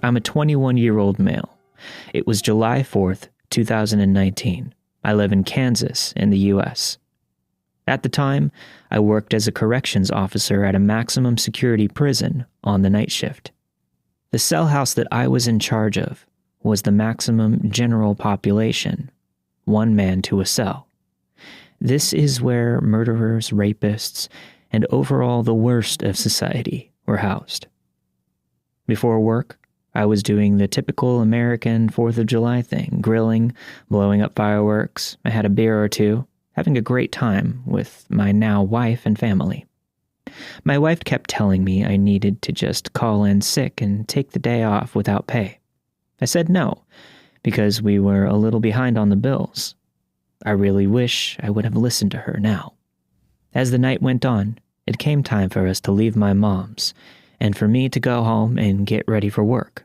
I'm a 21-year-old male. It was July 4th, 2019. I live in Kansas in the U.S. At the time, I worked as a corrections officer at a maximum security prison on the night shift. The cell house that I was in charge of was the maximum general population, 1 man to a cell. This is where murderers, rapists, and overall the worst of society were housed. Before work, I was doing the typical American 4th of July thing, grilling, blowing up fireworks. I had a beer or two, having a great time with my now wife and family. My wife kept telling me I needed to just call in sick and take the day off without pay. I said no, because we were a little behind on the bills. I really wish I would have listened to her now. As the night went on, it came time for us to leave my mom's, and for me to go home and get ready for work.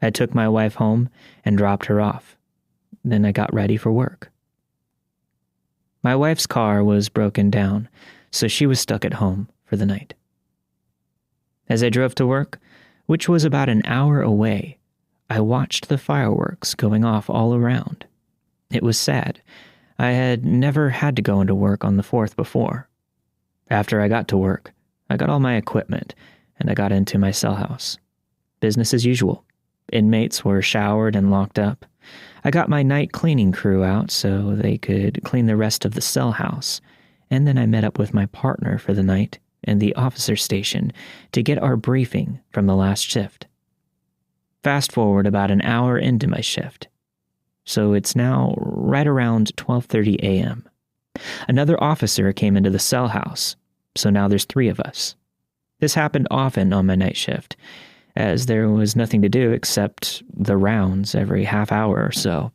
I took my wife home and dropped her off. Then I got ready for work. My wife's car was broken down, so she was stuck at home for the night. As I drove to work, which was about an hour away, I watched the fireworks going off all around. It was sad. I had never had to go into work on the 4th before. After I got to work, I got all my equipment, and I got into my cell house. Business as usual. Inmates were showered and locked up. I got my night cleaning crew out so they could clean the rest of the cell house, and then I met up with my partner for the night in the officer station to get our briefing from the last shift. Fast forward about an hour into my shift. So it's now right around 12:30 a.m. Another officer came into the cell house, so now there's 3 of us. This happened often on my night shift, as there was nothing to do except the rounds every half hour or so.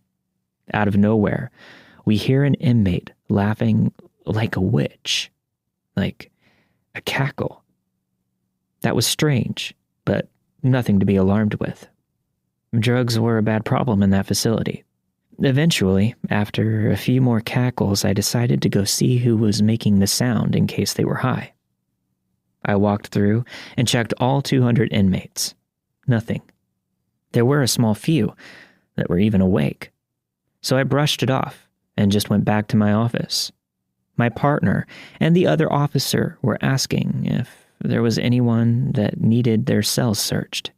Out of nowhere, we hear an inmate laughing like a witch, like a cackle. That was strange, but nothing to be alarmed with. Drugs were a bad problem in that facility. Eventually, after a few more cackles, I decided to go see who was making the sound in case they were high. I walked through and checked all 200 inmates. Nothing. There were a small few that were even awake. So I brushed it off and just went back to my office. My partner and the other officer were asking if there was anyone that needed their cells searched.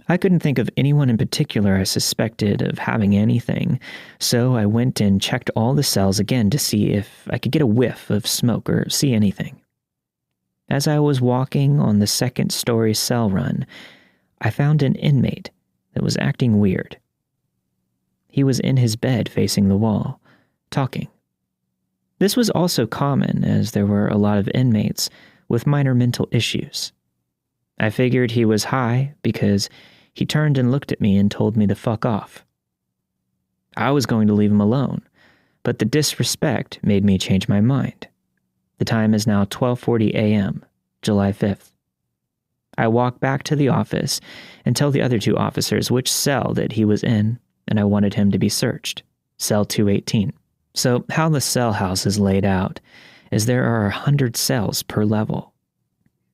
I couldn't think of anyone in particular I suspected of having anything, so I went and checked all the cells again to see if I could get a whiff of smoke or see anything. As I was walking on the 2nd-story cell run, I found an inmate that was acting weird. He was in his bed facing the wall, talking. This was also common as there were a lot of inmates with minor mental issues. I figured he was high because he turned and looked at me and told me to fuck off. I was going to leave him alone, but the disrespect made me change my mind. The time is now 12:40 a.m., July 5th. I walk back to the office and tell the other 2 officers which cell that he was in, and I wanted him to be searched, cell 218. So how the cell house is laid out is there are 100 cells per level.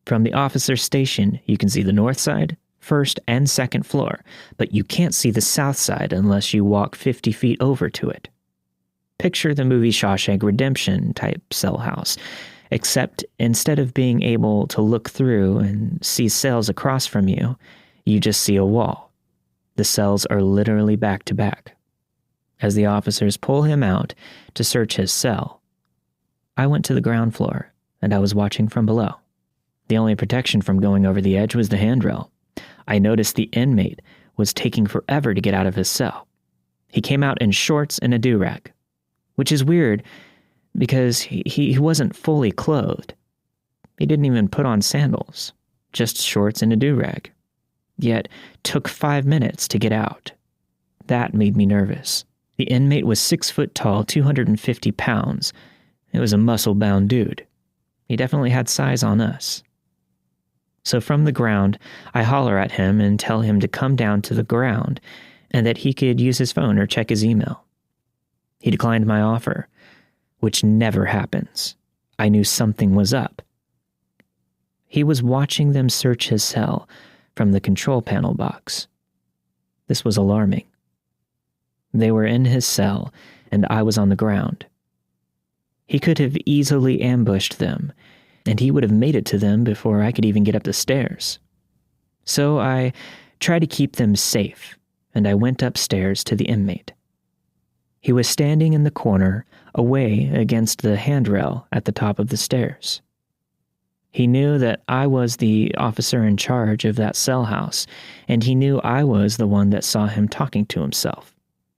From the officer station, you can see the north side, 1st and 2nd floor, but you can't see the south side unless you walk 50 feet over to it. Picture the movie Shawshank Redemption type cell house, except instead of being able to look through and see cells across from you, you just see a wall. The cells are literally back to back. As the officers pull him out to search his cell, I went to the ground floor and I was watching from below. The only protection from going over the edge was the handrail. I noticed the inmate was taking forever to get out of his cell. He came out in shorts and a do-rag, which is weird because he wasn't fully clothed. He didn't even put on sandals, just shorts and a do-rag, yet took 5 minutes to get out. That made me nervous. The inmate was 6 foot tall, 250 pounds. It was a muscle-bound dude. He definitely had size on us. So from the ground, I holler at him and tell him to come down to the ground and that he could use his phone or check his email. He declined my offer, which never happens. I knew something was up. He was watching them search his cell from the control panel box. This was alarming. They were in his cell, and I was on the ground. He could have easily ambushed them, and he would have made it to them before I could even get up the stairs. So I tried to keep them safe, and I went upstairs to the inmate. He was standing in the corner, away against the handrail at the top of the stairs. He knew that I was the officer in charge of that cell house, and he knew I was the one that saw him talking to himself.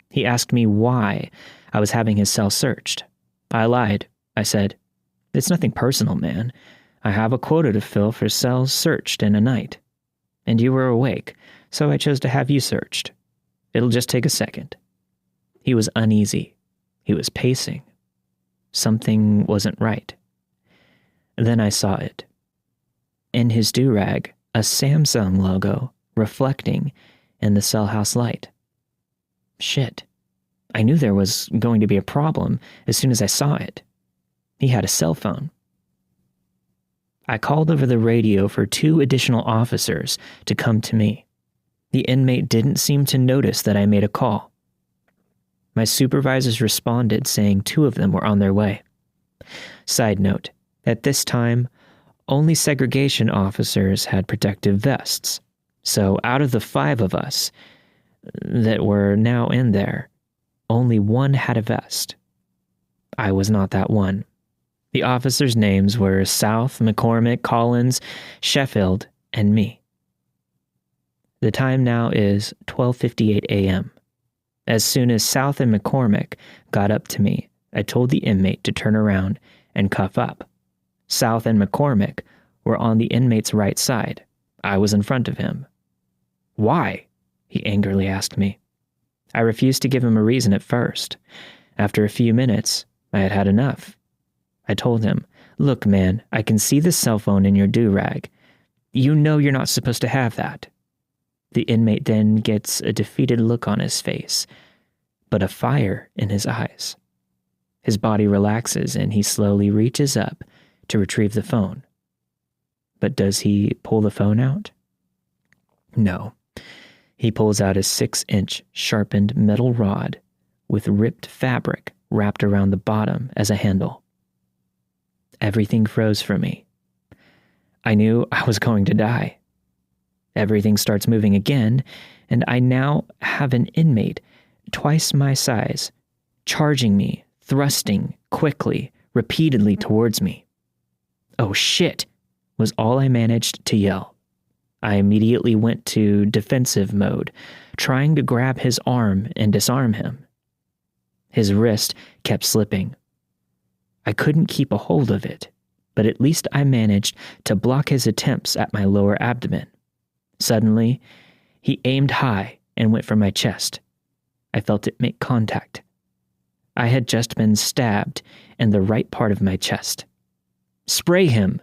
He asked me why I was having his cell searched. I lied. I said, "It's nothing personal, man. I have a quota to fill for cells searched in a night. And you were awake, so I chose to have you searched. It'll just take a second." He was uneasy. He was pacing. Something wasn't right. Then I saw it. In his do-rag, a Samsung logo reflecting in the cell house light. Shit. I knew there was going to be a problem as soon as I saw it. He had a cell phone. I called over the radio for 2 additional officers to come to me. The inmate didn't seem to notice that I made a call. My supervisors responded saying 2 of them were on their way. Side note, at this time, only segregation officers had protective vests. So out of the 5 of us that were now in there, only 1 had a vest. I was not that one. The officers' names were South, McCormick, Collins, Sheffield, and me. The time now is 12:58 a.m. As soon as South and McCormick got up to me, I told the inmate to turn around and cuff up. South and McCormick were on the inmate's right side. I was in front of him. "Why?" he angrily asked me. I refused to give him a reason at first. After a few minutes, I had had enough. I told him, "Look, man, I can see the cell phone in your do-rag. You know you're not supposed to have that." The inmate then gets a defeated look on his face, but a fire in his eyes. His body relaxes and he slowly reaches up to retrieve the phone. But does he pull the phone out? No. He pulls out a 6-inch sharpened metal rod with ripped fabric wrapped around the bottom as a handle. Everything froze for me. I knew I was going to die. Everything starts moving again, and I now have an inmate twice my size, charging me, thrusting quickly, repeatedly towards me. "Oh shit," was all I managed to yell. I immediately went to defensive mode, trying to grab his arm and disarm him. His wrist kept slipping. I couldn't keep a hold of it, but at least I managed to block his attempts at my lower abdomen. Suddenly, he aimed high and went for my chest. I felt it make contact. I had just been stabbed in the right part of my chest. "Spray him!"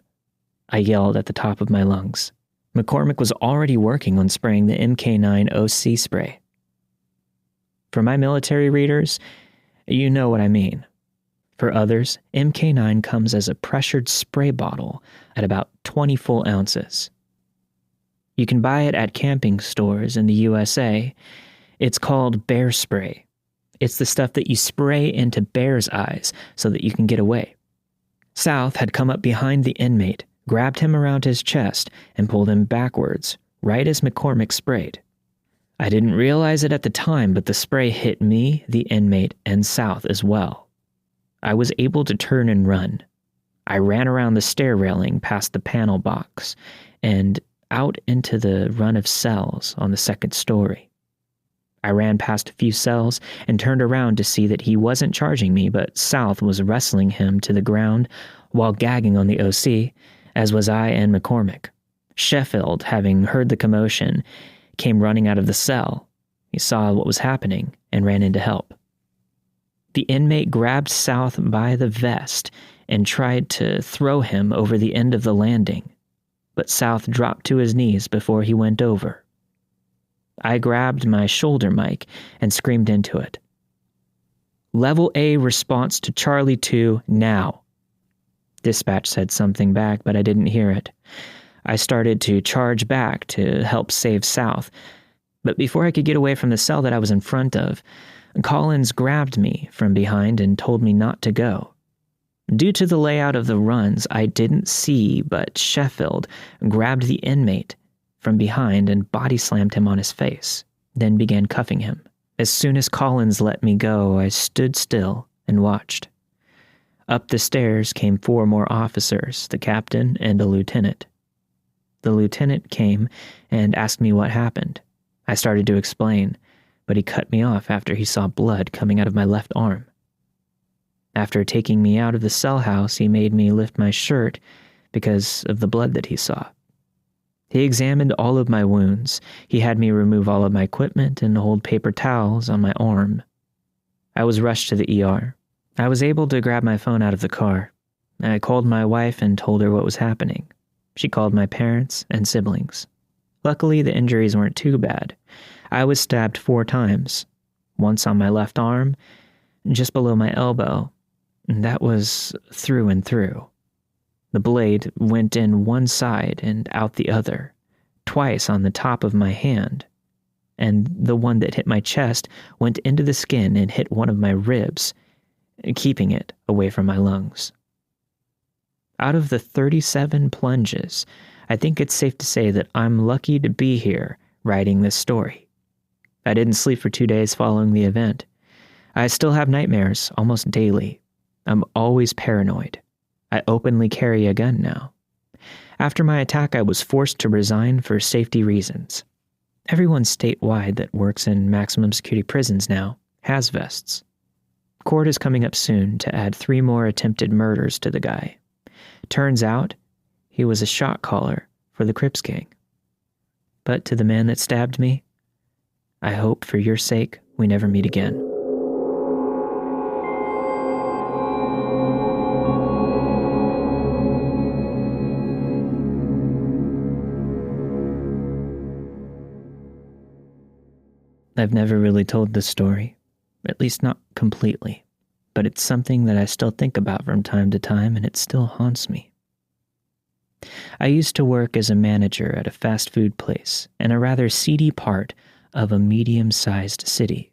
I yelled at the top of my lungs. McCormick was already working on spraying the MK9 OC spray. For my military readers, you know what I mean. For others, MK9 comes as a pressured spray bottle at about 20 full ounces. You can buy it at camping stores in the USA. It's called bear spray. It's the stuff that you spray into bears' eyes so that you can get away. South had come up behind the inmate, grabbed him around his chest, and pulled him backwards, right as McCormick sprayed. I didn't realize it at the time, but the spray hit me, the inmate, and South as well. I was able to turn and run. I ran around the stair railing past the panel box and out into the run of cells on the 2nd story. I ran past a few cells and turned around to see that he wasn't charging me, but South was wrestling him to the ground while gagging on the OC, as was I and McCormick. Sheffield, having heard the commotion, came running out of the cell. He saw what was happening and ran in to help. The inmate grabbed South by the vest and tried to throw him over the end of the landing, but South dropped to his knees before he went over. I grabbed my shoulder mic and screamed into it. "Level A response to Charlie 2 now." Dispatch said something back, but I didn't hear it. I started to charge back to help save South, but before I could get away from the cell that I was in front of, Collins grabbed me from behind and told me not to go. Due to the layout of the runs, I didn't see, but Sheffield grabbed the inmate from behind and body slammed him on his face, then began cuffing him. As soon as Collins let me go, I stood still and watched. Up the stairs came 4 more officers, the captain and a lieutenant. The lieutenant came and asked me what happened. I started to explain, but he cut me off after he saw blood coming out of my left arm. After taking me out of the cell house, he made me lift my shirt because of the blood that he saw. He examined all of my wounds. He had me remove all of my equipment and hold paper towels on my arm. I was rushed to the ER. I was able to grab my phone out of the car. I called my wife and told her what was happening. She called my parents and siblings. Luckily, the injuries weren't too bad. I was stabbed 4 times, once on my left arm, just below my elbow, and that was through and through. The blade went in one side and out the other, twice on the top of my hand, and the one that hit my chest went into the skin and hit one of my ribs, keeping it away from my lungs. Out of the 37 plunges, I think it's safe to say that I'm lucky to be here writing this story. I didn't sleep for 2 days following the event. I still have nightmares almost daily. I'm always paranoid. I openly carry a gun now. After my attack, I was forced to resign for safety reasons. Everyone statewide that works in maximum security prisons now has vests. Court is coming up soon to add 3 more attempted murders to the guy. Turns out, he was a shot caller for the Crips gang. But to the man that stabbed me, I hope for your sake we never meet again. I've never really told this story, at least not completely, but it's something that I still think about from time to time, and it still haunts me. I used to work as a manager at a fast food place in a rather seedy part of a medium-sized city.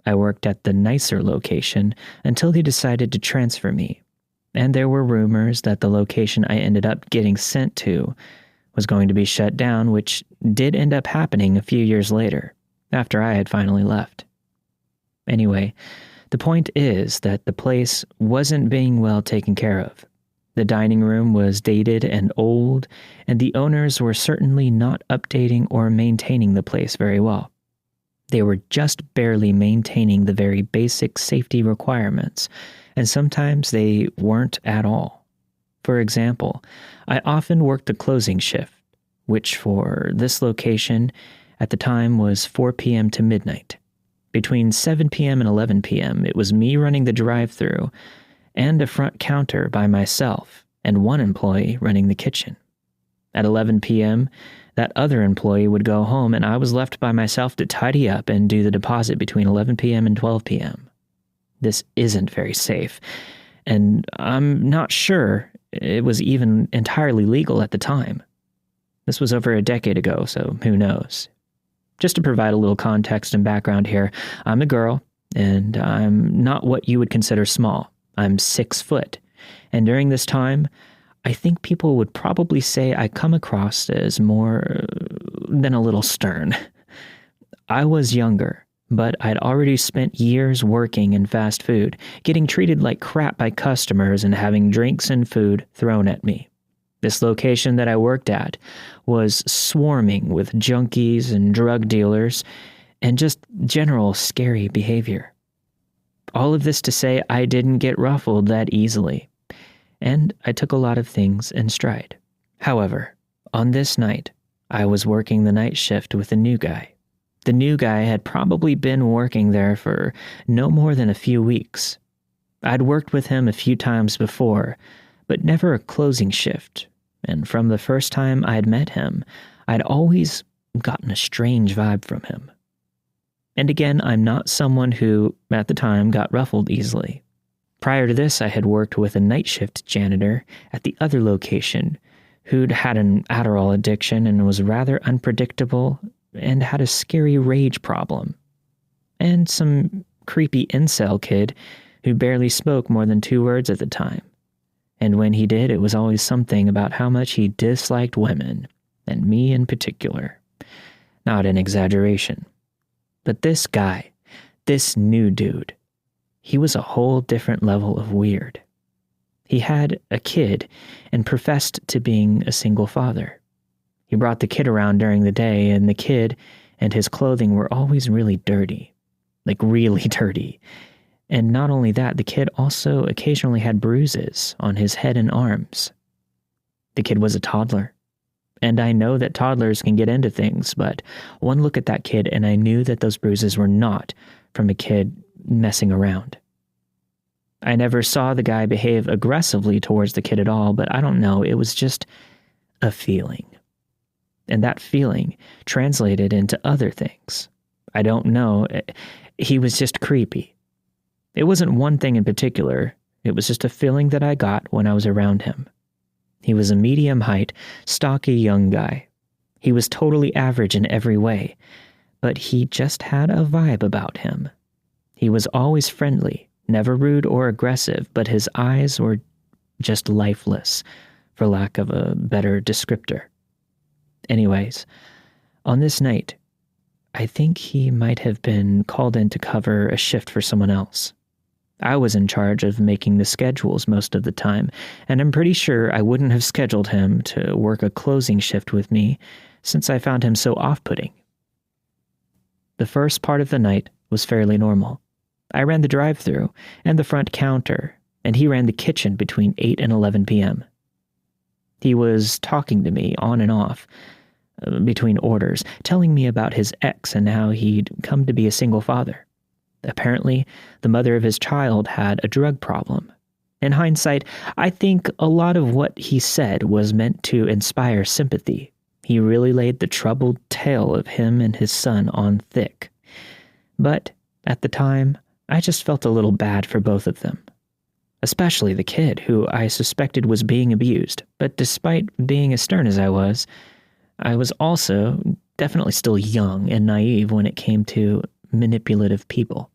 I worked at the nicer location until they decided to transfer me, and there were rumors that the location I ended up getting sent to was going to be shut down, which did end up happening a few years later, after I had finally left. Anyway, the point is that the place wasn't being well taken care of. The dining room was dated and old, and the owners were certainly not updating or maintaining the place very well. They were just barely maintaining the very basic safety requirements, and sometimes they weren't at all. For example, I often worked the closing shift, which for this location at the time was 4 p.m. to midnight. Between 7 p.m. and 11 p.m., it was me running the drive-thru and a front counter by myself, and one employee running the kitchen. At 11 p.m., that other employee would go home, and I was left by myself to tidy up and do the deposit between 11 p.m. and 12 p.m. This isn't very safe, and I'm not sure it was even entirely legal at the time. This was over a decade ago, so who knows? Just to provide a little context and background here, I'm a girl, and I'm not what you would consider small. I'm 6 foot, and during this time, I think people would probably say I come across as more than a little stern. I was younger, but I'd already spent years working in fast food, getting treated like crap by customers and having drinks and food thrown at me. This location that I worked at was swarming with junkies and drug dealers and just general scary behavior. All of this to say I didn't get ruffled that easily, and I took a lot of things in stride. However, on this night, I was working the night shift with a new guy. The new guy had probably been working there for no more than a few weeks. I'd worked with him a few times before, but never a closing shift, and from the first time I'd met him, I'd always gotten a strange vibe from him. And again, I'm not someone who, at the time, got ruffled easily. Prior to this, I had worked with a night shift janitor at the other location who'd had an Adderall addiction and was rather unpredictable and had a scary rage problem. And some creepy incel kid who barely spoke more than 2 words at the time. And when he did, it was always something about how much he disliked women, and me in particular. Not an exaggeration. But this guy, this new dude, he was a whole different level of weird. He had a kid and professed to being a single father. He brought the kid around during the day, and the kid and his clothing were always really dirty. Like really dirty. And not only that, the kid also occasionally had bruises on his head and arms. The kid was a toddler. And I know that toddlers can get into things, but one look at that kid and I knew that those bruises were not from a kid messing around. I never saw the guy behave aggressively towards the kid at all, but I don't know, it was just a feeling. And that feeling translated into other things. I don't know, he was just creepy. It wasn't one thing in particular, it was just a feeling that I got when I was around him. He was a medium height, stocky young guy. He was totally average in every way, but he just had a vibe about him. He was always friendly, never rude or aggressive, but his eyes were just lifeless, for lack of a better descriptor. Anyways, on this night, I think he might have been called in to cover a shift for someone else. I was in charge of making the schedules most of the time, and I'm pretty sure I wouldn't have scheduled him to work a closing shift with me since I found him so off-putting. The first part of the night was fairly normal. I ran the drive-thru and the front counter, and he ran the kitchen between 8 and 11 p.m. He was talking to me on and off, between orders, telling me about his ex and how he'd come to be a single father. Apparently, the mother of his child had a drug problem. In hindsight, I think a lot of what he said was meant to inspire sympathy. He really laid the troubled tale of him and his son on thick. But at the time, I just felt a little bad for both of them. Especially the kid, who I suspected was being abused. But despite being as stern as I was also definitely still young and naive when it came to manipulative people.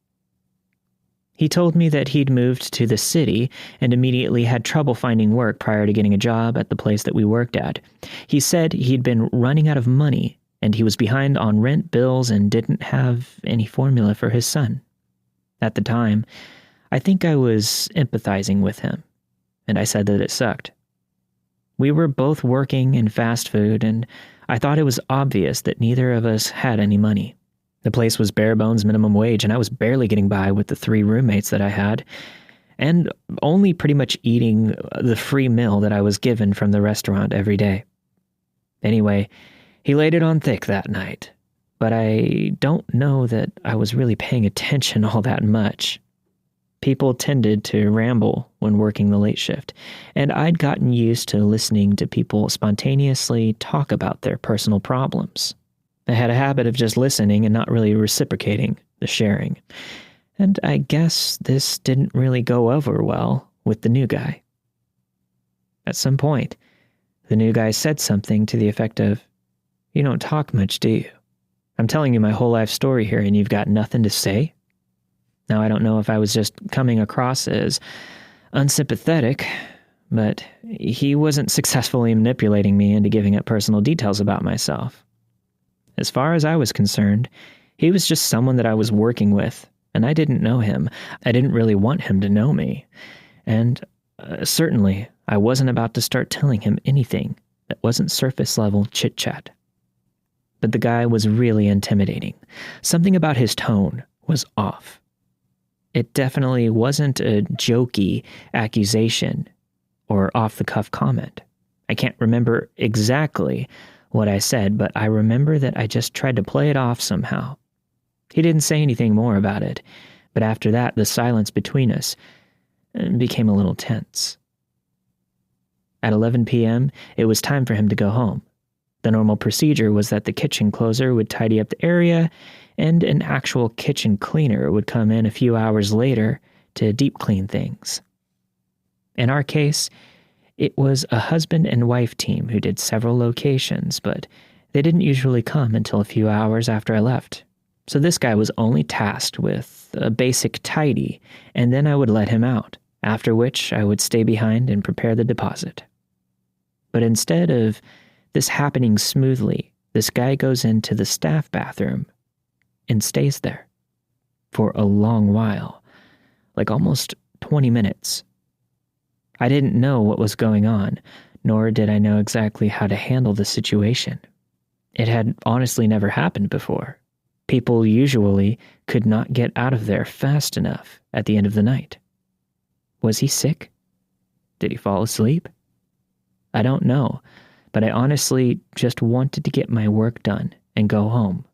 He told me that he'd moved to the city and immediately had trouble finding work prior to getting a job at the place that we worked at. He said he'd been running out of money and he was behind on rent bills and didn't have any formula for his son. At the time, I think I was empathizing with him, and I said that it sucked. We were both working in fast food, and I thought it was obvious that neither of us had any money. The place was bare bones minimum wage, and I was barely getting by with the 3 roommates that I had, and only pretty much eating the free meal that I was given from the restaurant every day. Anyway, he laid it on thick that night, but I don't know that I was really paying attention all that much. People tended to ramble when working the late shift, and I'd gotten used to listening to people spontaneously talk about their personal problems. I had a habit of just listening and not really reciprocating the sharing, and I guess this didn't really go over well with the new guy. At some point, the new guy said something to the effect of, "You don't talk much, do you? I'm telling you my whole life story here and you've got nothing to say?" Now, I don't know if I was just coming across as unsympathetic, but he wasn't successfully manipulating me into giving up personal details about myself. As far as I was concerned, he was just someone that I was working with, and I didn't know him. I didn't really want him to know me. And certainly, I wasn't about to start telling him anything that wasn't surface-level chit-chat. But the guy was really intimidating. Something about his tone was off. It definitely wasn't a jokey accusation or off-the-cuff comment. I can't remember exactly what I said, but I remember that I just tried to play it off somehow. He didn't say anything more about it, but after that, the silence between us became a little tense. At 11 p.m., it was time for him to go home. The normal procedure was that the kitchen closer would tidy up the area, and an actual kitchen cleaner would come in a few hours later to deep clean things. In our case, It was a husband and wife team who did several locations, but they didn't usually come until a few hours after I left. So this guy was only tasked with a basic tidy, and then I would let him out, after which I would stay behind and prepare the deposit. But instead of this happening smoothly, this guy goes into the staff bathroom and stays there for a long while, like almost 20 minutes. I didn't know what was going on, nor did I know exactly how to handle the situation. It had honestly never happened before. People usually could not get out of there fast enough at the end of the night. Was he sick? Did he fall asleep? I don't know, but I honestly just wanted to get my work done and go home.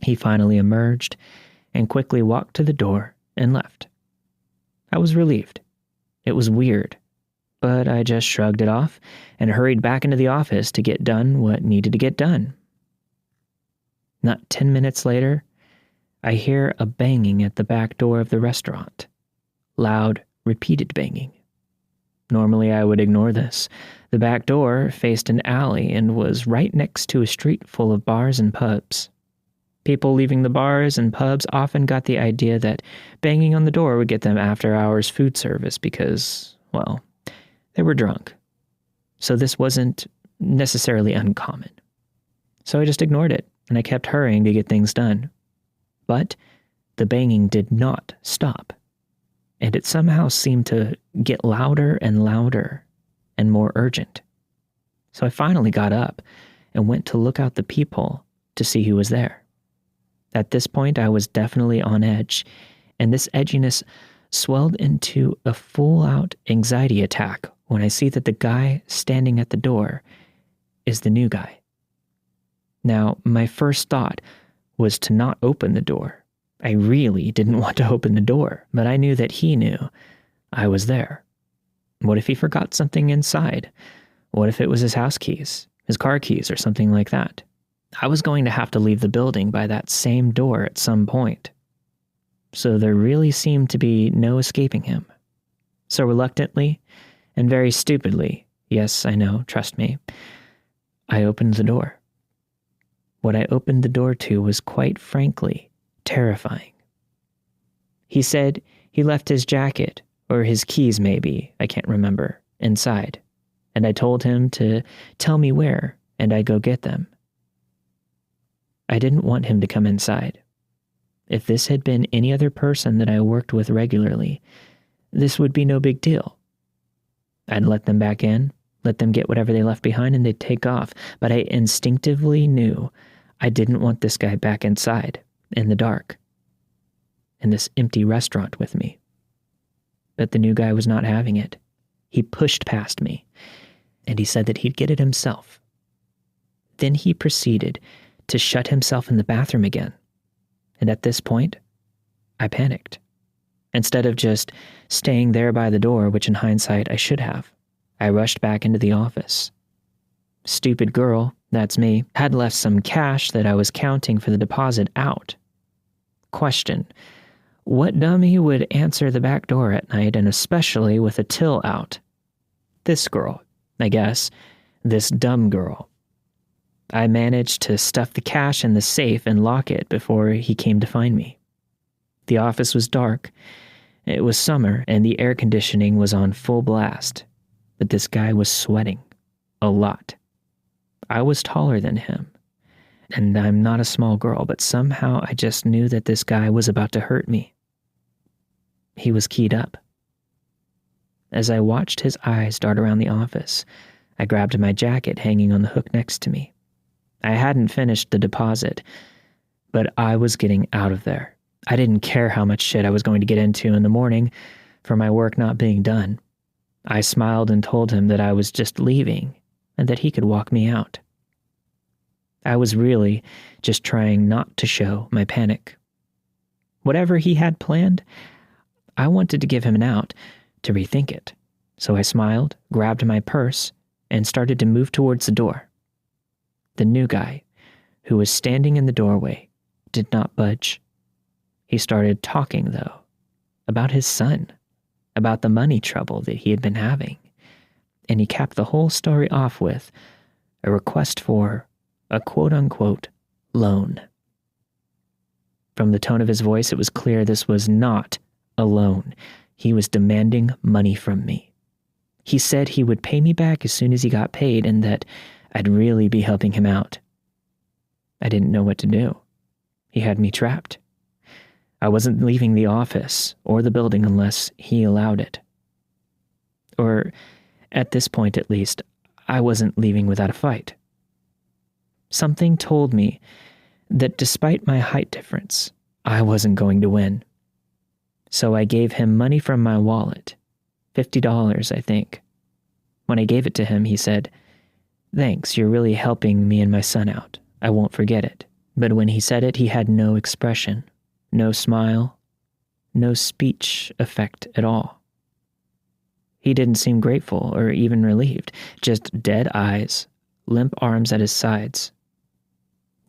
He finally emerged and quickly walked to the door and left. I was relieved. It was weird, but I just shrugged it off and hurried back into the office to get done what needed to get done. Not 10 minutes later, I hear a banging at the back door of the restaurant. Loud, repeated banging. Normally I would ignore this. The back door faced an alley and was right next to a street full of bars and pubs. People leaving the bars and pubs often got the idea that banging on the door would get them after-hours food service because, well, they were drunk. So this wasn't necessarily uncommon. So I just ignored it, and I kept hurrying to get things done. But the banging did not stop, and it somehow seemed to get louder and louder and more urgent. So I finally got up and went to look out the peephole to see who was there. At this point, I was definitely on edge, and this edginess swelled into a full-out anxiety attack when I see that the guy standing at the door is the new guy. Now, my first thought was to not open the door. I really didn't want to open the door, but I knew that he knew I was there. What if he forgot something inside? What if it was his house keys, his car keys, or something like that? I was going to have to leave the building by that same door at some point. So there really seemed to be no escaping him. So reluctantly, and very stupidly, yes, I know, trust me, I opened the door. What I opened the door to was quite frankly terrifying. He said he left his jacket, or his keys maybe, I can't remember, inside, and I told him to tell me where, and I'd go get them. I didn't want him to come inside. If this had been any other person that I worked with regularly, this would be no big deal. I'd let them back in, let them get whatever they left behind, and they'd take off, but I instinctively knew I didn't want this guy back inside, in the dark, in this empty restaurant with me. But the new guy was not having it. He pushed past me, and he said that he'd get it himself. Then he proceeded to shut himself in the bathroom again. And at this point, I panicked. Instead of just staying there by the door, which in hindsight I should have, I rushed back into the office. Stupid girl, that's me, had left some cash that I was counting for the deposit out. Question: what dummy would answer the back door at night, and especially with a till out? This girl, I guess. This dumb girl. I managed to stuff the cash in the safe and lock it before he came to find me. The office was dark. It was summer, and the air conditioning was on full blast. But this guy was sweating. A lot. I was taller than him. And I'm not a small girl, but somehow I just knew that this guy was about to hurt me. He was keyed up. As I watched his eyes dart around the office, I grabbed my jacket hanging on the hook next to me. I hadn't finished the deposit, but I was getting out of there. I didn't care how much shit I was going to get into in the morning for my work not being done. I smiled and told him that I was just leaving and that he could walk me out. I was really just trying not to show my panic. Whatever he had planned, I wanted to give him an out to rethink it. So I smiled, grabbed my purse, and started to move towards the door. The new guy, who was standing in the doorway, did not budge. He started talking, though, about his son, about the money trouble that he had been having, And he capped the whole story off with a request for a quote-unquote loan. From the tone of his voice, it was clear this was not a loan. He was demanding money from me. He said he would pay me back as soon as he got paid and that I'd really be helping him out. I didn't know what to do. He had me trapped. I wasn't leaving the office or the building unless he allowed it. Or, at this point at least, I wasn't leaving without a fight. Something told me that despite my height difference, I wasn't going to win. So I gave him money from my wallet, $50, I think. When I gave it to him, he said, "Thanks, you're really helping me and my son out. I won't forget it." But when he said it, he had no expression, no smile, no speech effect at all. He didn't seem grateful or even relieved, just dead eyes, limp arms at his sides.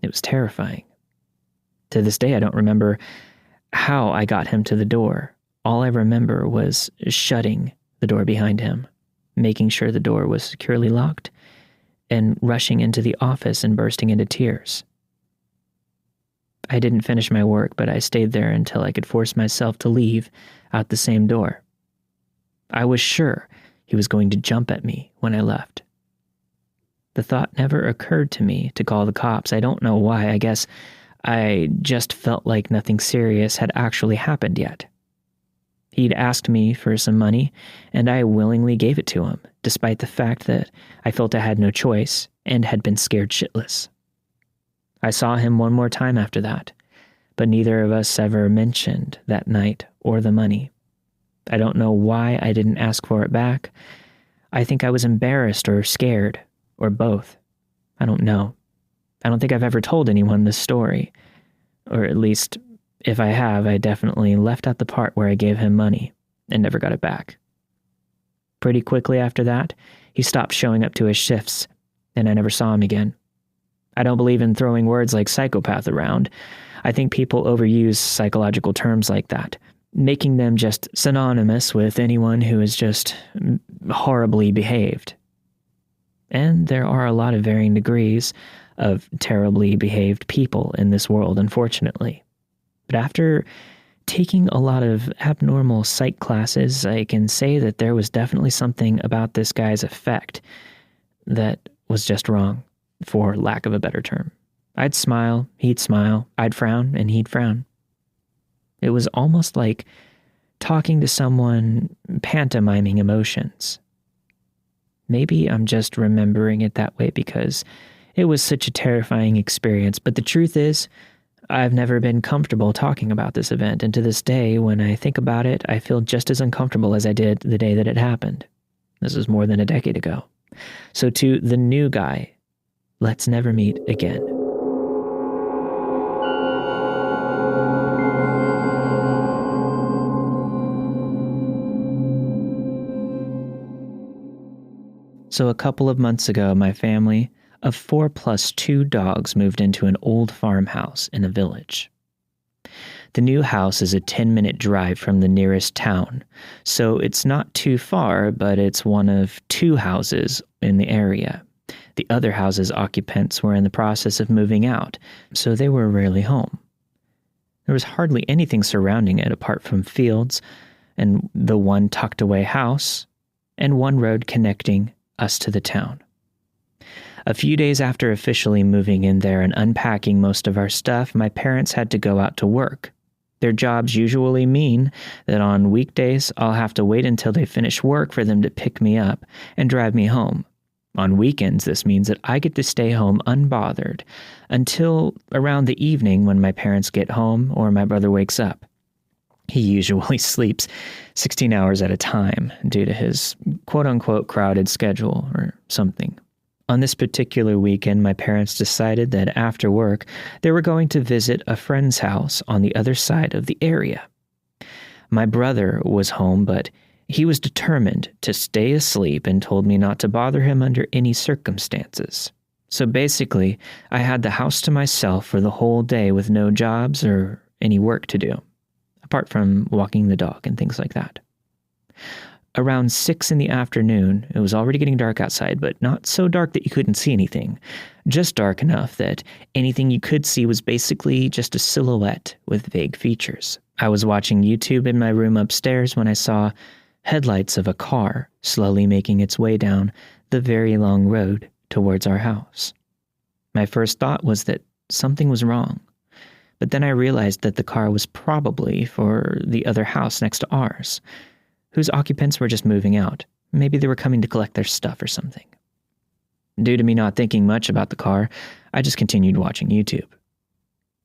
It was terrifying. To this day, I don't remember how I got him to the door. All I remember was shutting the door behind him, making sure the door was securely locked, and rushing into the office and bursting into tears. I didn't finish my work, but I stayed there until I could force myself to leave out the same door. I was sure he was going to jump at me when I left. The thought never occurred to me to call the cops. I don't know why. I guess I just felt like nothing serious had actually happened yet. He'd asked me for some money, and I willingly gave it to him, despite the fact that I felt I had no choice and had been scared shitless. I saw him one more time after that, but neither of us ever mentioned that night or the money. I don't know why I didn't ask for it back. I think I was embarrassed or scared, or both. I don't know. I don't think I've ever told anyone this story, or at least, if I have, I definitely left out the part where I gave him money and never got it back. Pretty quickly after that, he stopped showing up to his shifts, and I never saw him again. I don't believe in throwing words like psychopath around. I think people overuse psychological terms like that, making them just synonymous with anyone who is just horribly behaved. And there are a lot of varying degrees of terribly behaved people in this world, unfortunately. But after taking a lot of abnormal psych classes, I can say that there was definitely something about this guy's effect that was just wrong, for lack of a better term. I'd smile, he'd smile, I'd frown, and he'd frown. It was almost like talking to someone pantomiming emotions. Maybe I'm just remembering it that way because it was such a terrifying experience, but the truth is, I've never been comfortable talking about this event, and to this day, when I think about it, I feel just as uncomfortable as I did the day that it happened. This was more than a decade ago. So to the new guy, let's never meet again. So a couple of months ago, my family of 4 plus 2 dogs moved into an old farmhouse in a village. The new house is a 10-minute drive from the nearest town, so it's not too far, but it's one of 2 houses in the area. The other house's occupants were in the process of moving out, so they were rarely home. There was hardly anything surrounding it apart from fields and the one tucked-away house and one road connecting us to the town. A few days after officially moving in there and unpacking most of our stuff, my parents had to go out to work. Their jobs usually mean that on weekdays, I'll have to wait until they finish work for them to pick me up and drive me home. On weekends, this means that I get to stay home unbothered until around the evening when my parents get home or my brother wakes up. He usually sleeps 16 hours at a time due to his quote-unquote crowded schedule or something. On this particular weekend, my parents decided that after work, they were going to visit a friend's house on the other side of the area. My brother was home, but he was determined to stay asleep and told me not to bother him under any circumstances. So basically, I had the house to myself for the whole day with no jobs or any work to do, apart from walking the dog and things like that. Around 6 in the afternoon, it was already getting dark outside, but not so dark that you couldn't see anything. Just dark enough that anything you could see was basically just a silhouette with vague features. I was watching YouTube in my room upstairs when I saw headlights of a car slowly making its way down the very long road towards our house. My first thought was that something was wrong, but then I realized that the car was probably for the other house next to ours, whose occupants were just moving out. Maybe they were coming to collect their stuff or something. Due to me not thinking much about the car, I just continued watching YouTube.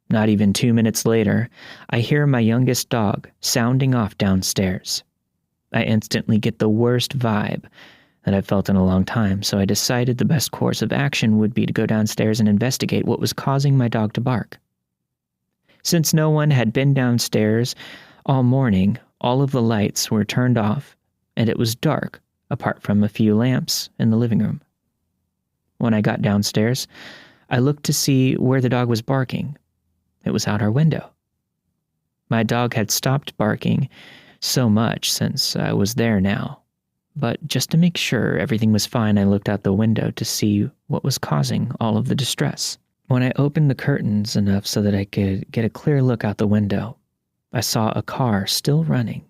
Not even 2 minutes later, I hear my youngest dog sounding off downstairs. I instantly get the worst vibe that I've felt in a long time, so I decided the best course of action would be to go downstairs and investigate what was causing my dog to bark. Since no one had been downstairs all morning, all of the lights were turned off, and it was dark, apart from a few lamps in the living room. When I got downstairs, I looked to see where the dog was barking. It was out our window. My dog had stopped barking so much since I was there now, but just to make sure everything was fine, I looked out the window to see what was causing all of the distress. When I opened the curtains enough so that I could get a clear look out the window, I saw a car still running,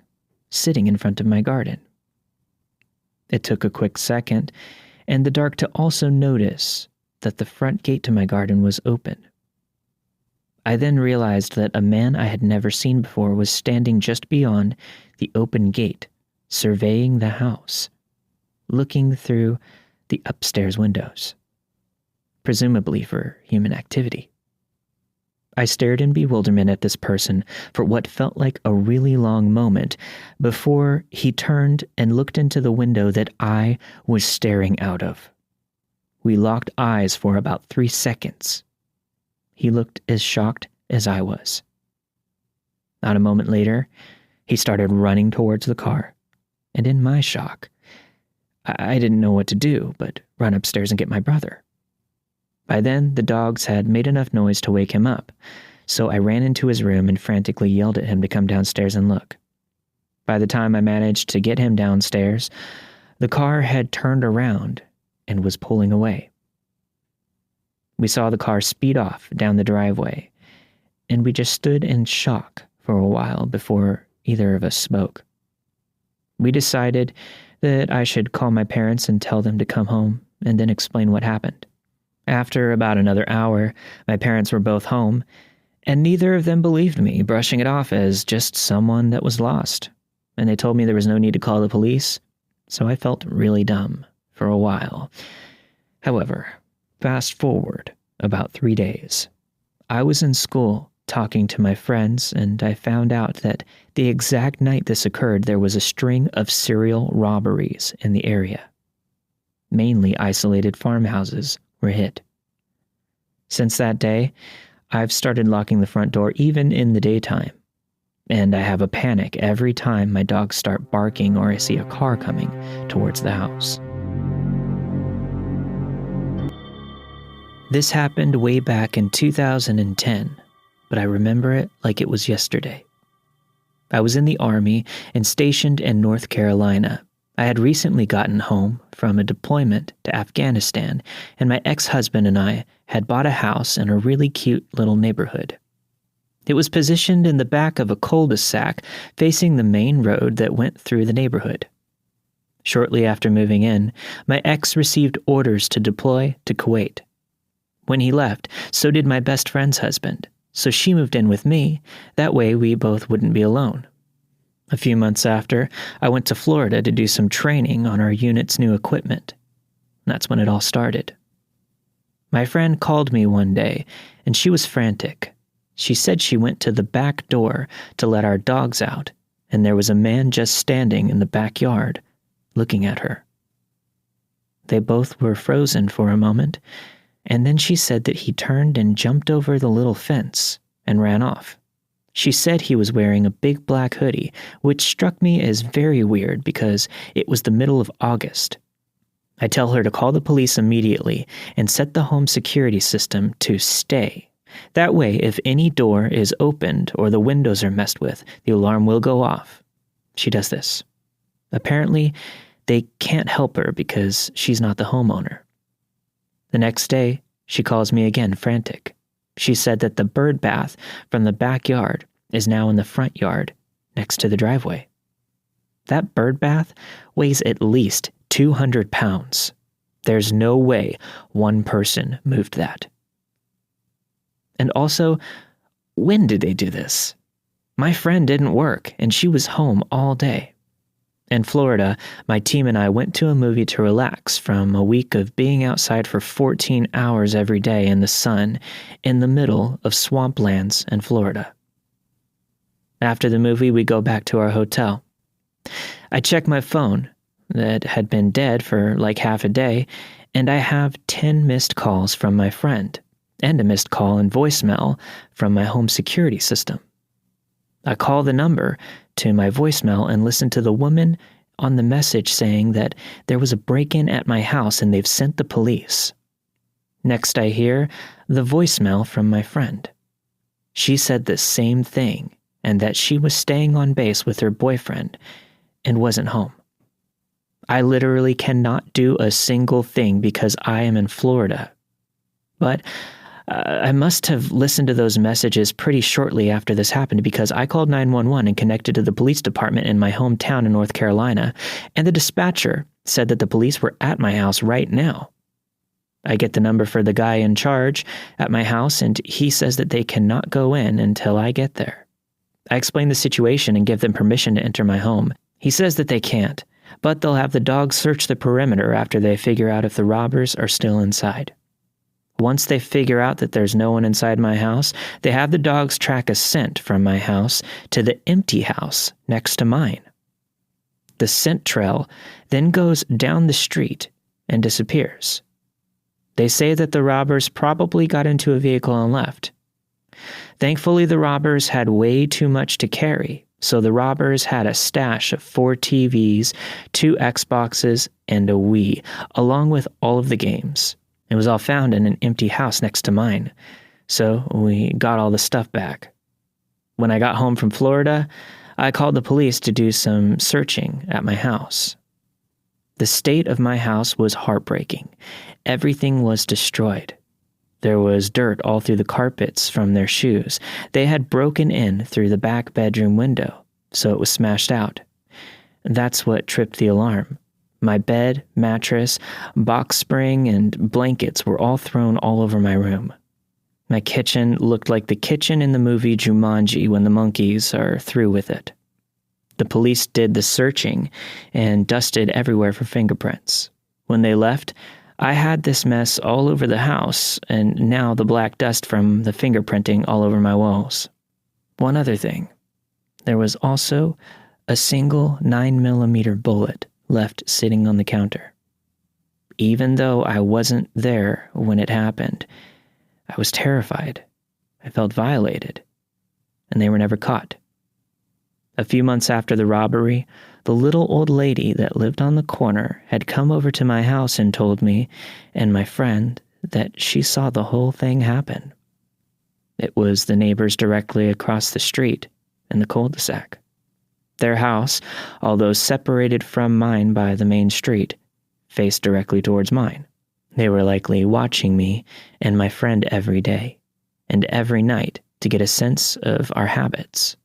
sitting in front of my garden. It took a quick second, and the dark to also notice that the front gate to my garden was open. I then realized that a man I had never seen before was standing just beyond the open gate, surveying the house, looking through the upstairs windows, presumably for human activity. I stared in bewilderment at this person for what felt like a really long moment before he turned and looked into the window that I was staring out of. We locked eyes for about 3 seconds. He looked as shocked as I was. Not a moment later, he started running towards the car, and in my shock, I didn't know what to do but run upstairs and get my brother. By then, the dogs had made enough noise to wake him up, so I ran into his room and frantically yelled at him to come downstairs and look. By the time I managed to get him downstairs, the car had turned around and was pulling away. We saw the car speed off down the driveway, and we just stood in shock for a while before either of us spoke. We decided that I should call my parents and tell them to come home and then explain what happened. After about another hour, my parents were both home, and neither of them believed me, brushing it off as just someone that was lost. And they told me there was no need to call the police, so I felt really dumb for a while. However, fast forward about 3 days. I was in school talking to my friends, and I found out that the exact night this occurred, there was a string of serial robberies in the area. Mainly isolated farmhouses were hit. Since that day, I've started locking the front door even in the daytime, and I have a panic every time my dogs start barking or I see a car coming towards the house. This happened way back in 2010, but I remember it like it was yesterday. I was in the Army and stationed in North Carolina. I had recently gotten home from a deployment to Afghanistan, and my ex-husband and I had bought a house in a really cute little neighborhood. It was positioned in the back of a cul-de-sac facing the main road that went through the neighborhood. Shortly after moving in, my ex received orders to deploy to Kuwait. When he left, so did my best friend's husband, so she moved in with me. That way we both wouldn't be alone. A few months after, I went to Florida to do some training on our unit's new equipment. That's when it all started. My friend called me one day, and she was frantic. She said she went to the back door to let our dogs out, and there was a man just standing in the backyard, looking at her. They both were frozen for a moment, and then she said that he turned and jumped over the little fence and ran off. She said he was wearing a big black hoodie, which struck me as very weird because it was the middle of August. I tell her to call the police immediately and set the home security system to stay. That way, if any door is opened or the windows are messed with, the alarm will go off. She does this. Apparently, they can't help her because she's not the homeowner. The next day, she calls me again, frantic. She said that the bird bath from the backyard is now in the front yard, next to the driveway. That bird bath weighs at least 200 pounds. There's no way one person moved that. And also, when did they do this? My friend didn't work, and she was home all day. In Florida, my team and I went to a movie to relax from a week of being outside for 14 hours every day in the sun in the middle of swamplands in Florida. After the movie, we go back to our hotel. I check my phone, that had been dead for like half a day, and I have 10 missed calls from my friend, and a missed call and voicemail from my home security system. I call the number to my voicemail and listen to the woman on the message saying that there was a break-in at my house and they've sent the police. Next I hear the voicemail from my friend. She said the same thing and that she was staying on base with her boyfriend and wasn't home. I literally cannot do a single thing because I am in Florida. But I must have listened to those messages pretty shortly after this happened because I called 911 and connected to the police department in my hometown in North Carolina, and the dispatcher said that the police were at my house right now. I get the number for the guy in charge at my house, and he says that they cannot go in until I get there. I explain the situation and give them permission to enter my home. He says that they can't, but they'll have the dogs search the perimeter after they figure out if the robbers are still inside. Once they figure out that there's no one inside my house, they have the dogs track a scent from my house to the empty house next to mine. The scent trail then goes down the street and disappears. They say that the robbers probably got into a vehicle and left. Thankfully, the robbers had way too much to carry, so the robbers had a stash of 4 TVs, 2 Xboxes, and a Wii, along with all of the games. It was all found in an empty house next to mine, so we got all the stuff back. When I got home from Florida, I called the police to do some searching at my house. The state of my house was heartbreaking. Everything was destroyed. There was dirt all through the carpets from their shoes. They had broken in through the back bedroom window, so it was smashed out. That's what tripped the alarm. My bed, mattress, box spring, and blankets were all thrown all over my room. My kitchen looked like the kitchen in the movie Jumanji when the monkeys are through with it. The police did the searching and dusted everywhere for fingerprints. When they left, I had this mess all over the house, and now the black dust from the fingerprinting all over my walls. One other thing. There was also a single 9mm bullet left sitting on the counter. Even though I wasn't there when it happened, I was terrified. I felt violated, and they were never caught. A few months after the robbery, the little old lady that lived on the corner had come over to my house and told me and my friend that she saw the whole thing happen. It was the neighbors directly across the street in the cul-de-sac. Their house, although separated from mine by the main street, faced directly towards mine. They were likely watching me and my friend every day, and every night to get a sense of our habits.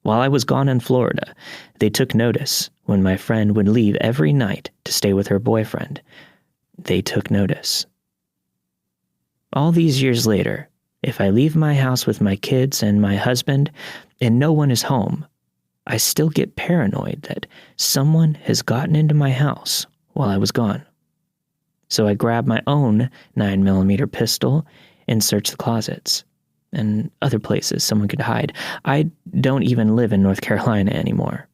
While I was gone in Florida, they took notice when my friend would leave every night to stay with her boyfriend. They took notice. All these years later, if I leave my house with my kids and my husband and no one is home, I still get paranoid that someone has gotten into my house while I was gone. So I grab my own 9mm pistol and search the closets and other places someone could hide. I don't even live in North Carolina anymore.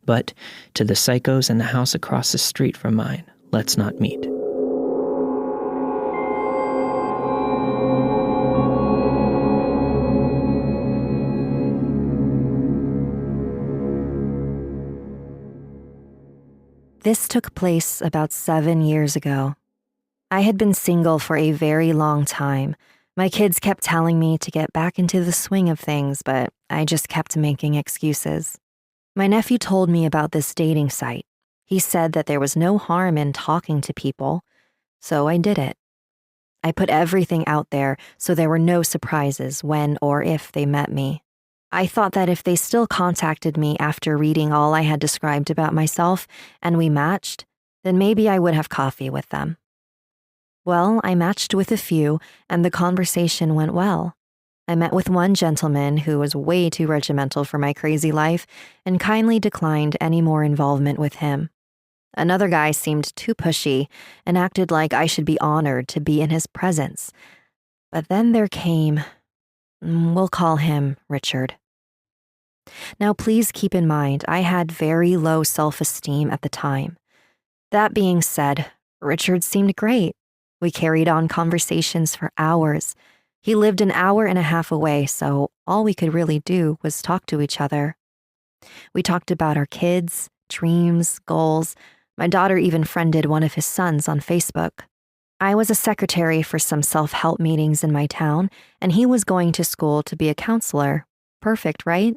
But to the psychos in the house across the street from mine, let's not meet. This took place about 7 years ago. I had been single for a very long time. My kids kept telling me to get back into the swing of things, but I just kept making excuses. My nephew told me about this dating site. He said that there was no harm in talking to people, so I did it. I put everything out there so there were no surprises when or if they met me. I thought that if they still contacted me after reading all I had described about myself and we matched, then maybe I would have coffee with them. Well, I matched with a few, and the conversation went well. I met with one gentleman who was way too regimental for my crazy life and kindly declined any more involvement with him. Another guy seemed too pushy and acted like I should be honored to be in his presence. But then there came, we'll call him Richard. Now, please keep in mind, I had very low self-esteem at the time. That being said, Richard seemed great. We carried on conversations for hours. He lived an hour and a half away, so all we could really do was talk to each other. We talked about our kids, dreams, goals. My daughter even friended one of his sons on Facebook. I was a secretary for some self-help meetings in my town, and he was going to school to be a counselor. Perfect, right?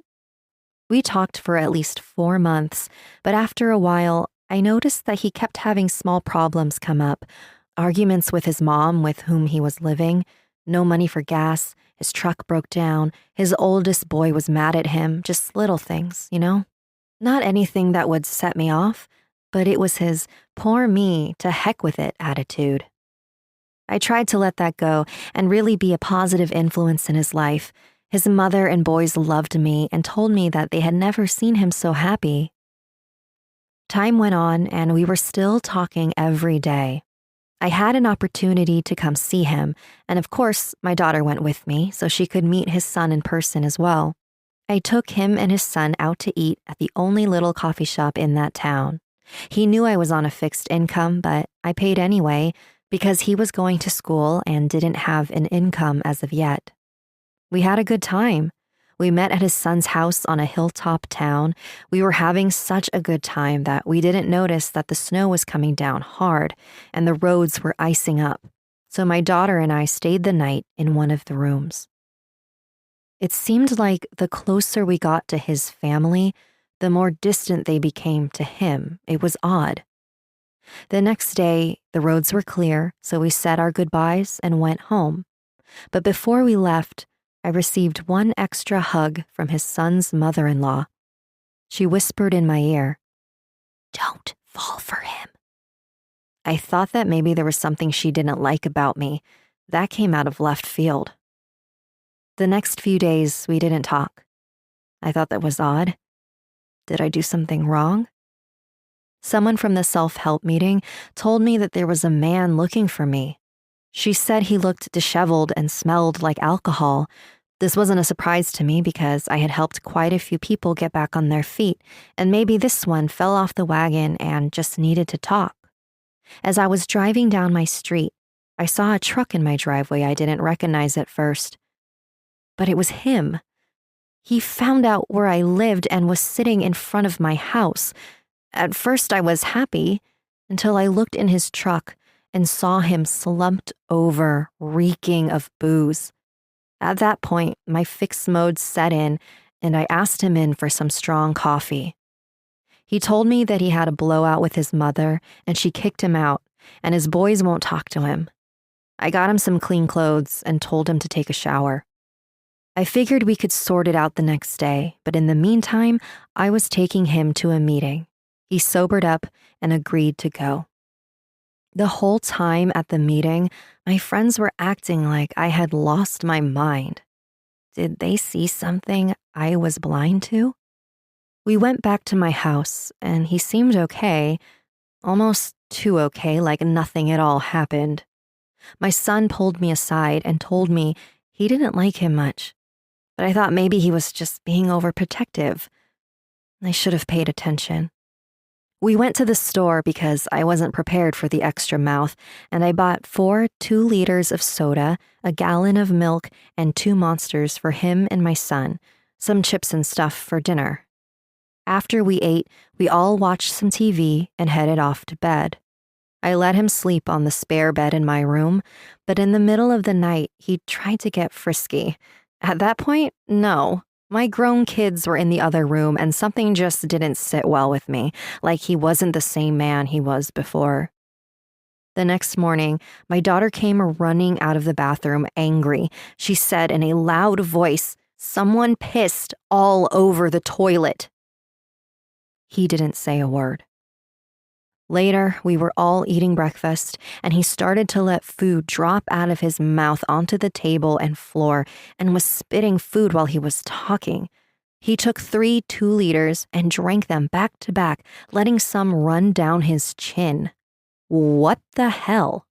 We talked for at least 4 months, but after a while, I noticed that he kept having small problems come up. Arguments with his mom, with whom he was living, no money for gas, his truck broke down, his oldest boy was mad at him, just little things, you know? Not anything that would set me off, but it was his poor me, to heck with it attitude. I tried to let that go and really be a positive influence in his life. His mother and boys loved me and told me that they had never seen him so happy. Time went on and we were still talking every day. I had an opportunity to come see him, and of course, my daughter went with me so she could meet his son in person as well. I took him and his son out to eat at the only little coffee shop in that town. He knew I was on a fixed income, but I paid anyway because he was going to school and didn't have an income as of yet. We had a good time. We met at his son's house on a hilltop town. We were having such a good time that we didn't notice that the snow was coming down hard and the roads were icing up. So my daughter and I stayed the night in one of the rooms. It seemed like the closer we got to his family, the more distant they became to him. It was odd. The next day, the roads were clear, so we said our goodbyes and went home. But before we left, I received one extra hug from his son's mother-in-law. She whispered in my ear, "Don't fall for him." I thought that maybe there was something she didn't like about me. That came out of left field. The next few days, we didn't talk. I thought that was odd. Did I do something wrong? Someone from the self-help meeting told me that there was a man looking for me. She said he looked disheveled and smelled like alcohol. This wasn't a surprise to me because I had helped quite a few people get back on their feet, and maybe this one fell off the wagon and just needed to talk. As I was driving down my street, I saw a truck in my driveway I didn't recognize at first. But it was him. He found out where I lived and was sitting in front of my house. At first I was happy until I looked in his truck and saw him slumped over, reeking of booze. At that point, my fixed mode set in, and I asked him in for some strong coffee. He told me that he had a blowout with his mother, and she kicked him out, and his boys won't talk to him. I got him some clean clothes and told him to take a shower. I figured we could sort it out the next day, but in the meantime, I was taking him to a meeting. He sobered up and agreed to go. The whole time at the meeting, my friends were acting like I had lost my mind. Did they see something I was blind to? We went back to my house, and he seemed okay, almost too okay, like nothing at all happened. My son pulled me aside and told me he didn't like him much, but I thought maybe he was just being overprotective. I should have paid attention. We went to the store because I wasn't prepared for the extra mouth, and I bought 4 2-liters of soda, a gallon of milk, and 2 Monsters for him and my son, some chips and stuff for dinner. After we ate, we all watched some TV and headed off to bed. I let him sleep on the spare bed in my room, but in the middle of the night, he tried to get frisky. At that point, no. My grown kids were in the other room, and something just didn't sit well with me, like he wasn't the same man he was before. The next morning, my daughter came running out of the bathroom angry. She said in a loud voice, "Someone pissed all over the toilet." He didn't say a word. Later, we were all eating breakfast, and he started to let food drop out of his mouth onto the table and floor and was spitting food while he was talking. He took 3 2-liters and drank them back to back, letting some run down his chin. What the hell?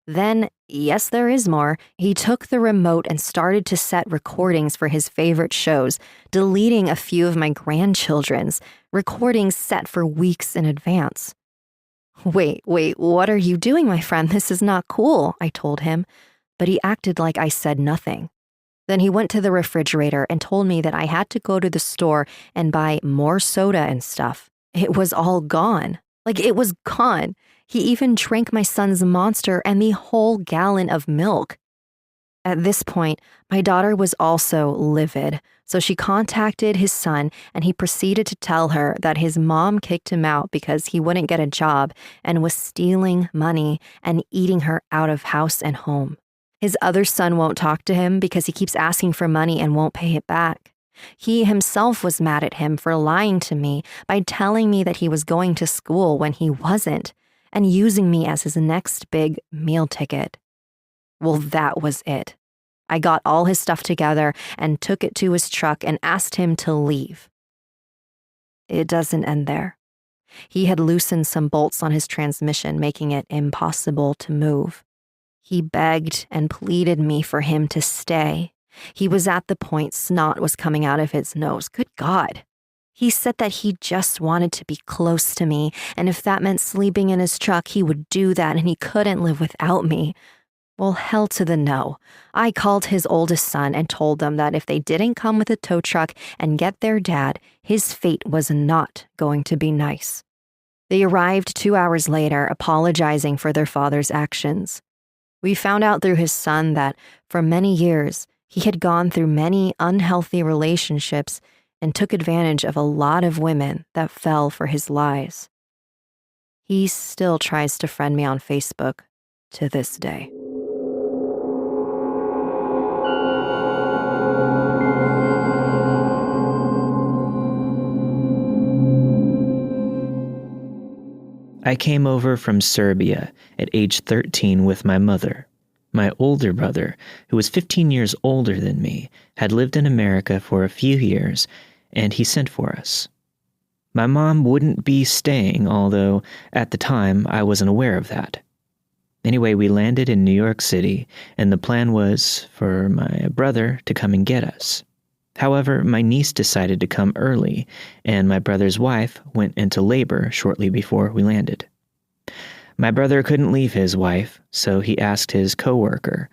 Then, yes, there is more. He took the remote and started to set recordings for his favorite shows, deleting a few of my grandchildren's, recordings set for weeks in advance. Wait, what are you doing, my friend? This is not cool, I told him, but he acted like I said nothing. Then he went to the refrigerator and told me that I had to go to the store and buy more soda and stuff. It was all gone. It was gone. He even drank my son's Monster and the whole gallon of milk. At this point, my daughter was also livid, so she contacted his son and he proceeded to tell her that his mom kicked him out because he wouldn't get a job and was stealing money and eating her out of house and home. His other son won't talk to him because he keeps asking for money and won't pay it back. He himself was mad at him for lying to me by telling me that he was going to school when he wasn't, and using me as his next big meal ticket. Well, that was it. I got all his stuff together and took it to his truck and asked him to leave. It doesn't end there. He had loosened some bolts on his transmission, making it impossible to move. He begged and pleaded me for him to stay. He was at the point snot was coming out of his nose. Good God. He said that he just wanted to be close to me, and if that meant sleeping in his truck, he would do that, and he couldn't live without me. Well, hell to the no. I called his oldest son and told them that if they didn't come with a tow truck and get their dad, his fate was not going to be nice. They arrived 2 hours later, apologizing for their father's actions. We found out through his son that, for many years, he had gone through many unhealthy relationships and took advantage of a lot of women that fell for his lies. He still tries to friend me on Facebook to this day. I came over from Serbia at age 13 with my mother. My older brother, who was 15 years older than me, had lived in America for a few years, and he sent for us. My mom wouldn't be staying, although at the time I wasn't aware of that. Anyway, we landed in New York City, and the plan was for my brother to come and get us. However, my niece decided to come early, and my brother's wife went into labor shortly before we landed. My brother couldn't leave his wife, so he asked his coworker,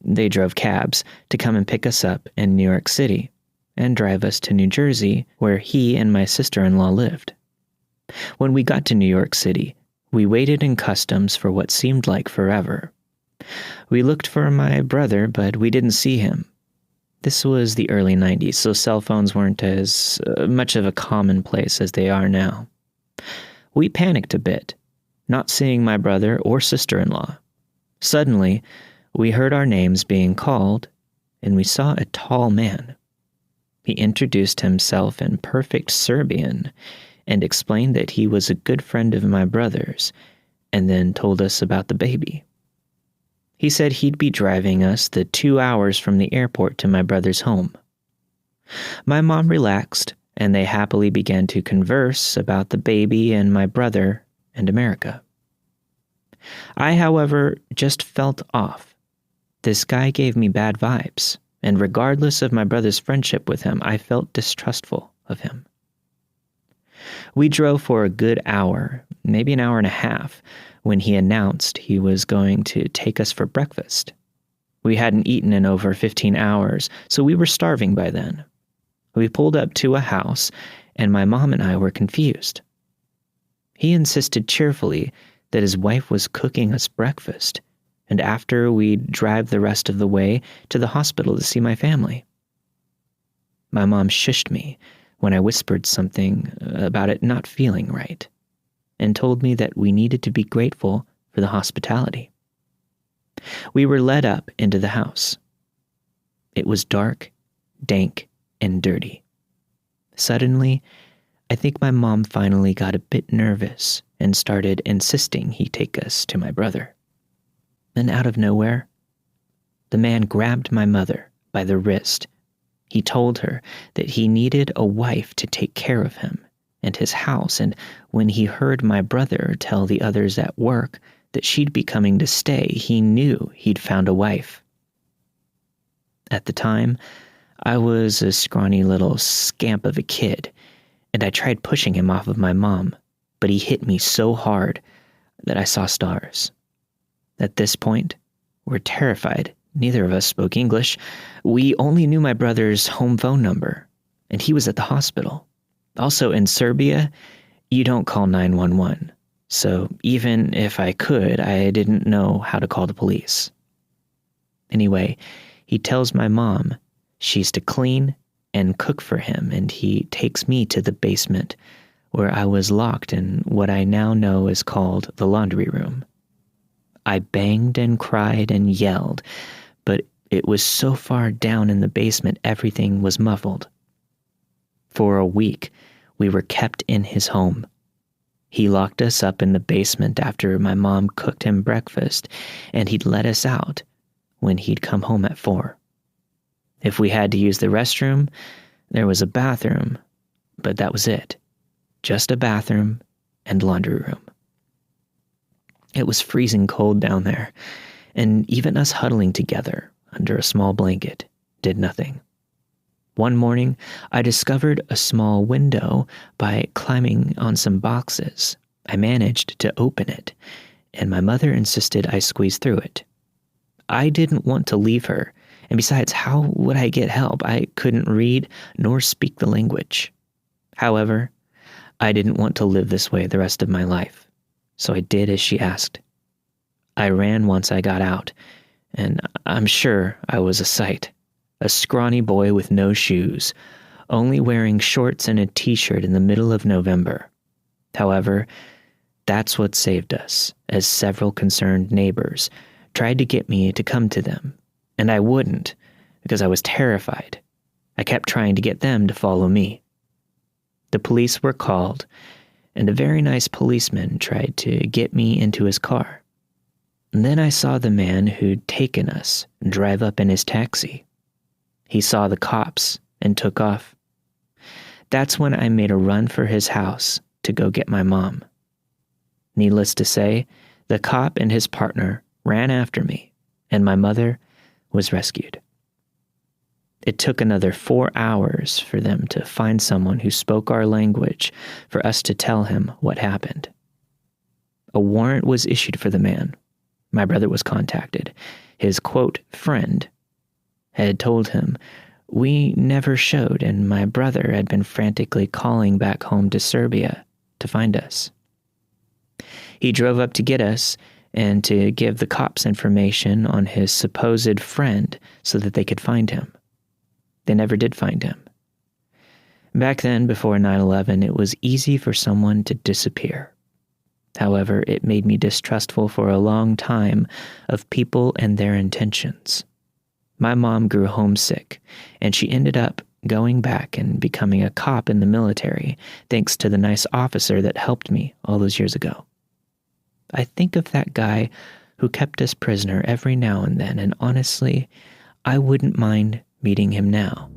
they drove cabs, to come and pick us up in New York City and drive us to New Jersey, where he and my sister-in-law lived. When we got to New York City, we waited in customs for what seemed like forever. We looked for my brother, but we didn't see him. This was the early 90s, so cell phones weren't as much of a commonplace as they are now. We panicked a bit, not seeing my brother or sister-in-law. Suddenly, we heard our names being called, and we saw a tall man. He introduced himself in perfect Serbian and explained that he was a good friend of my brother's, and then told us about the baby. He said he'd be driving us the 2 hours from the airport to my brother's home. My mom relaxed, and they happily began to converse about the baby and my brother and America. I, however, just felt off. This guy gave me bad vibes, and regardless of my brother's friendship with him, I felt distrustful of him. We drove for a good hour, maybe an hour and a half, when he announced he was going to take us for breakfast. We hadn't eaten in over 15 hours, so we were starving by then. We pulled up to a house, and my mom and I were confused. He insisted cheerfully that his wife was cooking us breakfast, and after we'd drive the rest of the way to the hospital to see my family. My mom shushed me when I whispered something about it not feeling right, and told me that we needed to be grateful for the hospitality. We were led up into the house. It was dark, dank, and dirty. Suddenly, I think my mom finally got a bit nervous and started insisting he take us to my brother. Then out of nowhere, the man grabbed my mother by the wrist. He told her that he needed a wife to take care of him and his house, and when he heard my brother tell the others at work that she'd be coming to stay, he knew he'd found a wife. At the time, I was a scrawny little scamp of a kid, and I tried pushing him off of my mom, but he hit me so hard that I saw stars. At this point, we're terrified. Neither of us spoke English. We only knew my brother's home phone number, and he was at the hospital. Also, in Serbia, you don't call 911. So even if I could, I didn't know how to call the police. Anyway, he tells my mom she's to clean and cook for him, and he takes me to the basement, where I was locked in what I now know is called the laundry room. I banged and cried and yelled, but it was so far down in the basement everything was muffled. For a week, we were kept in his home. He locked us up in the basement after my mom cooked him breakfast, and he'd let us out when he'd come home at 4. If we had to use the restroom, there was a bathroom, but that was it. Just a bathroom and laundry room. It was freezing cold down there, and even us huddling together under a small blanket did nothing. One morning, I discovered a small window by climbing on some boxes. I managed to open it, and my mother insisted I squeeze through it. I didn't want to leave her, and besides, how would I get help? I couldn't read nor speak the language. However, I didn't want to live this way the rest of my life, so I did as she asked. I ran once I got out, and I'm sure I was a sight. A scrawny boy with no shoes, only wearing shorts and a t-shirt in the middle of November. However, that's what saved us, as several concerned neighbors tried to get me to come to them, and I wouldn't because I was terrified. I kept trying to get them to follow me. The police were called, and a very nice policeman tried to get me into his car. And then I saw the man who'd taken us drive up in his taxi. He saw the cops and took off. That's when I made a run for his house to go get my mom. Needless to say, the cop and his partner ran after me, and my mother was rescued. It took another 4 hours for them to find someone who spoke our language for us to tell him what happened. A warrant was issued for the man. My brother was contacted. His, quote, friend had told him we never showed, and my brother had been frantically calling back home to Serbia to find us. He drove up to get us and to give the cops information on his supposed friend so that they could find him. They never did find him. Back then, before 9/11, it was easy for someone to disappear. However, it made me distrustful for a long time of people and their intentions. My mom grew homesick, and she ended up going back and becoming a cop in the military, thanks to the nice officer that helped me all those years ago. I think of that guy who kept us prisoner every now and then, and honestly, I wouldn't mind meeting him now.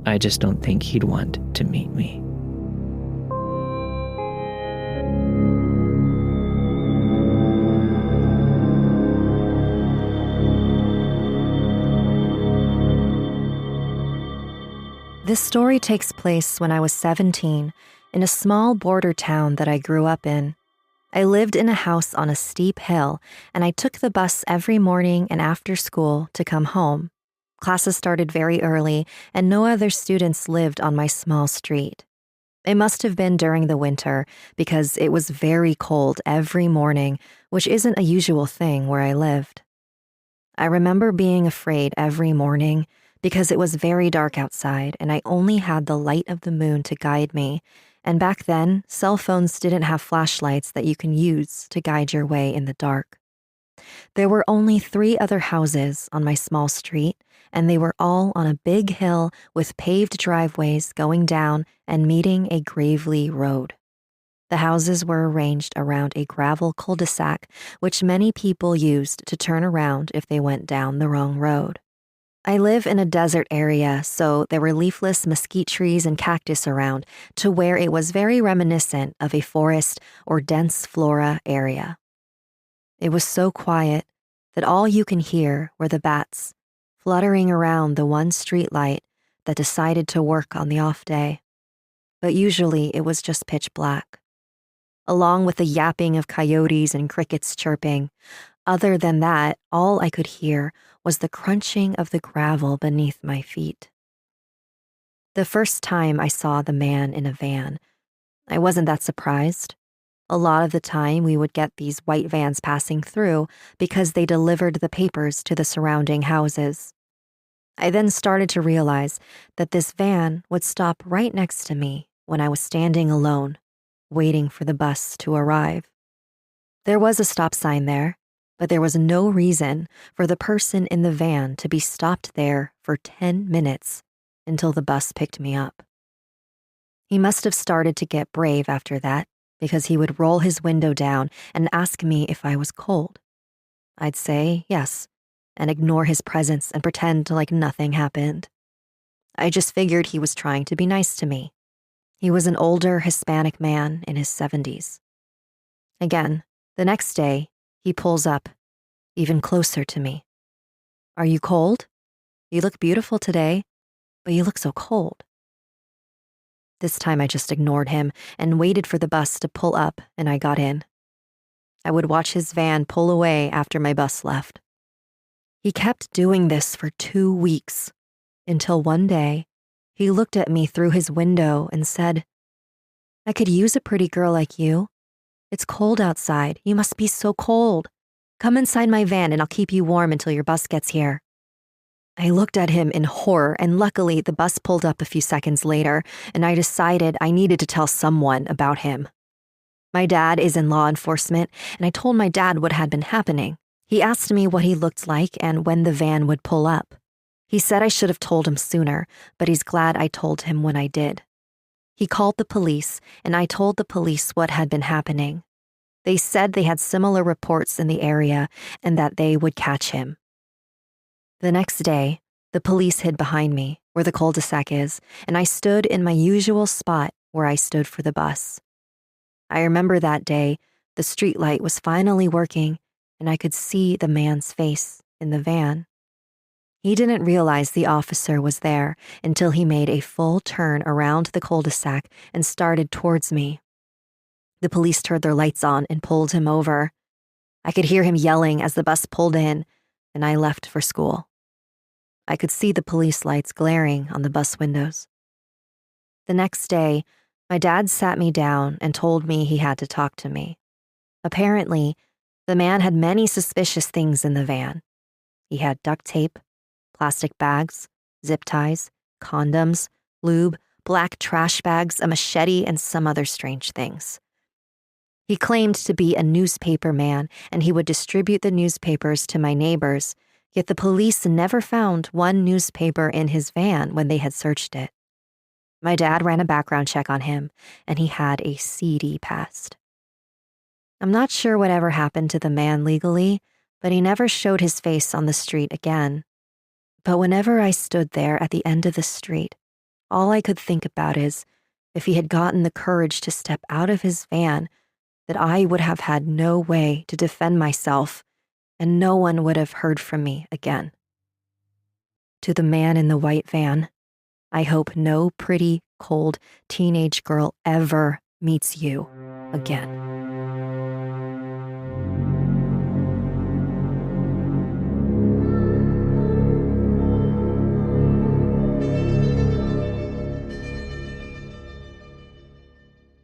I just don't think he'd want to meet me. This story takes place when I was 17 in a small border town that I grew up in. I lived in a house on a steep hill, and I took the bus every morning and after school to come home. Classes started very early, and no other students lived on my small street. It must have been during the winter because it was very cold every morning, which isn't a usual thing where I lived. I remember being afraid every morning because it was very dark outside and I only had the light of the moon to guide me. And back then, cell phones didn't have flashlights that you can use to guide your way in the dark. There were only 3 other houses on my small street, and they were all on a big hill with paved driveways going down and meeting a gravelly road. The houses were arranged around a gravel cul-de-sac, which many people used to turn around if they went down the wrong road. I live in a desert area, so there were leafless mesquite trees and cactus around to where it was very reminiscent of a forest or dense flora area. It was so quiet that all you can hear were the bats fluttering around the one streetlight that decided to work on the off day. But usually it was just pitch black. Along with the yapping of coyotes and crickets chirping, other than that, all I could hear was the crunching of the gravel beneath my feet. The first time I saw the man in a van, I wasn't that surprised. A lot of the time, we would get these white vans passing through because they delivered the papers to the surrounding houses. I then started to realize that this van would stop right next to me when I was standing alone, waiting for the bus to arrive. There was a stop sign there, but there was no reason for the person in the van to be stopped there for 10 minutes until the bus picked me up. He must have started to get brave after that, because he would roll his window down and ask me if I was cold. I'd say yes, and ignore his presence and pretend like nothing happened. I just figured he was trying to be nice to me. He was an older Hispanic man in his 70s. Again, the next day, he pulls up, even closer to me. "Are you cold? You look beautiful today, but you look so cold." This time I just ignored him and waited for the bus to pull up, and I got in. I would watch his van pull away after my bus left. He kept doing this for 2 weeks, until one day, he looked at me through his window and said, "I could use a pretty girl like you. It's cold outside. You must be so cold. Come inside my van and I'll keep you warm until your bus gets here." I looked at him in horror, and luckily the bus pulled up a few seconds later, and I decided I needed to tell someone about him. My dad is in law enforcement, and I told my dad what had been happening. He asked me what he looked like and when the van would pull up. He said I should have told him sooner, but he's glad I told him when I did. He called the police, and I told the police what had been happening. They said they had similar reports in the area and that they would catch him. The next day, the police hid behind me, where the cul-de-sac is, and I stood in my usual spot where I stood for the bus. I remember that day, the streetlight was finally working, and I could see the man's face in the van. He didn't realize the officer was there until he made a full turn around the cul-de-sac and started towards me. The police turned their lights on and pulled him over. I could hear him yelling as the bus pulled in, and I left for school. I could see the police lights glaring on the bus windows. The next day, my dad sat me down and told me he had to talk to me. Apparently, the man had many suspicious things in the van. He had duct tape, plastic bags, zip ties, condoms, lube, black trash bags, a machete, and some other strange things. He claimed to be a newspaper man, and he would distribute the newspapers to my neighbors, yet the police never found one newspaper in his van when they had searched it. My dad ran a background check on him, and he had a seedy past. I'm not sure whatever happened to the man legally, but he never showed his face on the street again. But whenever I stood there at the end of the street, all I could think about is, if he had gotten the courage to step out of his van, that I would have had no way to defend myself, and no one would have heard from me again. To the man in the white van, I hope no pretty, cold teenage girl ever meets you again.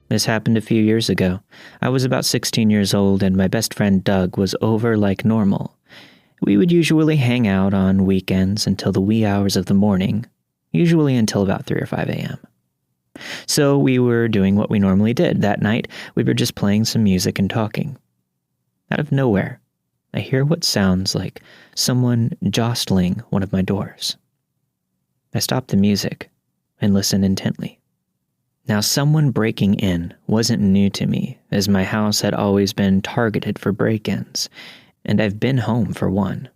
This happened a few years ago. I was about 16 years old, and my best friend Doug was over like normal. We would usually hang out on weekends until the wee hours of the morning, usually until about 3 or 5 a.m. So we were doing what we normally did. That night, we were just playing some music and talking. Out of nowhere, I hear what sounds like someone jostling one of my doors. I stop the music and listen intently. Now, someone breaking in wasn't new to me, as my house had always been targeted for break-ins, and I've been home for one.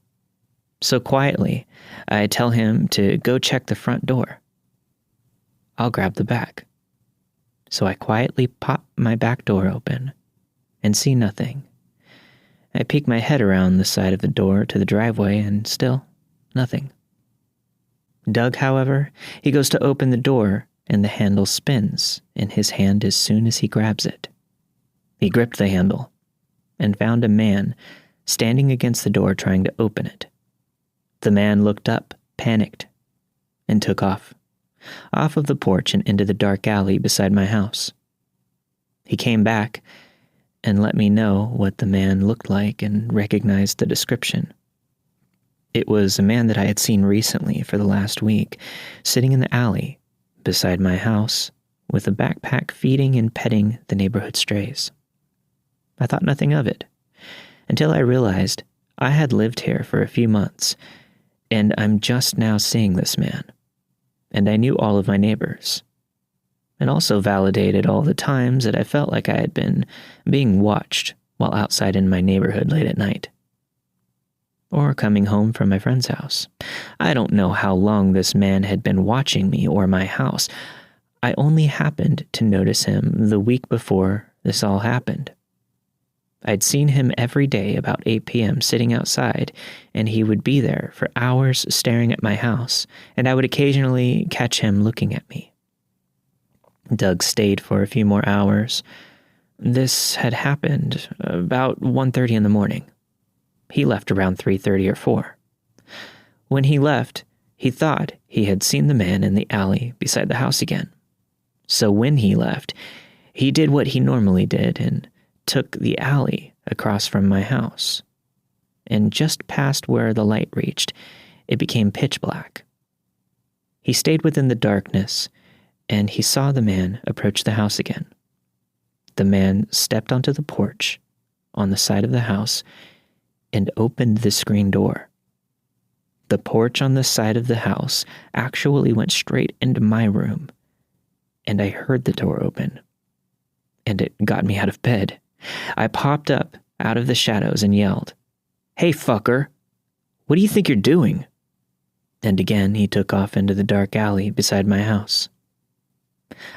So quietly, I tell him to go check the front door. I'll grab the back. So I quietly pop my back door open and see nothing. I peek my head around the side of the door to the driveway and still nothing. Doug, however, he goes to open the door and the handle spins in his hand as soon as he grabs it. He gripped the handle and found a man standing against the door trying to open it. The man looked up, panicked, and took off of the porch and into the dark alley beside my house. He came back and let me know what the man looked like and recognized the description. It was a man that I had seen recently for the last week, sitting in the alley beside my house with a backpack feeding and petting the neighborhood strays. I thought nothing of it until I realized I had lived here for a few months and I'm just now seeing this man. And I knew all of my neighbors. It also validated all the times that I felt like I had been being watched while outside in my neighborhood late at night. Or coming home from my friend's house. I don't know how long this man had been watching me or my house. I only happened to notice him the week before this all happened. I'd seen him every day about 8 p.m. sitting outside, and he would be there for hours staring at my house, and I would occasionally catch him looking at me. Doug stayed for a few more hours. This had happened about 1:30 in the morning. He left around 3:30 or 4. When he left, he thought he had seen the man in the alley beside the house again. So when he left, he did what he normally did and took the alley across from my house. And just past where the light reached, it became pitch black. He stayed within the darkness, and he saw the man approach the house again. The man stepped onto the porch on the side of the house and opened the screen door. The porch on the side of the house actually went straight into my room, and I heard the door open, and it got me out of bed. I popped up out of the shadows and yelled, "Hey, fucker, what do you think you're doing?" And again, he took off into the dark alley beside my house.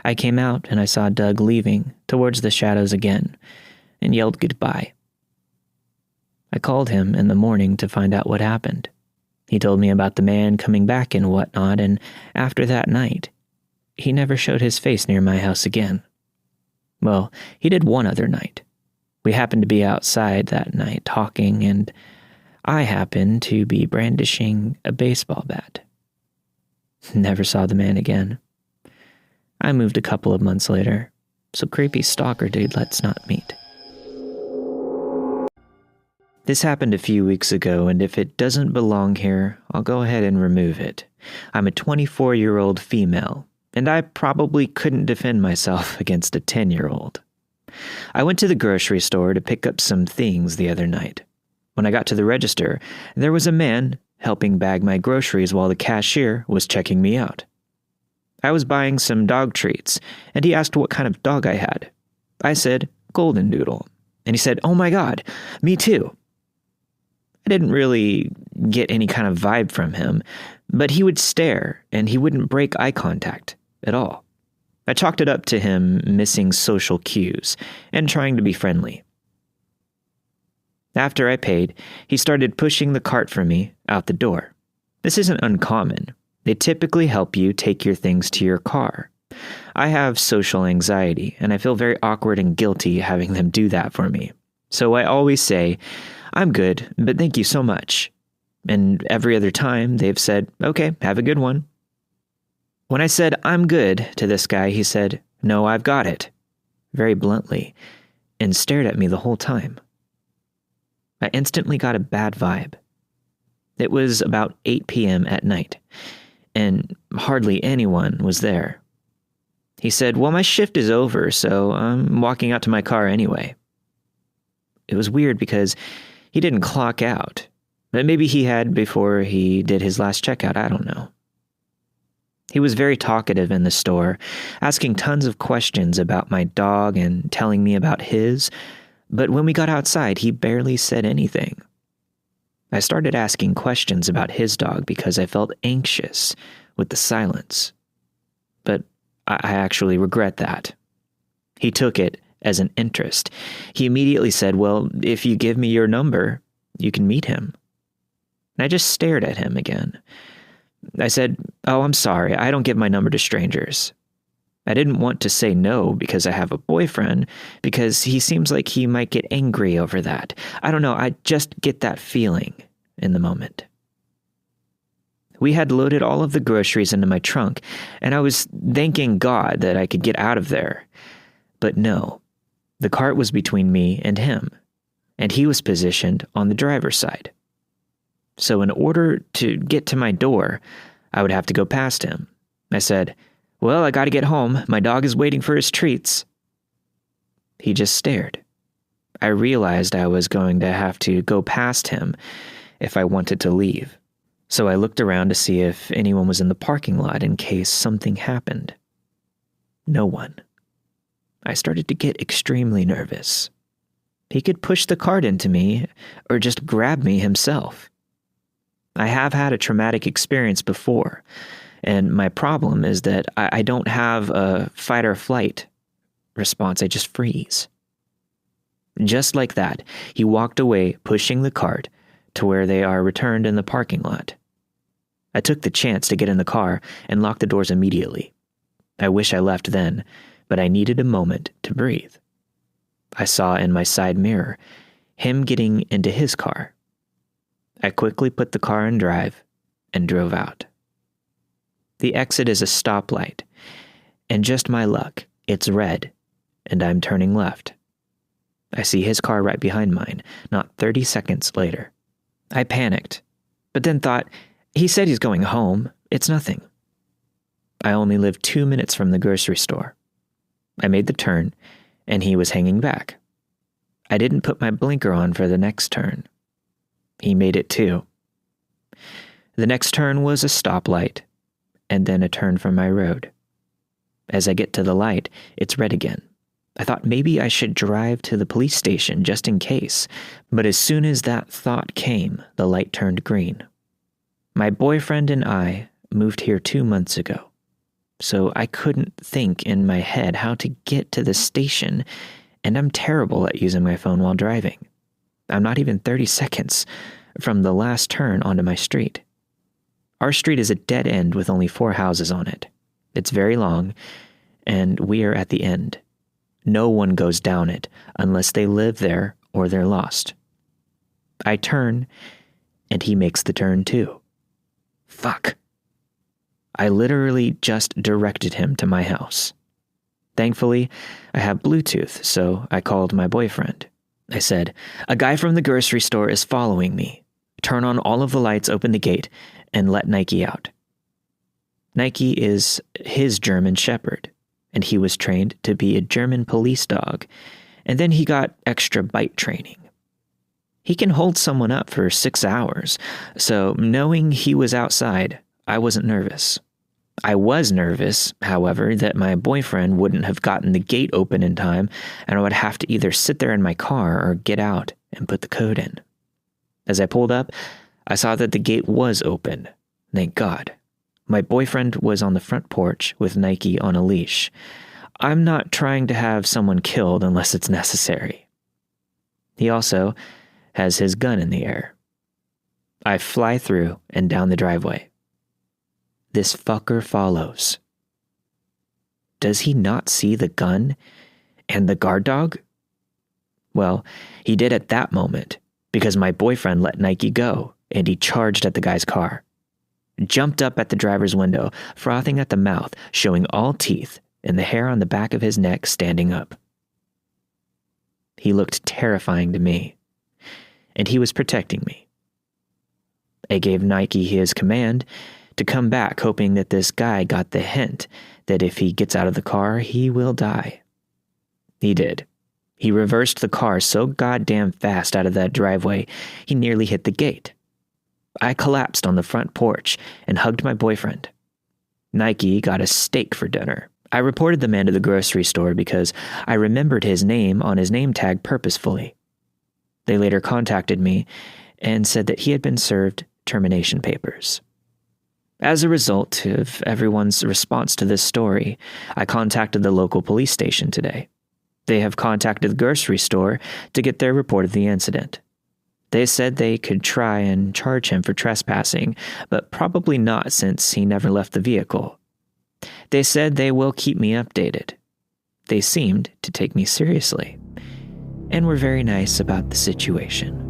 I came out and I saw Doug leaving towards the shadows again and yelled goodbye. I called him in the morning to find out what happened. He told me about the man coming back and whatnot, and after that night, he never showed his face near my house again. Well, he did one other night. We happened to be outside that night talking, and I happened to be brandishing a baseball bat. Never saw the man again. I moved a couple of months later, so creepy stalker dude, let's not meet. This happened a few weeks ago, and if it doesn't belong here, I'll go ahead and remove it. I'm a 24-year-old female, and I probably couldn't defend myself against a 10-year-old. I went to the grocery store to pick up some things the other night. When I got to the register, there was a man helping bag my groceries while the cashier was checking me out. I was buying some dog treats, and he asked what kind of dog I had. I said, Golden Doodle, and he said, "Oh my God, me too." I didn't really get any kind of vibe from him, but he would stare, and he wouldn't break eye contact at all. I chalked it up to him missing social cues and trying to be friendly. After I paid, he started pushing the cart for me out the door. This isn't uncommon. They typically help you take your things to your car. I have social anxiety, and I feel very awkward and guilty having them do that for me. So I always say, "I'm good, but thank you so much." And every other time, they've said, "Okay, have a good one." When I said, "I'm good," to this guy, he said, "No, I've got it," very bluntly, and stared at me the whole time. I instantly got a bad vibe. It was about 8 p.m. at night, and hardly anyone was there. He said, "Well, my shift is over, so I'm walking out to my car anyway." It was weird because he didn't clock out. But maybe he had before he did his last checkout, I don't know. He was very talkative in the store, asking tons of questions about my dog and telling me about his, but when we got outside, he barely said anything. I started asking questions about his dog because I felt anxious with the silence. But I actually regret that. He took it as an interest. He immediately said, "Well, if you give me your number, you can meet him." And I just stared at him again. I said, "Oh, I'm sorry, I don't give my number to strangers." I didn't want to say no because I have a boyfriend, because he seems like he might get angry over that. I don't know, I just get that feeling in the moment. We had loaded all of the groceries into my trunk, and I was thanking God that I could get out of there. But no, the cart was between me and him, and he was positioned on the driver's side. So in order to get to my door, I would have to go past him. I said, "Well, I gotta get home. My dog is waiting for his treats." He just stared. I realized I was going to have to go past him if I wanted to leave. So I looked around to see if anyone was in the parking lot in case something happened. No one. I started to get extremely nervous. He could push the cart into me or just grab me himself. I have had a traumatic experience before, and my problem is that I don't have a fight or flight response. I just freeze. Just like that, he walked away, pushing the cart to where they are returned in the parking lot. I took the chance to get in the car and lock the doors immediately. I wish I left then, but I needed a moment to breathe. I saw in my side mirror him getting into his car. I quickly put the car in drive and drove out. The exit is a stoplight, and just my luck, it's red, and I'm turning left. I see his car right behind mine, not 30 seconds later. I panicked, but then thought, he said he's going home. It's nothing. I only live 2 minutes from the grocery store. I made the turn, and he was hanging back. I didn't put my blinker on for the next turn. He made it too. The next turn was a stoplight, and then a turn from my road. As I get to the light, it's red again. I thought maybe I should drive to the police station just in case, but as soon as that thought came, the light turned green. My boyfriend and I moved here 2 months ago, so I couldn't think in my head how to get to the station, and I'm terrible at using my phone while driving. I'm not even 30 seconds from the last turn onto my street. Our street is a dead end with only 4 houses on it. It's very long, and we are at the end. No one goes down it unless they live there or they're lost. I turn, and he makes the turn too. Fuck. I literally just directed him to my house. Thankfully, I have Bluetooth, so I called my boyfriend. I said, "A guy from the grocery store is following me. Turn on all of the lights, open the gate, and let Nike out." Nike is his German Shepherd, and he was trained to be a German police dog, and then he got extra bite training. He can hold someone up for 6 hours, so knowing he was outside, I wasn't nervous. I was nervous, however, that my boyfriend wouldn't have gotten the gate open in time, and I would have to either sit there in my car or get out and put the code in. As I pulled up, I saw that the gate was open. Thank God. My boyfriend was on the front porch with Nike on a leash. I'm not trying to have someone killed unless it's necessary. He also has his gun in the air. I fly through and down the driveway. This fucker follows. Does he not see the gun and the guard dog? Well, he did at that moment because my boyfriend let Nike go and he charged at the guy's car. Jumped up at the driver's window, frothing at the mouth, showing all teeth and the hair on the back of his neck standing up. He looked terrifying to me, and he was protecting me. I gave Nike his command to come back, hoping that this guy got the hint that if he gets out of the car, he will die. He did. He reversed the car so goddamn fast out of that driveway, he nearly hit the gate. I collapsed on the front porch and hugged my boyfriend. Nike got a steak for dinner. I reported the man to the grocery store because I remembered his name on his name tag purposefully. They later contacted me and said that he had been served termination papers. As a result of everyone's response to this story, I contacted the local police station today. They have contacted the grocery store to get their report of the incident. They said they could try and charge him for trespassing, but probably not since he never left the vehicle. They said they will keep me updated. They seemed to take me seriously and were very nice about the situation.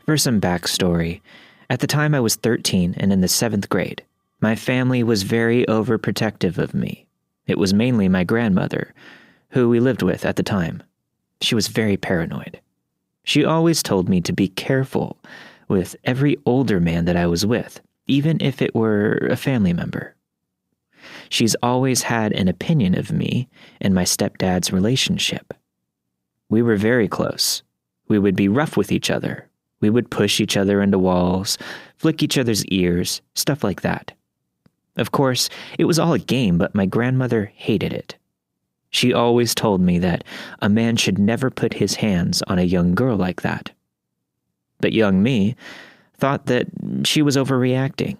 For some backstory, at the time I was 13 and in the 7th grade. My family was very overprotective of me. It was mainly my grandmother, who we lived with at the time. She was very paranoid. She always told me to be careful with every older man that I was with, even if it were a family member. She's always had an opinion of me and my stepdad's relationship. We were very close. We would be rough with each other. We would push each other into walls, flick each other's ears, stuff like that. Of course, it was all a game, but my grandmother hated it. She always told me that a man should never put his hands on a young girl like that. But young me thought that she was overreacting.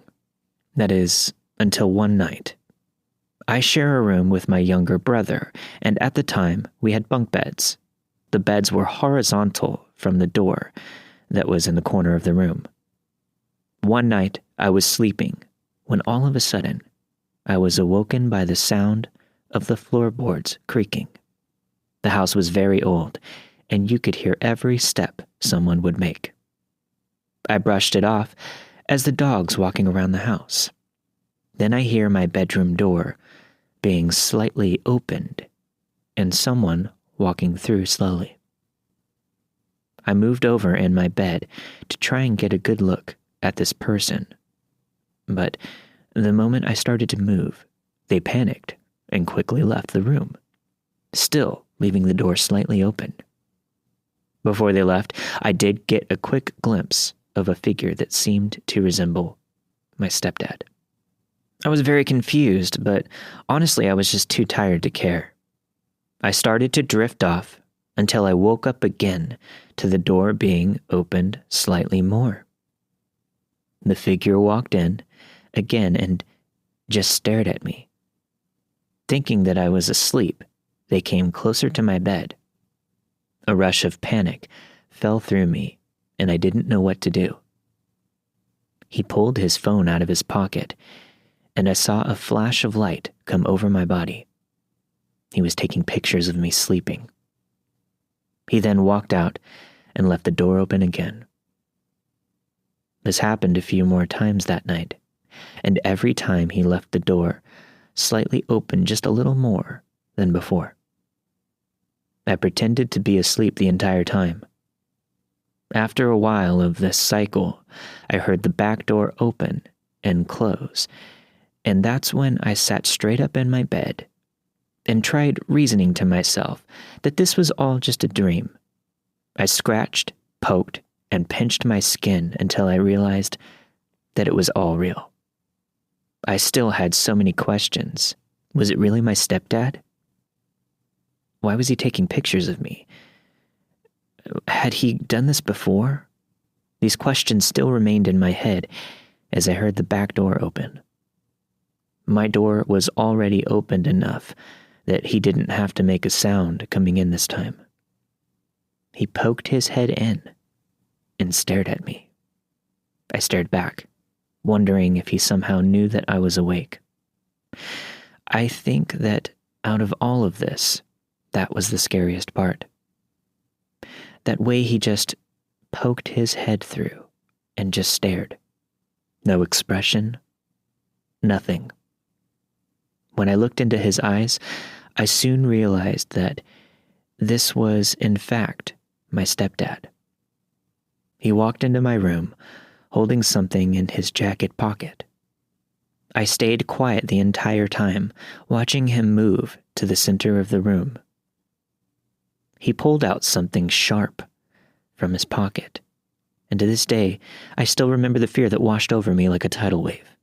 That is, until one night. I share a room with my younger brother, and at the time, we had bunk beds. The beds were horizontal from the door that was in the corner of the room. One night, I was sleeping when all of a sudden, I was awoken by the sound of the floorboards creaking. The house was very old, and you could hear every step someone would make. I brushed it off as the dogs walking around the house. Then I hear my bedroom door being slightly opened and someone walking through slowly. I moved over in my bed to try and get a good look at this person. But the moment I started to move, they panicked and quickly left the room, still leaving the door slightly open. Before they left, I did get a quick glimpse of a figure that seemed to resemble my stepdad. I was very confused, but honestly, I was just too tired to care. I started to drift off until I woke up again to the door being opened slightly more. The figure walked in again and just stared at me. Thinking that I was asleep, they came closer to my bed. A rush of panic fell through me, and I didn't know what to do. He pulled his phone out of his pocket, and I saw a flash of light come over my body. He was taking pictures of me sleeping. He then walked out and left the door open again. This happened a few more times that night, and every time he left the door slightly open just a little more than before. I pretended to be asleep the entire time. After a while of this cycle, I heard the back door open and close, and that's when I sat straight up in my bed and tried reasoning to myself that this was all just a dream. I scratched, poked, and pinched my skin until I realized that it was all real. I still had so many questions. Was it really my stepdad? Why was he taking pictures of me? Had he done this before? These questions still remained in my head as I heard the back door open. My door was already opened enough that he didn't have to make a sound coming in this time. He poked his head in and stared at me. I stared back, wondering if he somehow knew that I was awake. I think that out of all of this, that was the scariest part. That way he just poked his head through and just stared. No expression, nothing. When I looked into his eyes, I soon realized that this was, in fact, my stepdad. He walked into my room, holding something in his jacket pocket. I stayed quiet the entire time, watching him move to the center of the room. He pulled out something sharp from his pocket, and to this day, I still remember the fear that washed over me like a tidal wave.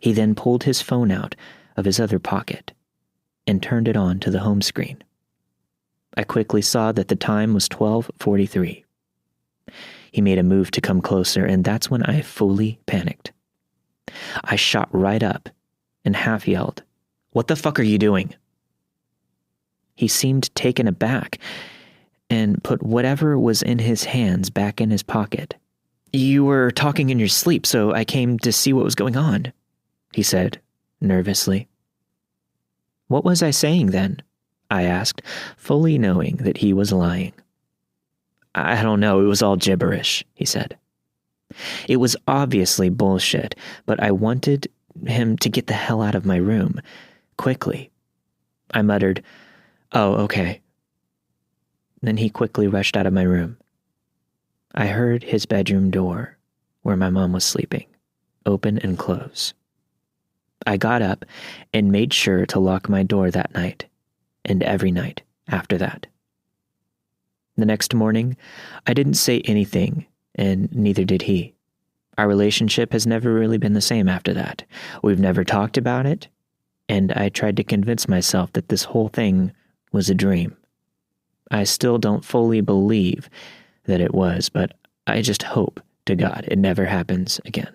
He then pulled his phone out of his other pocket and turned it on to the home screen. I quickly saw that the time was 12:43. He made a move to come closer, and that's when I fully panicked. I shot right up and half yelled, "What the fuck are you doing?" He seemed taken aback and put whatever was in his hands back in his pocket. "You were talking in your sleep, so I came to see what was going on," he said, nervously. "What was I saying then?" I asked, fully knowing that he was lying. "I don't know, it was all gibberish," he said. It was obviously bullshit, but I wanted him to get the hell out of my room, quickly. I muttered, "Oh, okay." Then he quickly rushed out of my room. I heard his bedroom door, where my mom was sleeping, open and close. I got up and made sure to lock my door that night, and every night after that. The next morning, I didn't say anything, and neither did he. Our relationship has never really been the same after that. We've never talked about it, and I tried to convince myself that this whole thing was a dream. I still don't fully believe that it was, but I just hope to God it never happens again.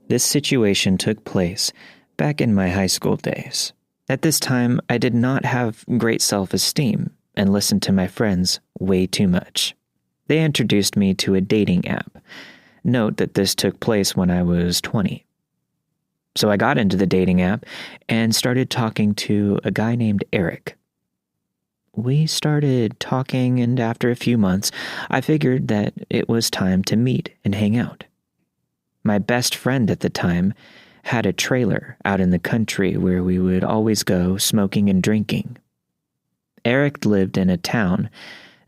This situation took place back in my high school days. At this time, I did not have great self-esteem and listened to my friends way too much. They introduced me to a dating app. Note that this took place when I was 20. So I got into the dating app and started talking to a guy named Eric. We started talking, and after a few months, I figured that it was time to meet and hang out. My best friend at the time had a trailer out in the country where we would always go smoking and drinking. Eric lived in a town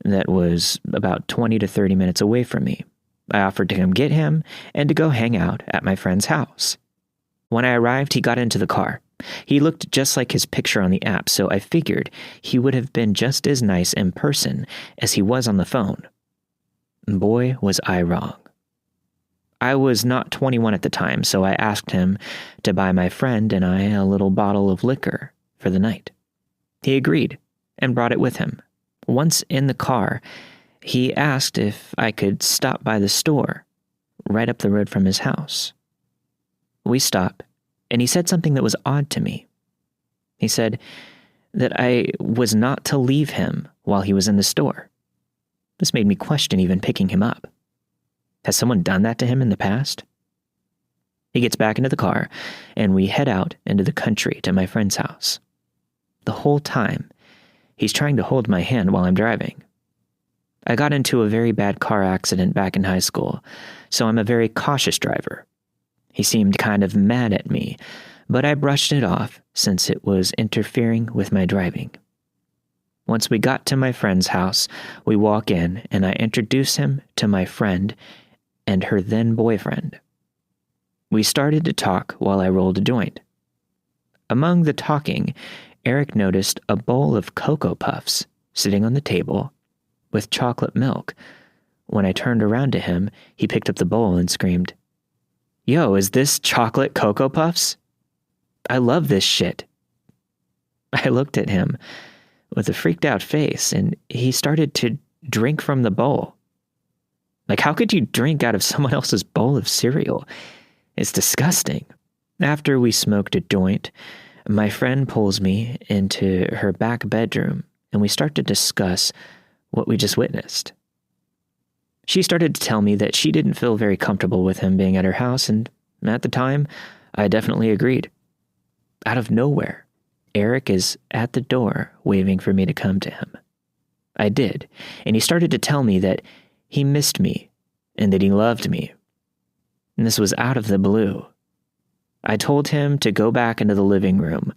that was about 20 to 30 minutes away from me. I offered to come get him and to go hang out at my friend's house. When I arrived, he got into the car. He looked just like his picture on the app, so I figured he would have been just as nice in person as he was on the phone. Boy, was I wrong. I was not 21 at the time, so I asked him to buy my friend and I a little bottle of liquor for the night. He agreed and brought it with him. Once in the car, he asked if I could stop by the store right up the road from his house. We stopped, and he said something that was odd to me. He said that I was not to leave him while he was in the store. This made me question even picking him up. Has someone done that to him in the past? He gets back into the car, and we head out into the country to my friend's house. The whole time, he's trying to hold my hand while I'm driving. I got into a very bad car accident back in high school, so I'm a very cautious driver. He seemed kind of mad at me, but I brushed it off since it was interfering with my driving. Once we got to my friend's house, we walk in, and I introduce him to my friend and her then boyfriend. We started to talk while I rolled a joint. Among the talking, Eric noticed a bowl of Cocoa Puffs sitting on the table with chocolate milk. When I turned around to him, he picked up the bowl and screamed, "Yo, is this chocolate Cocoa Puffs? I love this shit." I looked at him with a freaked out face, and he started to drink from the bowl. Like, how could you drink out of someone else's bowl of cereal? It's disgusting. After we smoked a joint, my friend pulls me into her back bedroom, and we start to discuss what we just witnessed. She started to tell me that she didn't feel very comfortable with him being at her house, and at the time, I definitely agreed. Out of nowhere, Eric is at the door waving for me to come to him. I did, and he started to tell me that he missed me and that he loved me. And this was out of the blue. I told him to go back into the living room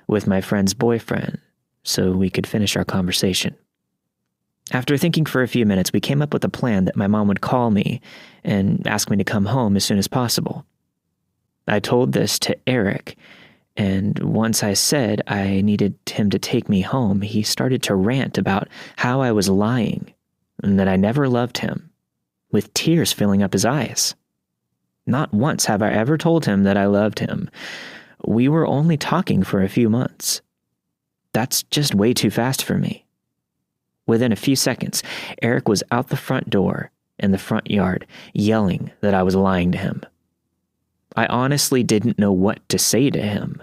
with my friend's boyfriend so we could finish our conversation. After thinking for a few minutes, we came up with a plan that my mom would call me and ask me to come home as soon as possible. I told this to Eric, and once I said I needed him to take me home, he started to rant about how I was lying and that I never loved him, with tears filling up his eyes. Not once have I ever told him that I loved him. We were only talking for a few months. That's just way too fast for me. Within a few seconds, Eric was out the front door in the front yard, yelling that I was lying to him. I honestly didn't know what to say to him.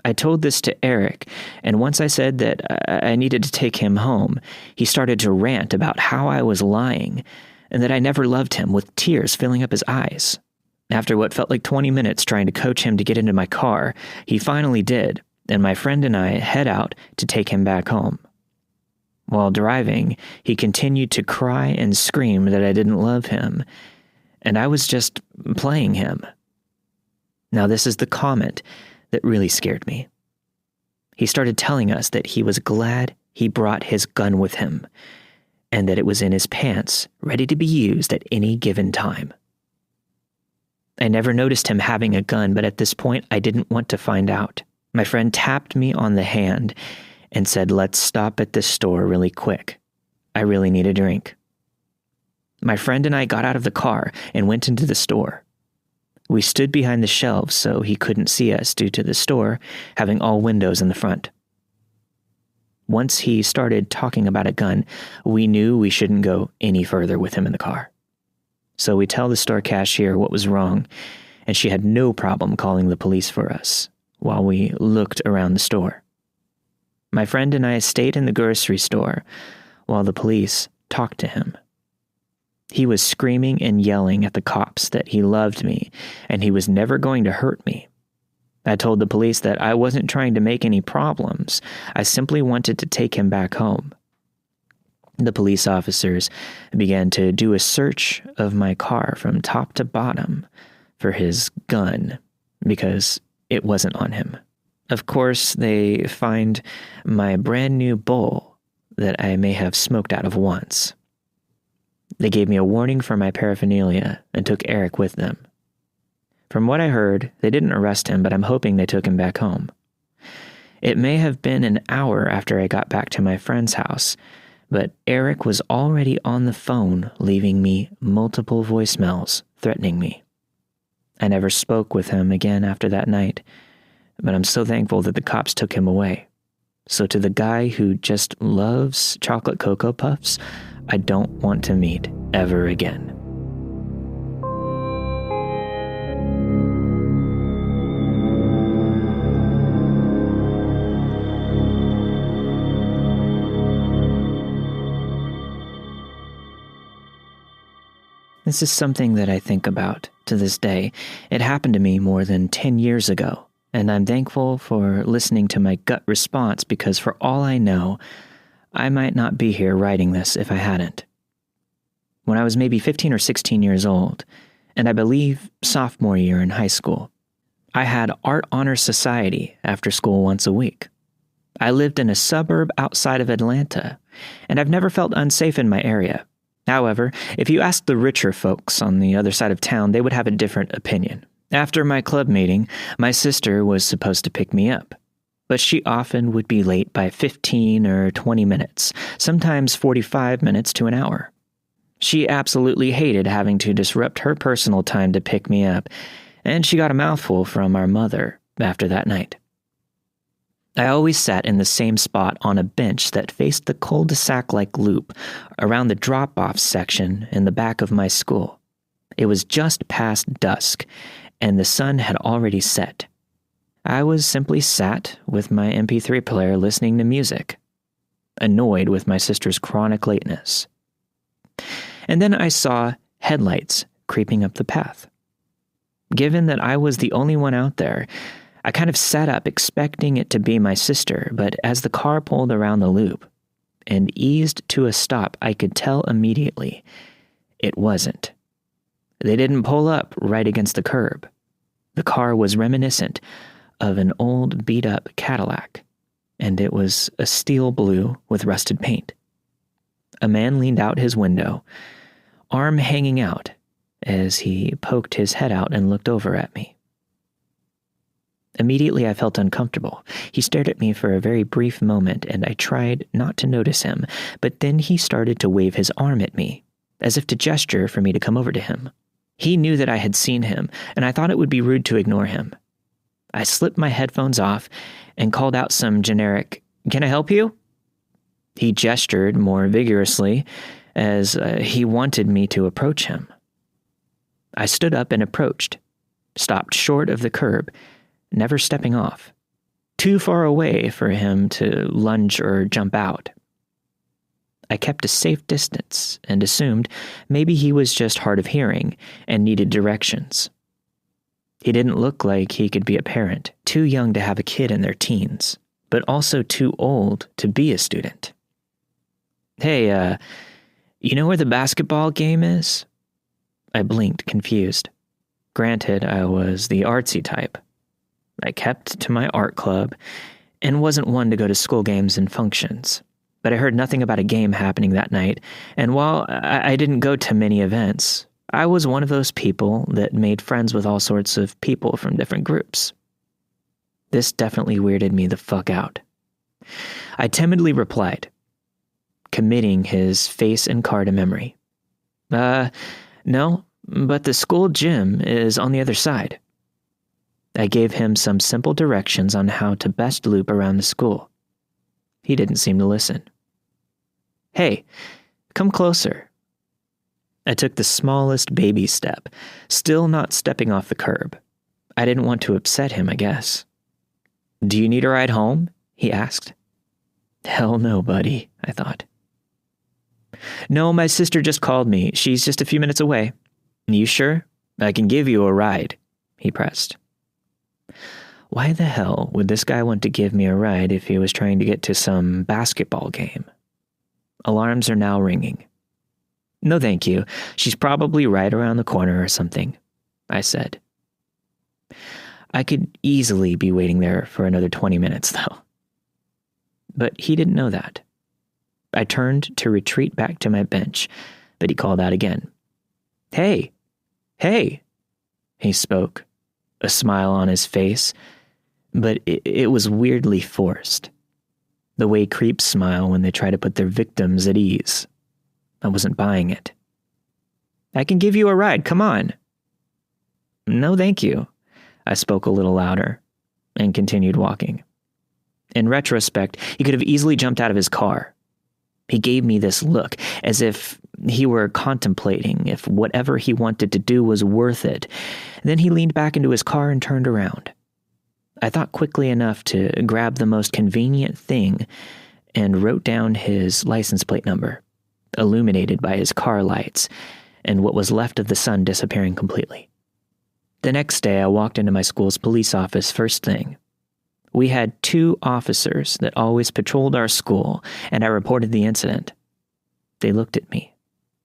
I told this to Eric, and once I said that I needed to take him home, he started to rant about how I was lying and that I never loved him, with tears filling up his eyes. After what felt like 20 minutes trying to coach him to get into my car, he finally did, and my friend and I head out to take him back home. While driving, he continued to cry and scream that I didn't love him, and I was just playing him. Now, this is the comment that really scared me. He started telling us that he was glad he brought his gun with him, and that it was in his pants, ready to be used at any given time. I never noticed him having a gun, but at this point, I didn't want to find out. My friend tapped me on the hand and said, "Let's stop at this store really quick. I really need a drink." My friend and I got out of the car and went into the store. We stood behind the shelves so he couldn't see us due to the store having all windows in the front. Once he started talking about a gun, we knew we shouldn't go any further with him in the car. So we tell the store cashier what was wrong, and she had no problem calling the police for us while we looked around the store. My friend and I stayed in the grocery store while the police talked to him. He was screaming and yelling at the cops that he loved me and he was never going to hurt me. I told the police that I wasn't trying to make any problems. I simply wanted to take him back home. The police officers began to do a search of my car from top to bottom for his gun because it wasn't on him. Of course, they find my brand new bowl that I may have smoked out of once. They gave me a warning for my paraphernalia and took Eric with them. From what I heard, they didn't arrest him, but I'm hoping they took him back home. It may have been an hour after I got back to my friend's house, but Eric was already on the phone, leaving me multiple voicemails threatening me. I never spoke with him again after that night, but I'm so thankful that the cops took him away. So to the guy who just loves chocolate Cocoa Puffs, I don't want to meet ever again. This is something that I think about to this day. It happened to me more than 10 years ago, and I'm thankful for listening to my gut response because for all I know, I might not be here writing this if I hadn't. When I was maybe 15 or 16 years old, and I believe sophomore year in high school, I had Art Honor Society after school once a week. I lived in a suburb outside of Atlanta, and I've never felt unsafe in my area. However, if you ask the richer folks on the other side of town, they would have a different opinion. After my club meeting, my sister was supposed to pick me up, but she often would be late by 15 or 20 minutes, sometimes 45 minutes to an hour. She absolutely hated having to disrupt her personal time to pick me up, and she got a mouthful from our mother after that night. I always sat in the same spot on a bench that faced the cul-de-sac-like loop around the drop-off section in the back of my school. It was just past dusk, and the sun had already set. I was simply sat with my MP3 player listening to music, annoyed with my sister's chronic lateness. And then I saw headlights creeping up the path. Given that I was the only one out there, I kind of sat up expecting it to be my sister, but as the car pulled around the loop and eased to a stop, I could tell immediately it wasn't. They didn't pull up right against the curb. The car was reminiscent of an old beat-up Cadillac, and it was a steel blue with rusted paint. A man leaned out his window, arm hanging out, as he poked his head out and looked over at me. Immediately I felt uncomfortable. He stared at me for a very brief moment, and I tried not to notice him, but then he started to wave his arm at me, as if to gesture for me to come over to him. He knew that I had seen him, and I thought it would be rude to ignore him. I slipped my headphones off and called out some generic, "Can I help you?" He gestured more vigorously, as he wanted me to approach him. I stood up and approached, stopped short of the curb, never stepping off, too far away for him to lunge or jump out. I kept a safe distance and assumed maybe he was just hard of hearing and needed directions. He didn't look like he could be a parent, too young to have a kid in their teens, but also too old to be a student. "Hey, you know where the basketball game is?" I blinked, confused. Granted, I was the artsy type. I kept to my art club and wasn't one to go to school games and functions. But I heard nothing about a game happening that night, and while I didn't go to many events, I was one of those people that made friends with all sorts of people from different groups. This definitely weirded me the fuck out. I timidly replied, committing his face and car to memory. No, but the school gym is on the other side." I gave him some simple directions on how to best loop around the school. He didn't seem to listen. "Hey, come closer." I took the smallest baby step, still not stepping off the curb. I didn't want to upset him, I guess. "Do you need a ride home?" he asked. Hell no, buddy, I thought. "No, my sister just called me. She's just a few minutes away." "You sure? I can give you a ride," he pressed. Why the hell would this guy want to give me a ride if he was trying to get to some basketball game? Alarms are now ringing. "No, thank you. She's probably right around the corner or something," I said. I could easily be waiting there for another 20 minutes, though. But he didn't know that. I turned to retreat back to my bench, but he called out again. Hey! He spoke, a smile on his face, but it was weirdly forced. The way creeps smile when they try to put their victims at ease. I wasn't buying it. "I can give you a ride, come on." "No, thank you." I spoke a little louder and continued walking. In retrospect, he could have easily jumped out of his car. He gave me this look, as if he were contemplating if whatever he wanted to do was worth it. Then he leaned back into his car and turned around. I thought quickly enough to grab the most convenient thing and wrote down his license plate number, illuminated by his car lights, and what was left of the sun disappearing completely. The next day, I walked into my school's police office first thing. We had 2 officers that always patrolled our school, and I reported the incident. They looked at me,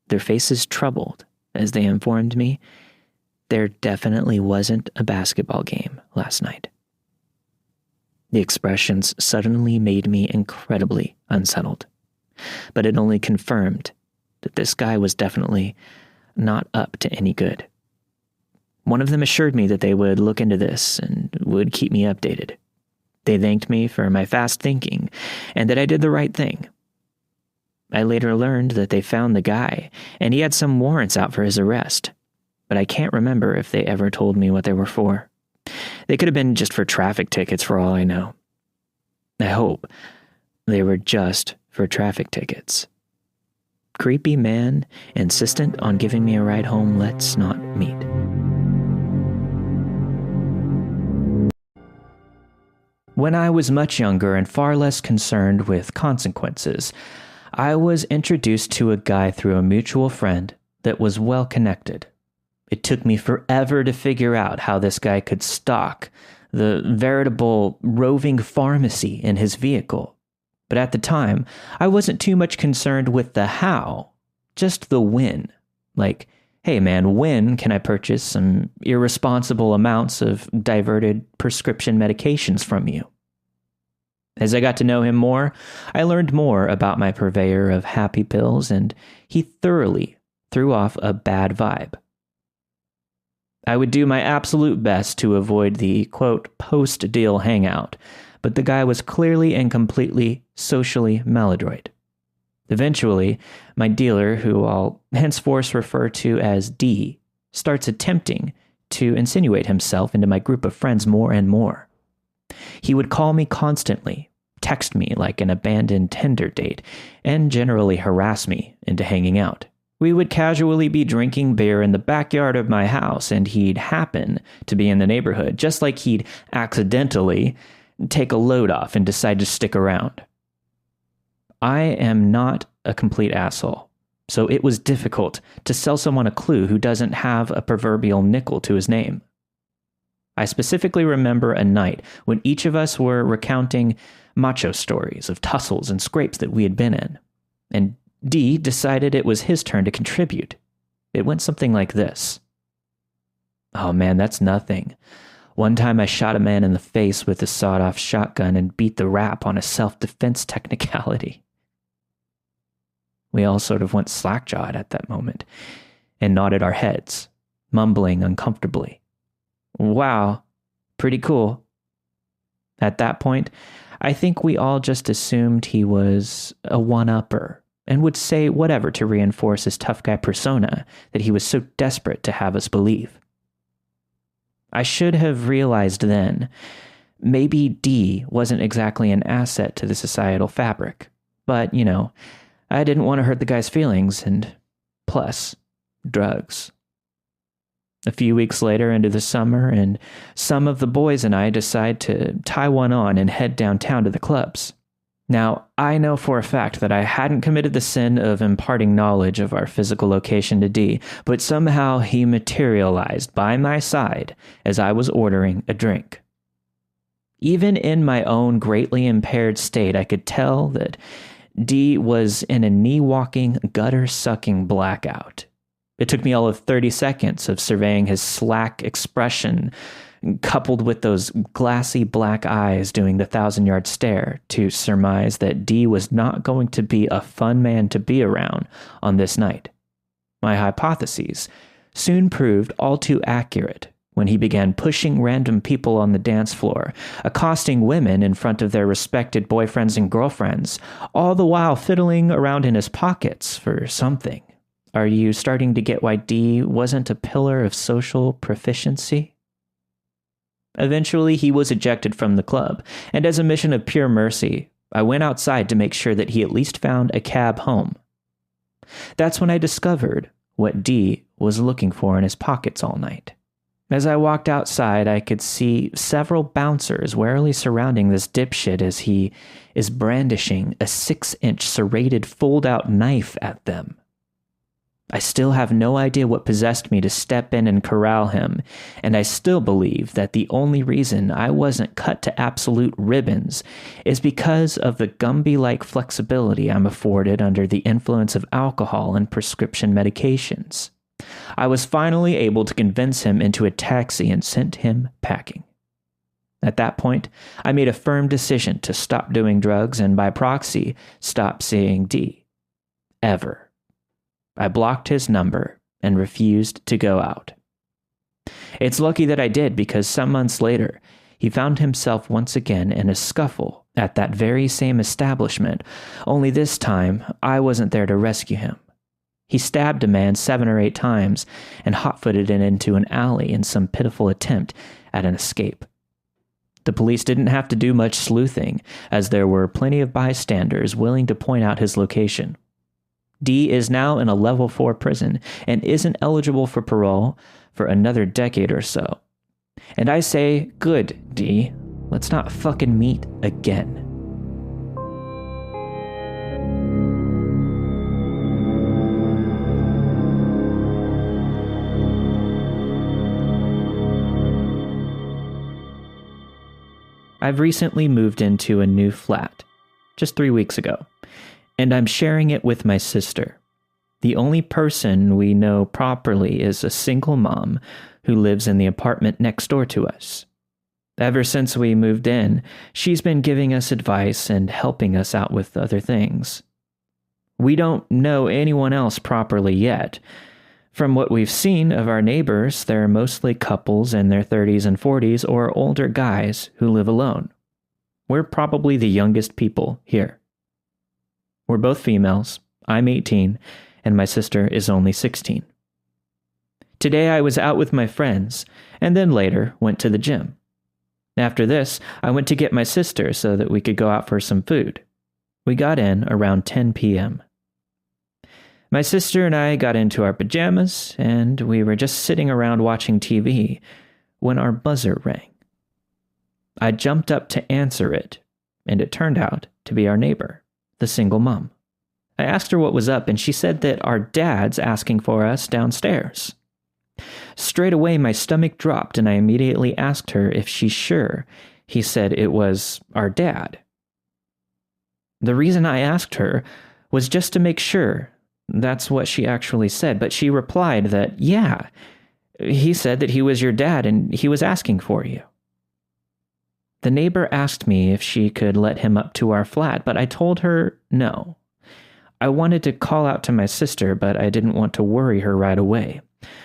their faces troubled, as they informed me there definitely wasn't a basketball game last night. The expressions suddenly made me incredibly unsettled, but it only confirmed that this guy was definitely not up to any good. One of them assured me that they would look into this and would keep me updated. They thanked me for my fast thinking and that I did the right thing. I later learned that they found the guy and he had some warrants out for his arrest, but I can't remember if they ever told me what they were for. They could have been just for traffic tickets for all I know. I hope they were just for traffic tickets. Creepy man insistent on giving me a ride home. Let's not meet. When I was much younger and far less concerned with consequences, I was introduced to a guy through a mutual friend that was well connected. It took me forever to figure out how this guy could stock the veritable roving pharmacy in his vehicle. But at the time, I wasn't too much concerned with the how, just the when. Like, hey man, when can I purchase some irresponsible amounts of diverted prescription medications from you? As I got to know him more, I learned more about my purveyor of happy pills, and he thoroughly threw off a bad vibe. I would do my absolute best to avoid the, quote, post-deal hangout, but the guy was clearly and completely socially maladroit. Eventually, my dealer, who I'll henceforth refer to as D, starts attempting to insinuate himself into my group of friends more and more. He would call me constantly, text me like an abandoned Tinder date, and generally harass me into hanging out. We would casually be drinking beer in the backyard of my house, and he'd happen to be in the neighborhood, just like he'd accidentally take a load off and decide to stick around. I am not a complete asshole, so it was difficult to sell someone a clue who doesn't have a proverbial nickel to his name. I specifically remember a night when each of us were recounting macho stories of tussles and scrapes that we had been in, and D decided it was his turn to contribute. It went something like this. Oh man, that's nothing. One time I shot a man in the face with a sawed-off shotgun and beat the rap on a self-defense technicality. We all sort of went slack-jawed at that moment and nodded our heads, mumbling uncomfortably. Wow, pretty cool. At that point, I think we all just assumed he was a one-upper and would say whatever to reinforce his tough guy persona that he was so desperate to have us believe. I should have realized then, maybe D wasn't exactly an asset to the societal fabric, but, I didn't want to hurt the guy's feelings, and plus, drugs. A few weeks later into the summer, and some of the boys and I decide to tie one on and head downtown to the clubs. Now, I know for a fact that I hadn't committed the sin of imparting knowledge of our physical location to D, but somehow he materialized by my side as I was ordering a drink. Even in my own greatly impaired state, I could tell that D was in a knee-walking, gutter-sucking blackout. It took me all of 30 seconds of surveying his slack expression, coupled with those glassy black eyes doing the 1,000-yard stare, to surmise that D was not going to be a fun man to be around on this night. My hypotheses soon proved all too accurate when he began pushing random people on the dance floor, accosting women in front of their respected boyfriends and girlfriends, all the while fiddling around in his pockets for something. Are you starting to get why D wasn't a pillar of social proficiency? Eventually, he was ejected from the club, and as a mission of pure mercy, I went outside to make sure that he at least found a cab home. That's when I discovered what D was looking for in his pockets all night. As I walked outside, I could see several bouncers warily surrounding this dipshit as he is brandishing a 6-inch serrated fold-out knife at them. I still have no idea what possessed me to step in and corral him, and I still believe that the only reason I wasn't cut to absolute ribbons is because of the Gumby-like flexibility I'm afforded under the influence of alcohol and prescription medications. I was finally able to convince him into a taxi and sent him packing. At that point, I made a firm decision to stop doing drugs and by proxy, stop seeing D. Ever. I blocked his number and refused to go out. It's lucky that I did because some months later, he found himself once again in a scuffle at that very same establishment, only this time I wasn't there to rescue him. He stabbed a man 7 or 8 times and hot-footed it into an alley in some pitiful attempt at an escape. The police didn't have to do much sleuthing, as there were plenty of bystanders willing to point out his location. D is now in a level 4 prison and isn't eligible for parole for another decade or so. And I say, good, D. Let's not fucking meet again. I've recently moved into a new flat, just 3 weeks ago, and I'm sharing it with my sister. The only person we know properly is a single mom who lives in the apartment next door to us. Ever since we moved in, she's been giving us advice and helping us out with other things. We don't know anyone else properly yet. From what we've seen of our neighbors, they're mostly couples in their 30s and 40s or older guys who live alone. We're probably the youngest people here. We're both females. I'm 18, and my sister is only 16. Today I was out with my friends, and then later went to the gym. After this, I went to get my sister so that we could go out for some food. We got in around 10 p.m. My sister and I got into our pajamas, and we were just sitting around watching TV when our buzzer rang. I jumped up to answer it, and it turned out to be our neighbor, the single mom. I asked her what was up, and she said that our dad's asking for us downstairs. Straight away, my stomach dropped, and I immediately asked her if she's sure he said it was our dad. The reason I asked her was just to make sure that's what she actually said, but she replied that, yeah, he said that he was your dad and he was asking for you. The neighbor asked me if she could let him up to our flat, but I told her no. I wanted to call out to my sister, but I didn't want to worry her right away.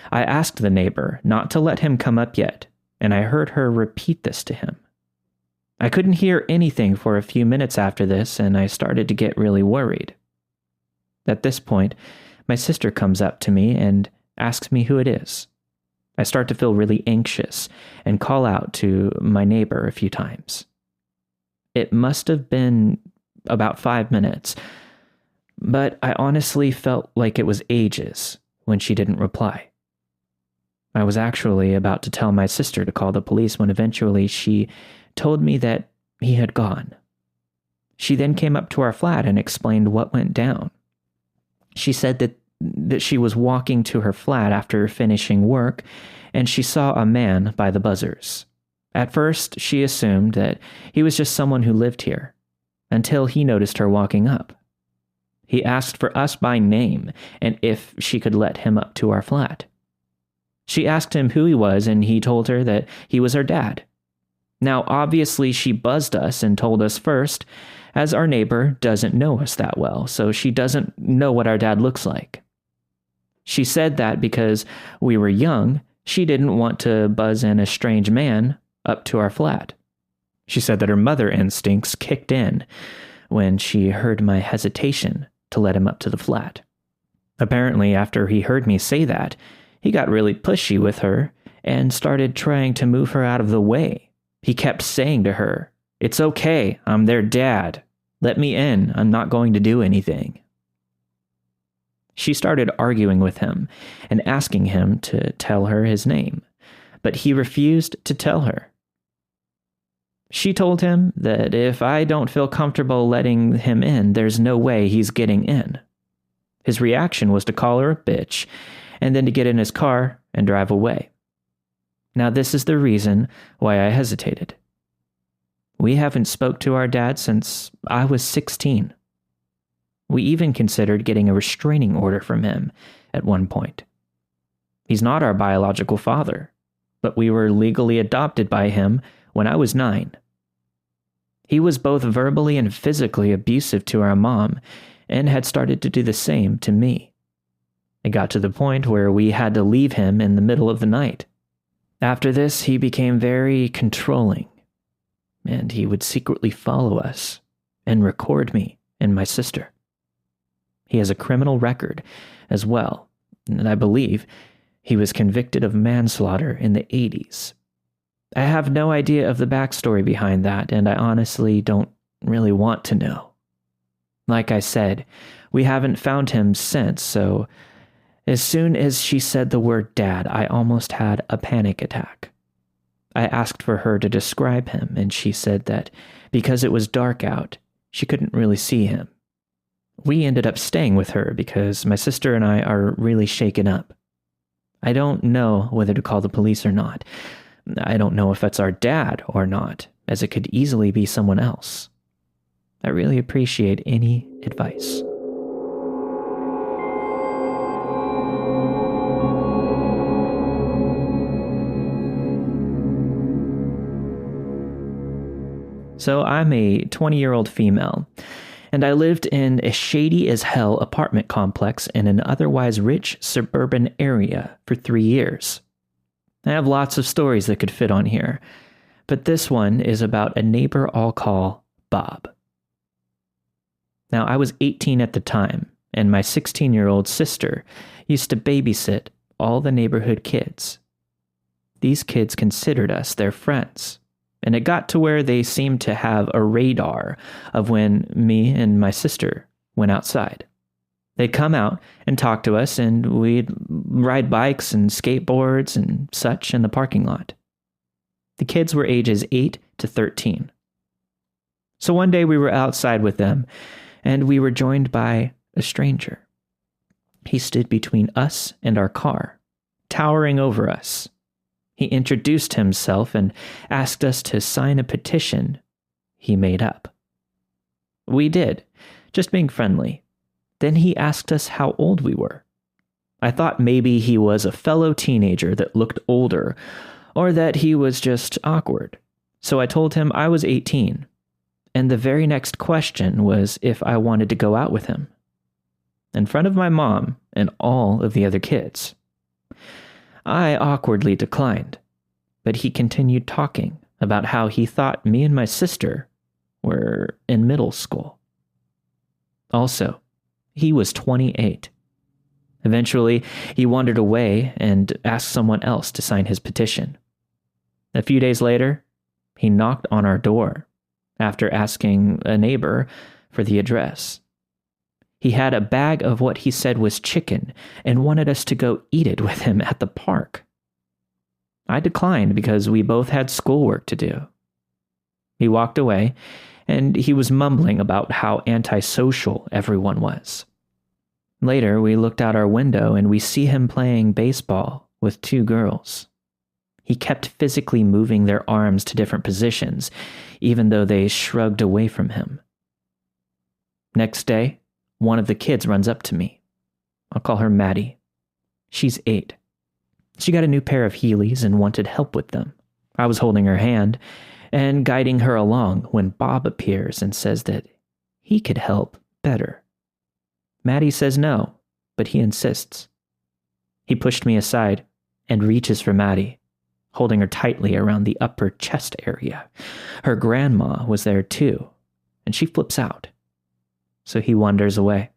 I asked the neighbor not to let him come up yet, and I heard her repeat this to him. I couldn't hear anything for a few minutes after this, and I started to get really worried. At this point, my sister comes up to me and asks me who it is. I start to feel really anxious and call out to my neighbor a few times. It must have been about 5 minutes, but I honestly felt like it was ages when she didn't reply. I was actually about to tell my sister to call the police when eventually she told me that he had gone. She then came up to our flat and explained what went down. She said that she was walking to her flat after finishing work, and she saw a man by the buzzers. At first, she assumed that he was just someone who lived here, until he noticed her walking up. He asked for us by name and if she could let him up to our flat. She asked him who he was, and he told her that he was her dad. Now, obviously, she buzzed us and told us first, as our neighbor doesn't know us that well, so she doesn't know what our dad looks like. She said that because we were young, she didn't want to buzz in a strange man up to our flat. She said that her mother instincts kicked in when she heard my hesitation to let him up to the flat. Apparently, after he heard me say that, he got really pushy with her and started trying to move her out of the way. He kept saying to her, "It's okay, I'm their dad. Let me in, I'm not going to do anything." She started arguing with him and asking him to tell her his name, but he refused to tell her. She told him that if I don't feel comfortable letting him in, there's no way he's getting in. His reaction was to call her a bitch and then to get in his car and drive away. Now, this is the reason why I hesitated. We haven't spoke to our dad since I was 16. We even considered getting a restraining order from him at one point. He's not our biological father, but we were legally adopted by him when I was 9. He was both verbally and physically abusive to our mom and had started to do the same to me. It got to the point where we had to leave him in the middle of the night. After this, he became very controlling, and he would secretly follow us and record me and my sister. He has a criminal record as well, and I believe he was convicted of manslaughter in the 80s. I have no idea of the backstory behind that, and I honestly don't really want to know. Like I said, we haven't found him since, so as soon as she said the word dad, I almost had a panic attack. I asked for her to describe him, and she said that because it was dark out, she couldn't really see him. We ended up staying with her because my sister and I are really shaken up. I don't know whether to call the police or not. I don't know if it's our dad or not, as it could easily be someone else. I really appreciate any advice. So I'm a 20-year-old female, and I lived in a shady-as-hell apartment complex in an otherwise rich suburban area for 3 years. I have lots of stories that could fit on here, but this one is about a neighbor I'll call Bob. Now, I was 18 at the time, and my 16-year-old sister used to babysit all the neighborhood kids. These kids considered us their friends, and it got to where they seemed to have a radar of when me and my sister went outside. They'd come out and talk to us, and we'd ride bikes and skateboards and such in the parking lot. The kids were ages 8 to 13. So one day we were outside with them, and we were joined by a stranger. He stood between us and our car, towering over us. He introduced himself and asked us to sign a petition he made up. We did, just being friendly. Then he asked us how old we were. I thought maybe he was a fellow teenager that looked older, or that he was just awkward. So I told him I was 18, and the very next question was if I wanted to go out with him, in front of my mom and all of the other kids. I awkwardly declined, but he continued talking about how he thought me and my sister were in middle school. Also, he was 28. Eventually, he wandered away and asked someone else to sign his petition. A few days later, he knocked on our door after asking a neighbor for the address. He had a bag of what he said was chicken and wanted us to go eat it with him at the park. I declined because we both had schoolwork to do. He walked away, and he was mumbling about how antisocial everyone was. Later, we looked out our window and we see him playing baseball with 2 girls. He kept physically moving their arms to different positions, even though they shrugged away from him. Next day, one of the kids runs up to me. I'll call her Maddie. She's 8. She got a new pair of Heelys and wanted help with them. I was holding her hand and guiding her along when Bob appears and says that he could help better. Maddie says no, but he insists. He pushed me aside and reaches for Maddie, holding her tightly around the upper chest area. Her grandma was there too, and she flips out. So he wanders away.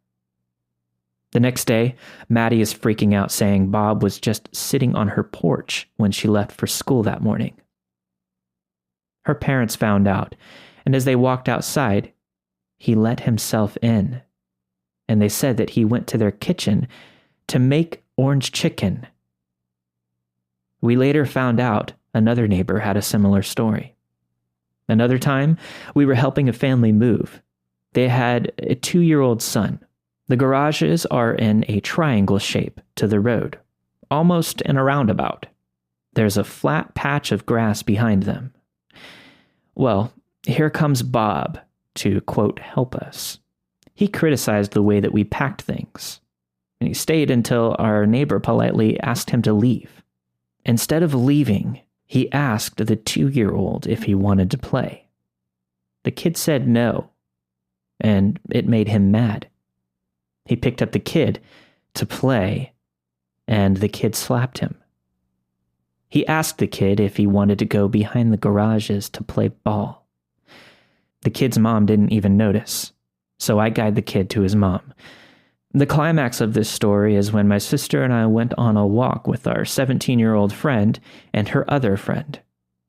The next day, Maddie is freaking out, saying Bob was just sitting on her porch when she left for school that morning. Her parents found out, and as they walked outside, he let himself in, and they said that he went to their kitchen to make orange chicken. We later found out another neighbor had a similar story. Another time, we were helping a family move. They had a 2-year-old son. The garages are in a triangle shape to the road, almost in a roundabout. There's a flat patch of grass behind them. Well, here comes Bob to, quote, help us. He criticized the way that we packed things, and he stayed until our neighbor politely asked him to leave. Instead of leaving, he asked the 2-year-old if he wanted to play. The kid said no, and it made him mad. He picked up the kid to play, and the kid slapped him. He asked the kid if he wanted to go behind the garages to play ball. The kid's mom didn't even notice, so I guide the kid to his mom. The climax of this story is when my sister and I went on a walk with our 17-year-old friend and her other friend.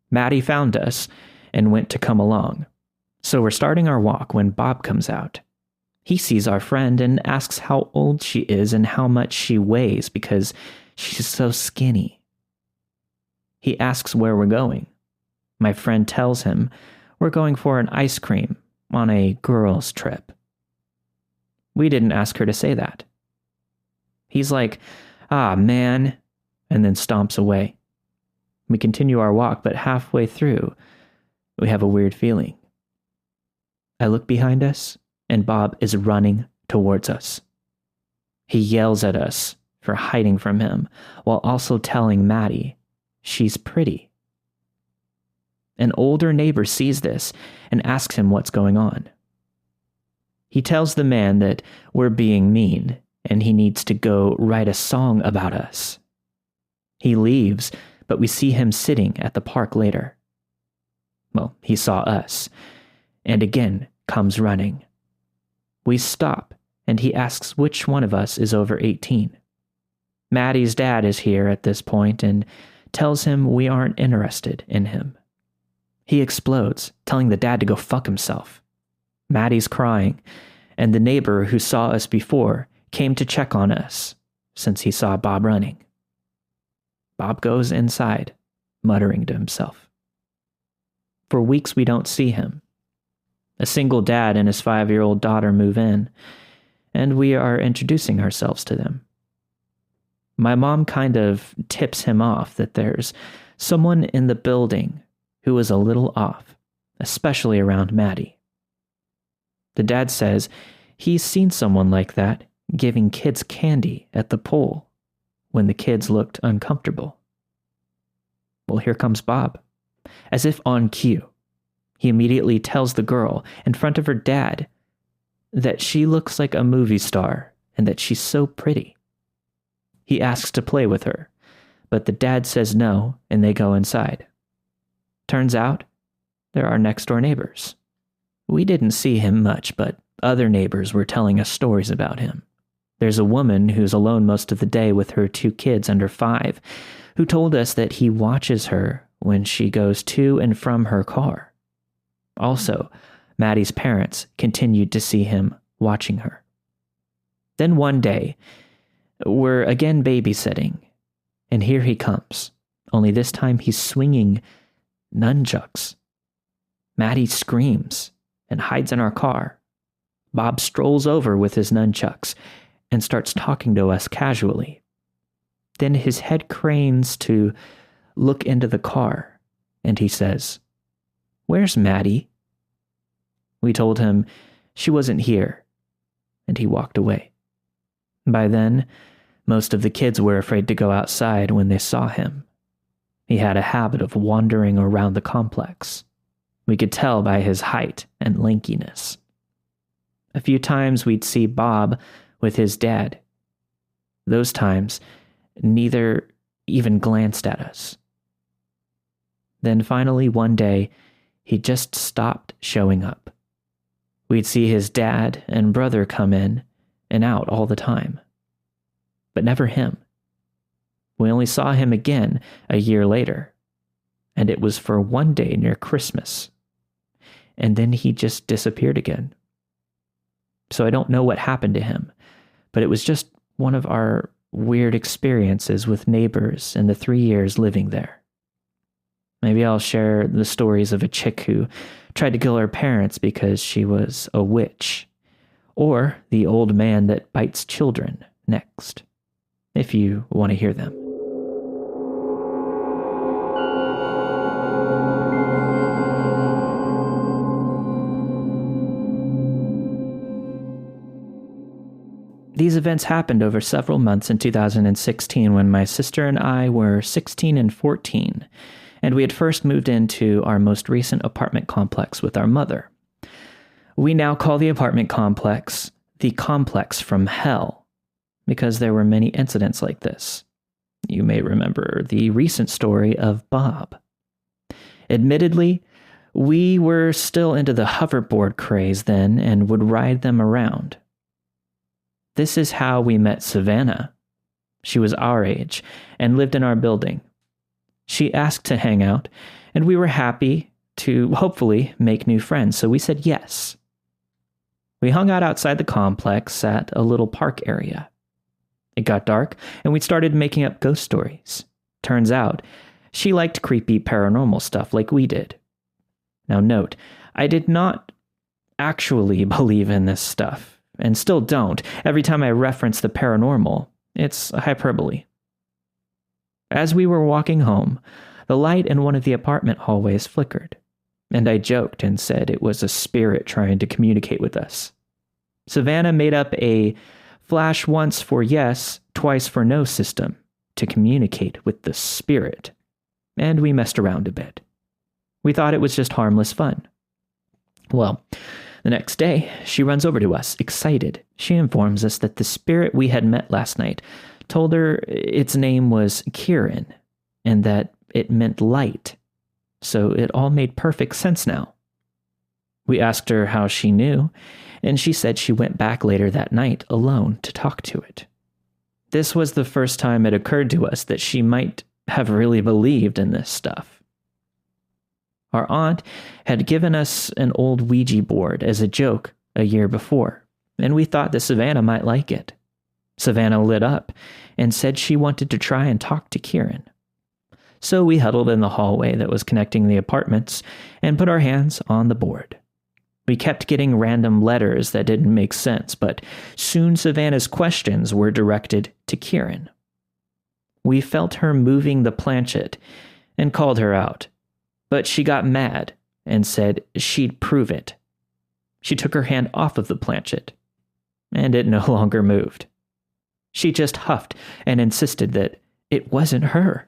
Maddie found us and went to come along. So we're starting our walk when Bob comes out. He sees our friend and asks how old she is and how much she weighs because she's so skinny. He asks where we're going. My friend tells him we're going for an ice cream on a girls' trip. We didn't ask her to say that. He's like, "Ah, man," and then stomps away. We continue our walk, but halfway through, We have a weird feeling. I look behind us, and Bob is running towards us. He yells at us for hiding from him, while also telling Maddie she's pretty. An older neighbor sees this and asks him what's going on. He tells the man that we're being mean and he needs to go write a song about us. He leaves, but we see him sitting at the park later. Well, he saw us, and again comes running. We stop, and he asks which one of us is over 18. Maddie's dad is here at this point and tells him we aren't interested in him. He explodes, telling the dad to go fuck himself. Maddie's crying, and the neighbor who saw us before came to check on us since he saw Bob running. Bob goes inside, muttering to himself. For weeks we don't see him. A single dad and his 5-year-old daughter move in, and we are introducing ourselves to them. My mom kind of tips him off that there's someone in the building who is a little off, especially around Maddie. The dad says he's seen someone like that giving kids candy at the pool when the kids looked uncomfortable. Well, here comes Bob. As if on cue, he immediately tells the girl in front of her dad that she looks like a movie star and that she's so pretty. He asks to play with her, but the dad says no and they go inside. Turns out, they're our next-door neighbors. We didn't see him much, but other neighbors were telling us stories about him. There's a woman who's alone most of the day with her 2 kids under 5, who told us that he watches her when she goes to and from her car. Also, Maddie's parents continued to see him watching her. Then one day, we're again babysitting, and here he comes, only this time he's swinging nunchucks. Maddie screams and hides in our car. Bob strolls over with his nunchucks and starts talking to us casually. Then his head cranes to look into the car, and he says, "Where's Maddie?" We told him she wasn't here, and he walked away. By then, most of the kids were afraid to go outside when they saw him. He had a habit of wandering around the complex. We could tell by his height and lankiness. A few times we'd see Bob with his dad. Those times, neither even glanced at us. Then finally one day, he just stopped showing up. We'd see his dad and brother come in and out all the time, but never him. We only saw him again a year later, and it was for one day near Christmas, and then he just disappeared again. So I don't know what happened to him, but it was just one of our weird experiences with neighbors in the 3 years living there. Maybe I'll share the stories of a chick who tried to kill her parents because she was a witch, or the old man that bites children next, if you want to hear them. These events happened over several months in 2016 when my sister and I were 16 and 14, and we had first moved into our most recent apartment complex with our mother. We now call the apartment complex the complex from hell, because there were many incidents like this. You may remember the recent story of Bob. Admittedly, we were still into the hoverboard craze then and would ride them around. This is how we met Savannah. She was our age and lived in our building. She asked to hang out, and we were happy to hopefully make new friends, so we said yes. We hung out outside the complex at a little park area. It got dark, and we started making up ghost stories. Turns out, she liked creepy paranormal stuff like we did. Now note, I did not actually believe in this stuff, and still don't. Every time I reference the paranormal, it's a hyperbole. As we were walking home, the light in one of the apartment hallways flickered. and I joked and said it was a spirit trying to communicate with us. Savannah made up a flash once for yes, twice for no system to communicate with the spirit, and we messed around a bit. We thought it was just harmless fun. Well, the next day, she runs over to us, excited. She informs us that the spirit we had met last night told her its name was Kieran, and that it meant light. So it all made perfect sense now. We asked her how she knew, and she said she went back later that night alone to talk to it. This was the first time it occurred to us that she might have really believed in this stuff. Our aunt had given us an old Ouija board as a joke a year before, and we thought that Savannah might like it. Savannah lit up and said she wanted to try and talk to Kieran. So we huddled in the hallway that was connecting the apartments and put our hands on the board. We kept getting random letters that didn't make sense, but soon Savannah's questions were directed to Kieran. We felt her moving the planchette and called her out, but she got mad and said she'd prove it. She took her hand off of the planchette, and it no longer moved. She just huffed and insisted that it wasn't her.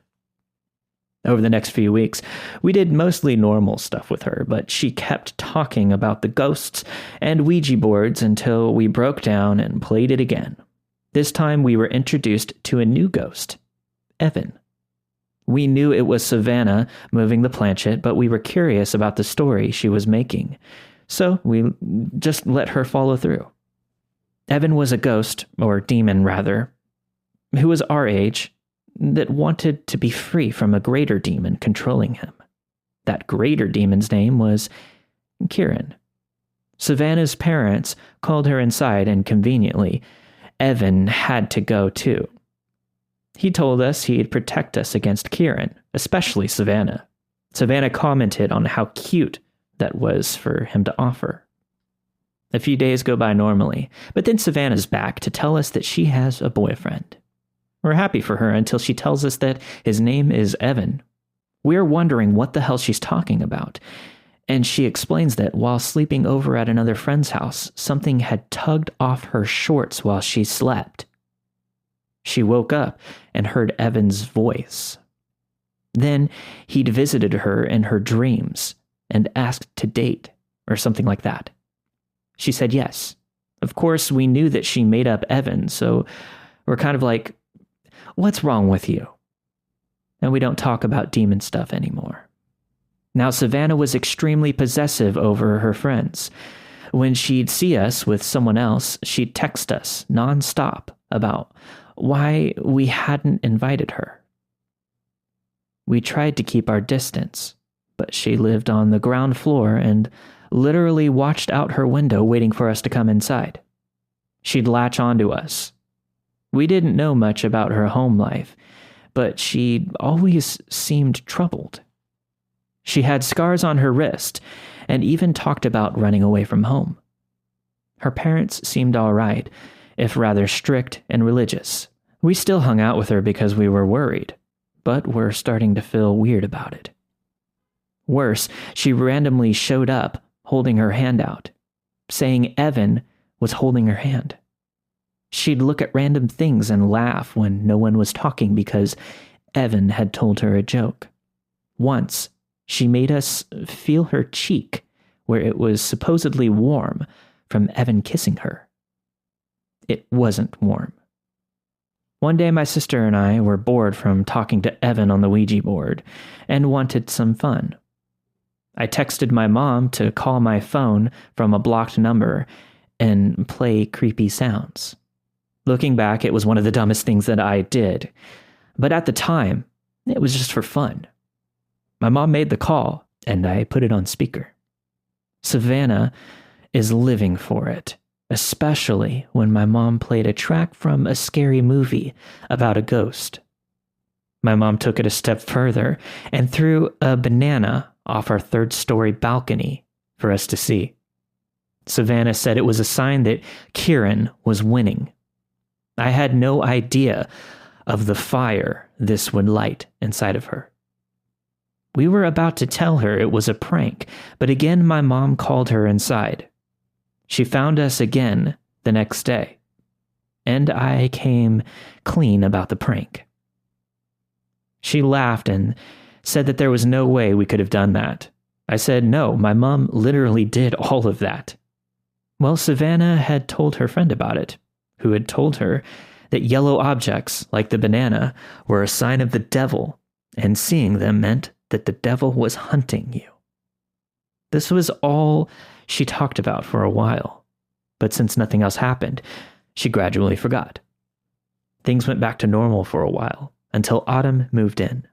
Over the next few weeks, we did mostly normal stuff with her, but she kept talking about the ghosts and Ouija boards until we broke down and played it again. This time we were introduced to a new ghost, Evan. We knew it was Savannah moving the planchette, but we were curious about the story she was making, so we just let her follow through. Evan was a ghost, or demon rather, who was our age, that wanted to be free from a greater demon controlling him. That greater demon's name was Kieran. Savannah's parents called her inside, and conveniently, Evan had to go too. He told us he'd protect us against Kieran, especially Savannah. Savannah commented on how cute that was for him to offer. A few days go by normally, but then Savannah's back to tell us that she has a boyfriend. We're happy for her until she tells us that his name is Evan. We're wondering what the hell she's talking about, and she explains that while sleeping over at another friend's house, something had tugged off her shorts while she slept. She woke up and heard Evan's voice. Then he'd visited her in her dreams and asked to date, or something like that. She said yes. Of course, we knew that she made up Evan, so we're kind of like, what's wrong with you? And we don't talk about demon stuff anymore. Now, Savannah was extremely possessive over her friends. When she'd see us with someone else, she'd text us nonstop about why we hadn't invited her. We tried to keep our distance, but she lived on the ground floor and literally watched out her window waiting for us to come inside. She'd latch onto us. We didn't know much about her home life, but she always seemed troubled. She had scars on her wrist and even talked about running away from home. Her parents seemed all right, if rather strict and religious. We still hung out with her because we were worried, but were starting to feel weird about it. Worse, she randomly showed up holding her hand out, saying Evan was holding her hand. She'd look at random things and laugh when no one was talking because Evan had told her a joke. Once, she made us feel her cheek where it was supposedly warm from Evan kissing her. It wasn't warm. One day my sister and I were bored from talking to Evan on the Ouija board and wanted some fun. I texted my mom to call my phone from a blocked number and play creepy sounds. Looking back, it was one of the dumbest things that I did, but at the time, it was just for fun. My mom made the call, and I put it on speaker. Savannah is living for it, especially when my mom played a track from a scary movie about a ghost. My mom took it a step further and threw a banana off our third-story balcony for us to see. Savannah said it was a sign that Kieran was winning. I had no idea of the fire this would light inside of her. We were about to tell her it was a prank, but again my mom called her inside. She found us again the next day, and I came clean about the prank. She laughed and said that there was no way we could have done that. I said, no, my mom literally did all of that. Well, Savannah had told her friend about it, who had told her that yellow objects, like the banana, were a sign of the devil, and seeing them meant that the devil was hunting you. This was all she talked about for a while, but since nothing else happened, she gradually forgot. Things went back to normal for a while, until Autumn moved in.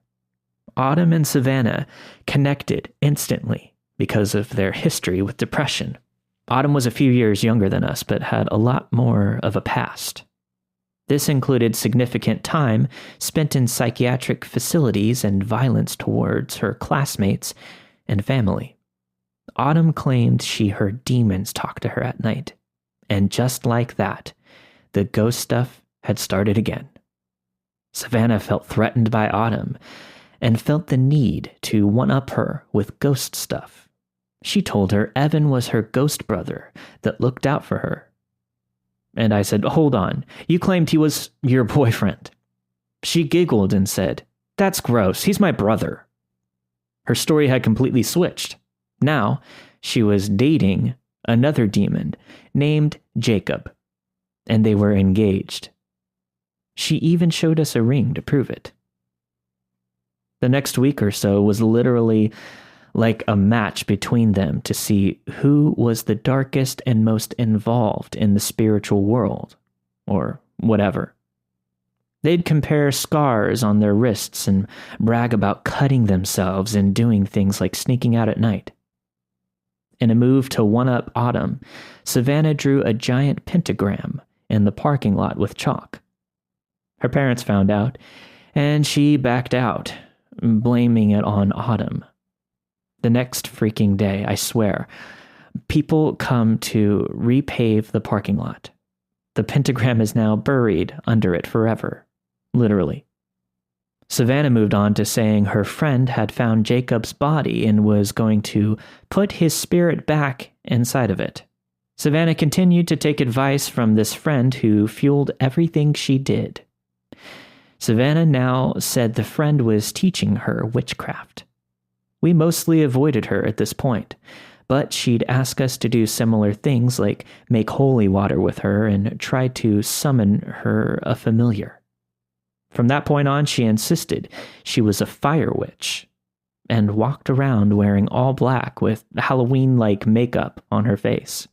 Autumn and Savannah connected instantly because of their history with depression. Autumn was a few years younger than us, but had a lot more of a past. This included significant time spent in psychiatric facilities and violence towards her classmates and family. Autumn claimed she heard demons talk to her at night, and just like that, the ghost stuff had started again. Savannah felt threatened by Autumn and felt the need to one-up her with ghost stuff. She told her Evan was her ghost brother that looked out for her. And I said, hold on, you claimed he was your boyfriend. She giggled and said, that's gross, he's my brother. Her story had completely switched. Now, she was dating another demon named Jacob, and they were engaged. She even showed us a ring to prove it. The next week or so was literally like a match between them to see who was the darkest and most involved in the spiritual world, or whatever. They'd compare scars on their wrists and brag about cutting themselves and doing things like sneaking out at night. In a move to one-up Autumn, Savannah drew a giant pentagram in the parking lot with chalk. Her parents found out, and she backed out, blaming it on Autumn. The next freaking day, I swear, people come to repave the parking lot. The pentagram is now buried under it forever, literally. Savannah moved on to saying her friend had found Jacob's body and was going to put his spirit back inside of it. Savannah continued to take advice from this friend who fueled everything she did. Savannah now said the friend was teaching her witchcraft. We mostly avoided her at this point, but she'd ask us to do similar things like make holy water with her and try to summon her a familiar. From that point on, she insisted she was a fire witch and walked around wearing all black with Halloween-like makeup on her face.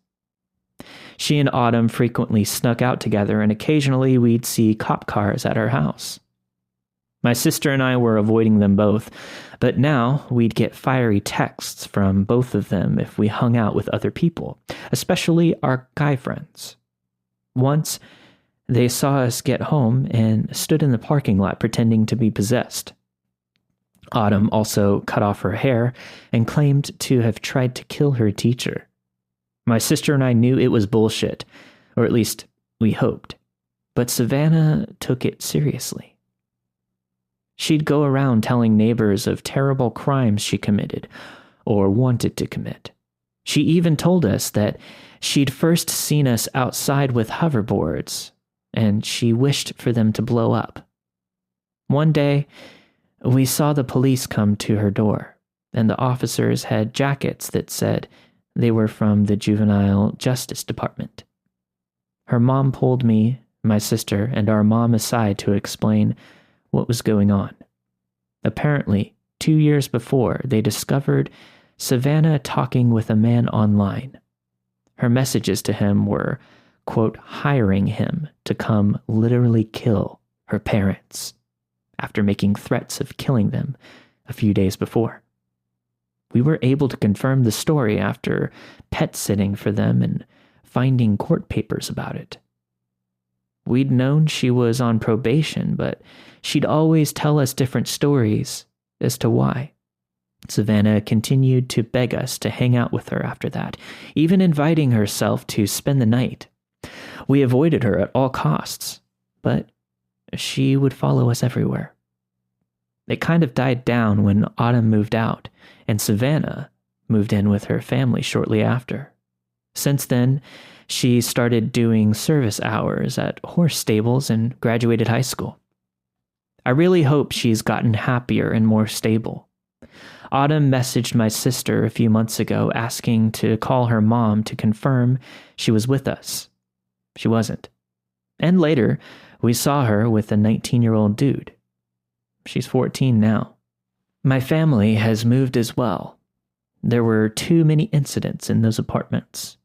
She and Autumn frequently snuck out together, and occasionally we'd see cop cars at her house. My sister and I were avoiding them both, but now we'd get fiery texts from both of them if we hung out with other people, especially our guy friends. Once, they saw us get home and stood in the parking lot pretending to be possessed. Autumn also cut off her hair and claimed to have tried to kill her teacher. My sister and I knew it was bullshit, or at least we hoped, but Savannah took it seriously. She'd go around telling neighbors of terrible crimes she committed, or wanted to commit. She even told us that she'd first seen us outside with hoverboards, and she wished for them to blow up. One day, we saw the police come to her door, and the officers had jackets that said they were from the Juvenile Justice Department. Her mom pulled me, my sister, and our mom aside to explain what was going on. Apparently, 2 years before, they discovered Savannah talking with a man online. Her messages to him were, quote, hiring him to come literally kill her parents, after making threats of killing them a few days before. We were able to confirm the story after pet sitting for them and finding court papers about it. We'd known she was on probation, but she'd always tell us different stories as to why. Savannah continued to beg us to hang out with her after that, even inviting herself to spend the night. We avoided her at all costs, but she would follow us everywhere. It kind of died down when Autumn moved out, and Savannah moved in with her family shortly after. Since then, she started doing service hours at horse stables and graduated high school. I really hope she's gotten happier and more stable. Autumn messaged my sister a few months ago asking to call her mom to confirm she was with us. She wasn't. And later, we saw her with a 19-year-old dude. She's 14 now. My family has moved as well. There were too many incidents in those apartments.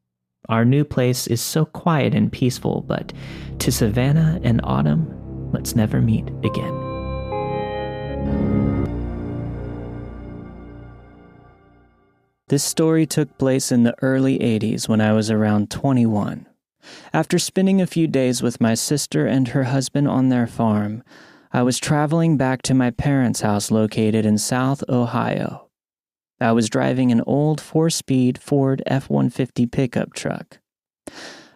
Our new place is so quiet and peaceful, but to Savannah and Autumn, let's never meet again. This story took place in the early 80s when I was around 21. After spending a few days with my sister and her husband on their farm, I was traveling back to my parents' house located in South Ohio. I was driving an old 4-speed Ford F-150 pickup truck.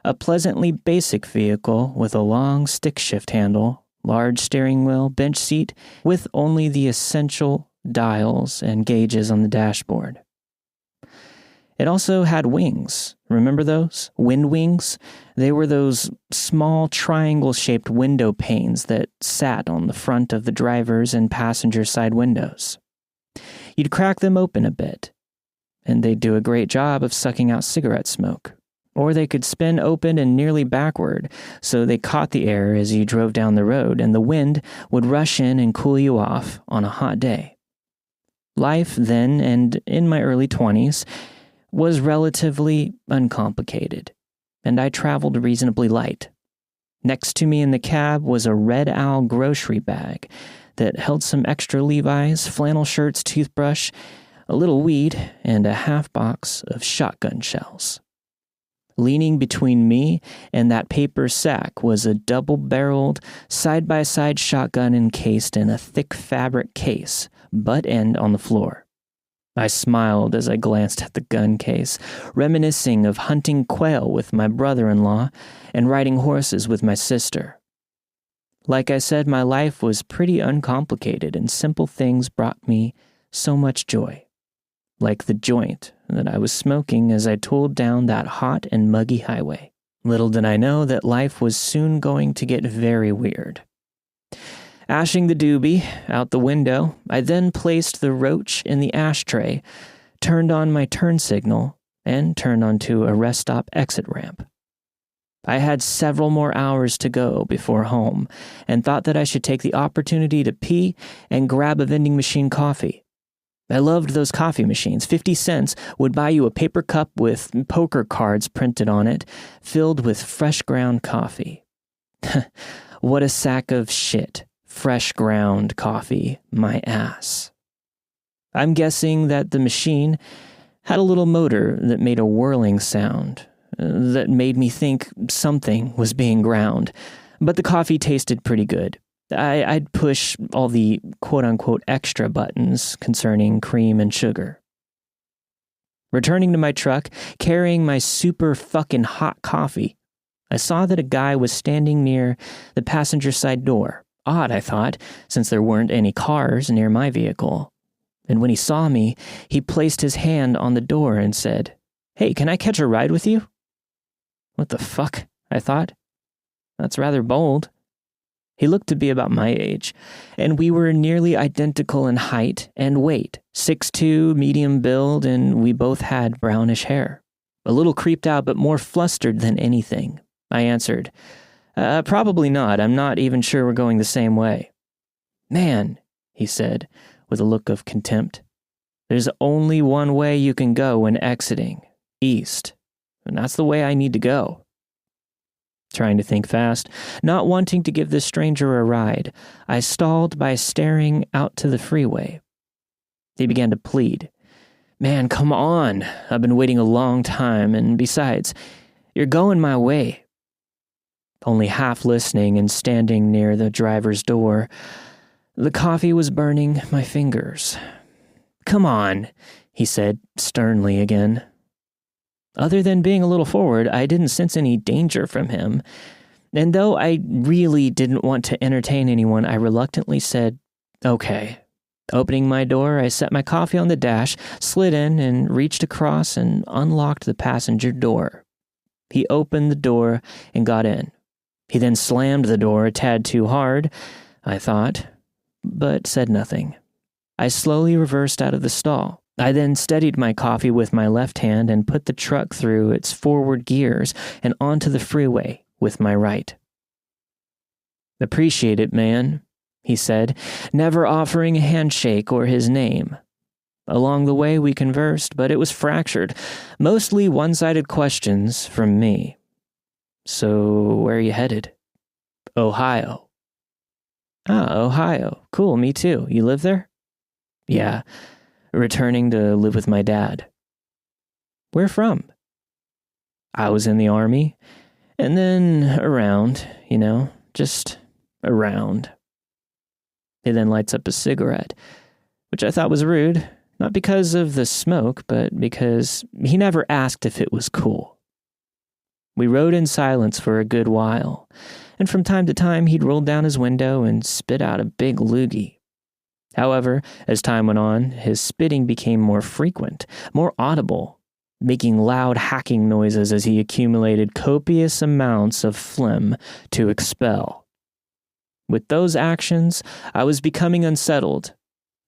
A pleasantly basic vehicle with a long stick shift handle, large steering wheel, bench seat, with only the essential dials and gauges on the dashboard. It also had wings. Remember those? Wind wings? They were those small triangle-shaped window panes that sat on the front of the driver's and passenger side windows. You'd crack them open a bit, and they'd do a great job of sucking out cigarette smoke. Or they could spin open and nearly backward, so they caught the air as you drove down the road, and the wind would rush in and cool you off on a hot day. Life then, and in my early 20s, was relatively uncomplicated, and I traveled reasonably light. Next to me in the cab was a Red Owl grocery bag that held some extra Levi's, flannel shirts, toothbrush, a little weed, and a half box of shotgun shells. Leaning between me and that paper sack was a double-barreled, side-by-side shotgun encased in a thick fabric case, butt end on the floor. I smiled as I glanced at the gun case, reminiscing of hunting quail with my brother-in-law and riding horses with my sister. Like I said, my life was pretty uncomplicated, and simple things brought me so much joy. Like the joint that I was smoking as I tooled down that hot and muggy highway. Little did I know that life was soon going to get very weird. Ashing the doobie out the window, I then placed the roach in the ashtray, turned on my turn signal, and turned onto a rest stop exit ramp. I had several more hours to go before home, and thought that I should take the opportunity to pee and grab a vending machine coffee. I loved those coffee machines. 50 cents would buy you a paper cup with poker cards printed on it, filled with fresh ground coffee. What a sack of shit. Fresh ground coffee, my ass. I'm guessing that the machine had a little motor that made a whirling sound that made me think something was being ground, but the coffee tasted pretty good. I'd push all the quote-unquote extra buttons concerning cream and sugar. Returning to my truck, carrying my super fucking hot coffee, I saw that a guy was standing near the passenger side door. Odd, I thought, since there weren't any cars near my vehicle. And when he saw me, he placed his hand on the door and said, "Hey, can I catch a ride with you?" What the fuck, I thought. That's rather bold. He looked to be about my age, and we were nearly identical in height and weight, 6'2", medium build, and we both had brownish hair. A little creeped out, but more flustered than anything. I answered, "Probably not. I'm not even sure we're going the same way." "Man," he said, with a look of contempt, "there's only one way you can go when exiting, east, and that's the way I need to go." Trying to think fast, not wanting to give this stranger a ride, I stalled by staring out to the freeway. He began to plead. "Man, come on. I've been waiting a long time, and besides, you're going my way." Only half listening and standing near the driver's door, the coffee was burning my fingers. "Come on," he said sternly again. Other than being a little forward, I didn't sense any danger from him, and though I really didn't want to entertain anyone, I reluctantly said, "Okay," Opening my door, I set my coffee on the dash, slid in, and reached across and unlocked the passenger door. He opened the door and got in. He then slammed the door a tad too hard, I thought, but said nothing. I slowly reversed out of the stall. I then steadied my coffee with my left hand and put the truck through its forward gears and onto the freeway with my right. "Appreciate it, man," he said, never offering a handshake or his name. Along the way we conversed, but it was fractured, mostly one-sided questions from me. "So, where are you headed?" "Ohio." "Ah, Ohio. Cool, me too. You live there?" "Yeah, returning to live with my dad." "Where from?" "I was in the Army, and then around, just around." He then lights up a cigarette, which I thought was rude, not because of the smoke, but because he never asked if it was cool. We rode in silence for a good while, and from time to time he'd roll down his window and spit out a big loogie. However, as time went on, his spitting became more frequent, more audible, making loud hacking noises as he accumulated copious amounts of phlegm to expel. With those actions, I was becoming unsettled.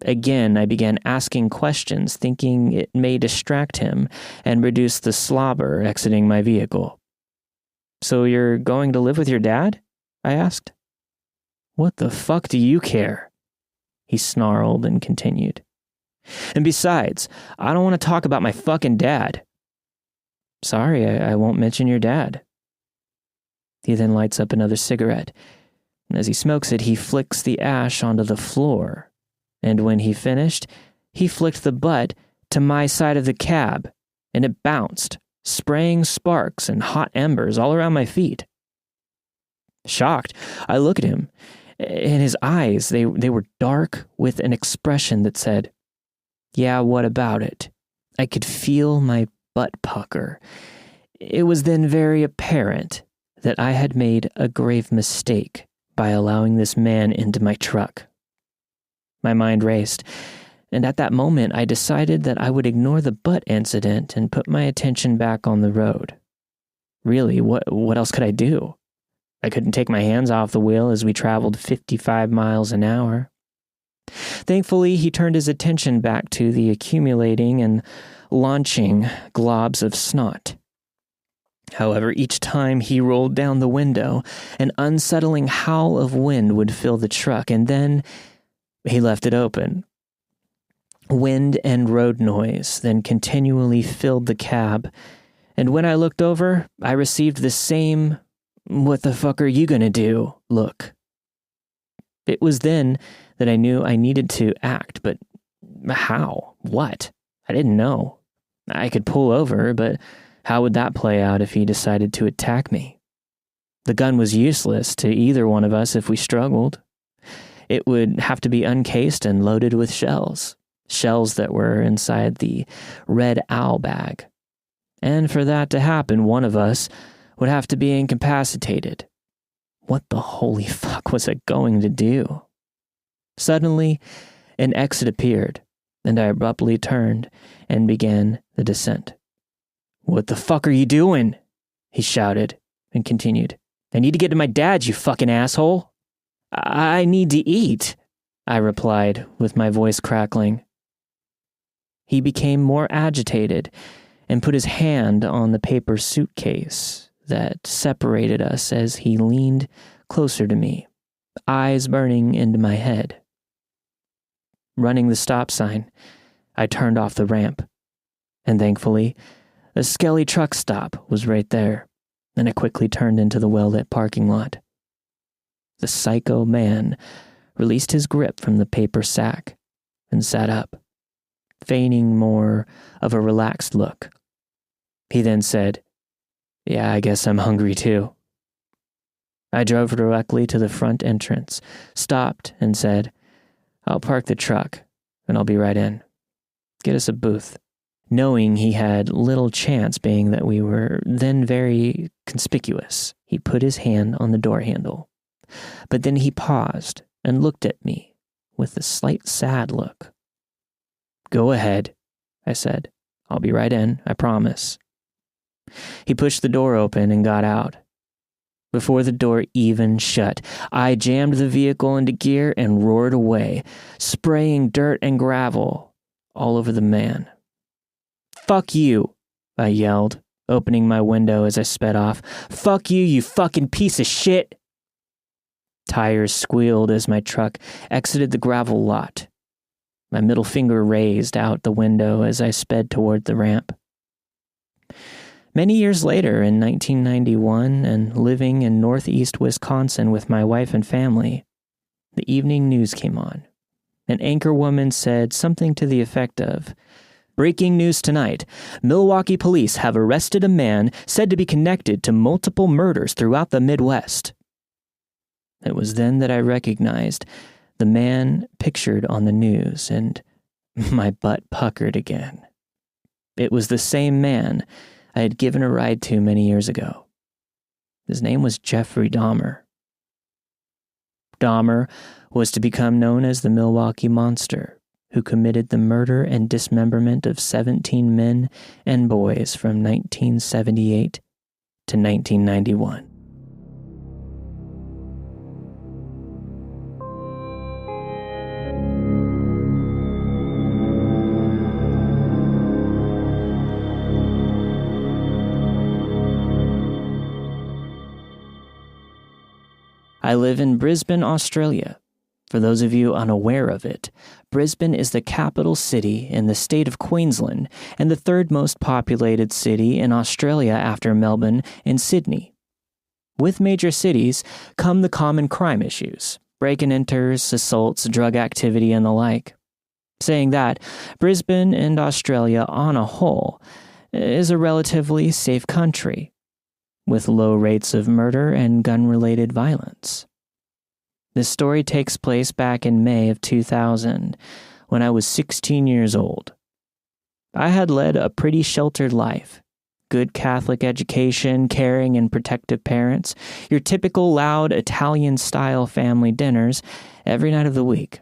Again, I began asking questions, thinking it may distract him and reduce the slobber exiting my vehicle. "So you're going to live with your dad?" I asked. "What the fuck do you care?" He snarled and continued. "And besides, I don't want to talk about my fucking dad." "Sorry, I won't mention your dad." He then lights up another cigarette. As he smokes it, he flicks the ash onto the floor. And when he finished, he flicked the butt to my side of the cab, and it bounced, spraying sparks and hot embers all around my feet. Shocked, I look at him, and his eyes, they were dark with an expression that said, "Yeah, what about it?" I could feel my butt pucker. It was then very apparent that I had made a grave mistake by allowing this man into my truck. My mind raced, and at that moment I decided that I would ignore the butt incident and put my attention back on the road. Really, what else could I do? I couldn't take my hands off the wheel as we traveled 55 miles an hour. Thankfully, he turned his attention back to the accumulating and launching globs of snot. However, each time he rolled down the window, an unsettling howl of wind would fill the truck, and then he left it open. Wind and road noise then continually filled the cab, and when I looked over, I received the same "what the fuck are you gonna do" look. It was then that I knew I needed to act, but how? What? I didn't know. I could pull over, but how would that play out if he decided to attack me? The gun was useless to either one of us if we struggled. It would have to be uncased and loaded with shells that were inside the red owl bag. And for that to happen, one of us would have to be incapacitated. What the holy fuck was I going to do? Suddenly, an exit appeared, and I abruptly turned and began the descent. "What the fuck are you doing?" he shouted and continued. "I need to get to my dad, you fucking asshole." "I need to eat," I replied with my voice crackling. He became more agitated and put his hand on the paper suitcase that separated us as he leaned closer to me, eyes burning into my head. Running the stop sign, I turned off the ramp, and thankfully, a Skelly truck stop was right there, and I quickly turned into the well-lit parking lot. The psycho man released his grip from the paper sack and sat up, feigning more of a relaxed look. He then said, "Yeah, I guess I'm hungry too." I drove directly to the front entrance, stopped, and said, "I'll park the truck, and I'll be right in. Get us a booth." Knowing he had little chance being that we were then very conspicuous, he put his hand on the door handle. But then he paused and looked at me with a slight sad look. "Go ahead," I said. "I'll be right in, I promise." He pushed the door open and got out. Before the door even shut, I jammed the vehicle into gear and roared away, spraying dirt and gravel all over the man. "Fuck you," I yelled, opening my window as I sped off. "Fuck you, you fucking piece of shit." Tires squealed as my truck exited the gravel lot. My middle finger raised out the window as I sped toward the ramp. Many years later, in 1991, and living in northeast Wisconsin with my wife and family, the evening news came on. An anchorwoman said something to the effect of, "Breaking news tonight. Milwaukee police have arrested a man said to be connected to multiple murders throughout the Midwest." It was then that I recognized the man pictured on the news, and my butt puckered again. It was the same man I had given a ride to many years ago. His name was Jeffrey Dahmer. Dahmer was to become known as the Milwaukee Monster, who committed the murder and dismemberment of 17 men and boys from 1978 to 1991. I live in Brisbane, Australia. For those of you unaware of it, Brisbane is the capital city in the state of Queensland and the third most populated city in Australia after Melbourne and Sydney. With major cities come the common crime issues, break-and-enters, assaults, drug activity, and the like. Saying that, Brisbane and Australia on a whole is a relatively safe country, with low rates of murder and gun-related violence. This story takes place back in May of 2000, when I was 16 years old. I had led a pretty sheltered life. Good Catholic education, caring and protective parents, your typical loud Italian-style family dinners every night of the week.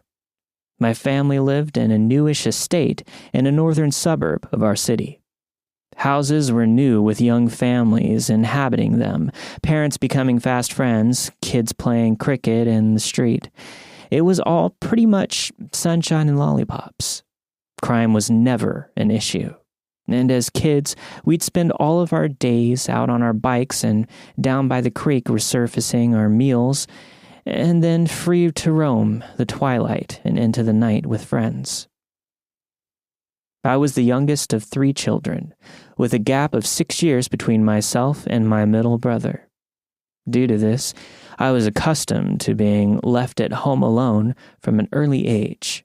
My family lived in a newish estate in a northern suburb of our city. Houses were new with young families inhabiting them, parents becoming fast friends, kids playing cricket in the street. It was all pretty much sunshine and lollipops. Crime was never an issue. And as kids, we'd spend all of our days out on our bikes and down by the creek resurfacing our meals, and then free to roam the twilight and into the night with friends. I was the youngest of 3 children, with a gap of 6 years between myself and my middle brother. Due to this, I was accustomed to being left at home alone from an early age.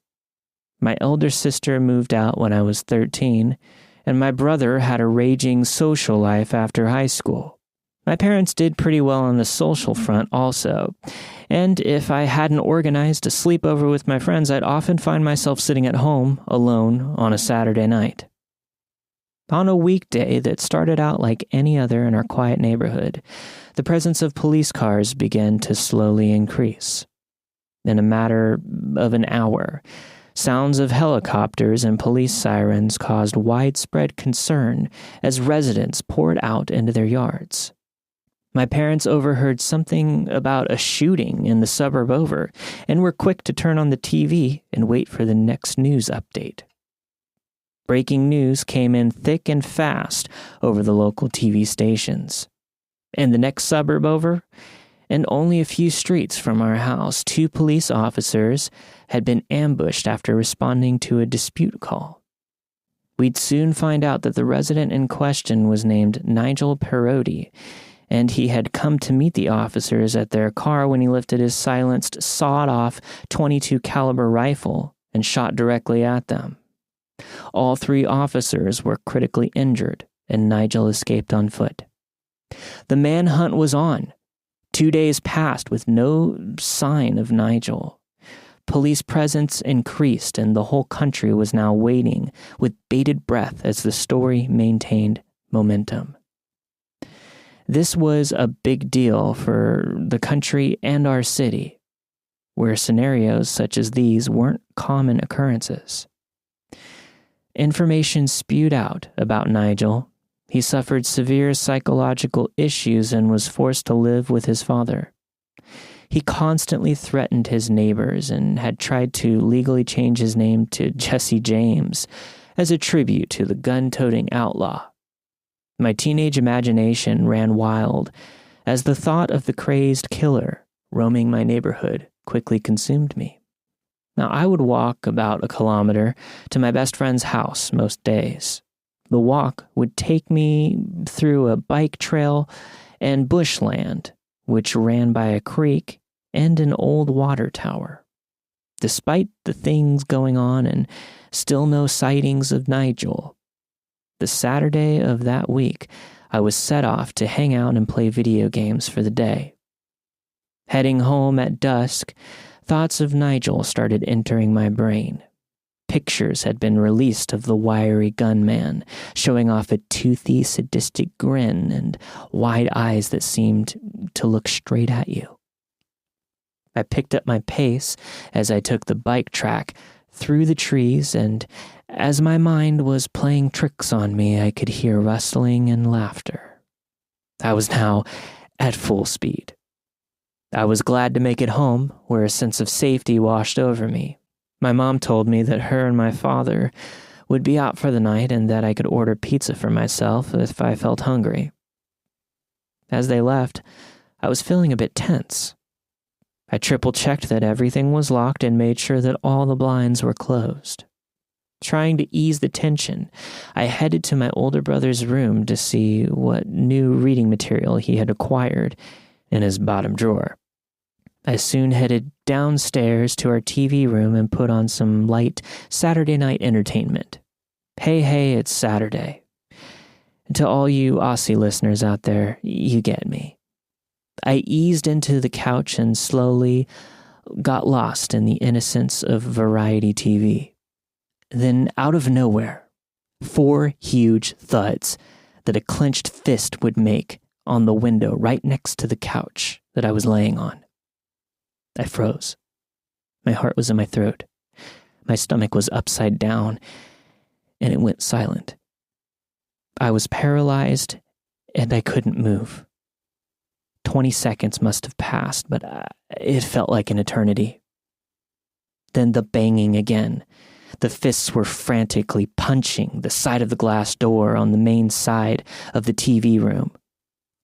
My elder sister moved out when I was 13, and my brother had a raging social life after high school. My parents did pretty well on the social front also, and if I hadn't organized a sleepover with my friends, I'd often find myself sitting at home alone on a Saturday night. On a weekday that started out like any other in our quiet neighborhood, the presence of police cars began to slowly increase. In a matter of an hour, sounds of helicopters and police sirens caused widespread concern as residents poured out into their yards. My parents overheard something about a shooting in the suburb over and were quick to turn on the TV and wait for the next news update. Breaking news came in thick and fast over the local TV stations. In the next suburb over, and only a few streets from our house, 2 police officers had been ambushed after responding to a dispute call. We'd soon find out that the resident in question was named Nigel Perotti, and he had come to meet the officers at their car when he lifted his silenced, sawed-off .22 caliber rifle and shot directly at them. All 3 officers were critically injured, and Nigel escaped on foot. The manhunt was on. 2 days passed with no sign of Nigel. Police presence increased, and the whole country was now waiting with bated breath as the story maintained momentum. This was a big deal for the country and our city. where scenarios such as these weren't common occurrences. Information spewed out about Nigel. He suffered severe psychological issues and was forced to live with his father. He constantly threatened his neighbors and had tried to legally change his name to Jesse James as a tribute to the gun-toting outlaw. My teenage imagination ran wild as the thought of the crazed killer roaming my neighborhood quickly consumed me. Now, I would walk about 1 kilometer to my best friend's house most days. The walk would take me through a bike trail and bushland, which ran by a creek and an old water tower. Despite the things going on and still no sightings of Nigel, the Saturday of that week, I was set off to hang out and play video games for the day. Heading home at dusk, thoughts of Nigel started entering my brain. Pictures had been released of the wiry gunman, showing off a toothy, sadistic grin and wide eyes that seemed to look straight at you. I picked up my pace as I took the bike track through the trees, and as my mind was playing tricks on me, I could hear rustling and laughter. I was now at full speed. I was glad to make it home, where a sense of safety washed over me. My mom told me that her and my father would be out for the night and that I could order pizza for myself if I felt hungry. As they left, I was feeling a bit tense. I triple-checked that everything was locked and made sure that all the blinds were closed. Trying to ease the tension, I headed to my older brother's room to see what new reading material he had acquired in his bottom drawer. I soon headed downstairs to our TV room and put on some light Saturday night entertainment. Hey, it's Saturday. And to all you Aussie listeners out there, you get me. I eased into the couch and slowly got lost in the innocence of variety TV. Then, out of nowhere, 4 huge thuds that a clenched fist would make on the window right next to the couch that I was laying on. I froze. My heart was in my throat. My stomach was upside down, and it went silent. I was paralyzed, and I couldn't move. 20 seconds must have passed, but it felt like an eternity. Then the banging again. The fists were frantically punching the side of the glass door on the main side of the TV room.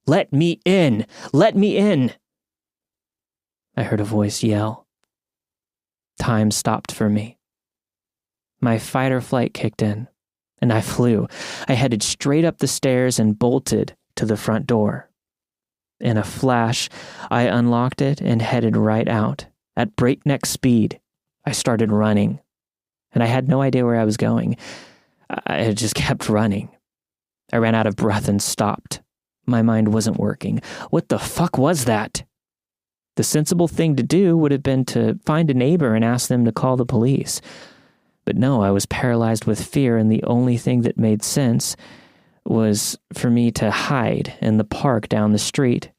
"Let me in! Let me in!" I heard a voice yell. Time stopped for me. My fight or flight kicked in, and I flew. I headed straight up the stairs and bolted to the front door. In a flash, I unlocked it and headed right out. At breakneck speed, I started running, and I had no idea where I was going. I just kept running. I ran out of breath and stopped. My mind wasn't working. What the fuck was that? The sensible thing to do would have been to find a neighbor and ask them to call the police. But no, I was paralyzed with fear, and the only thing that made sense was for me to hide in the park down the street,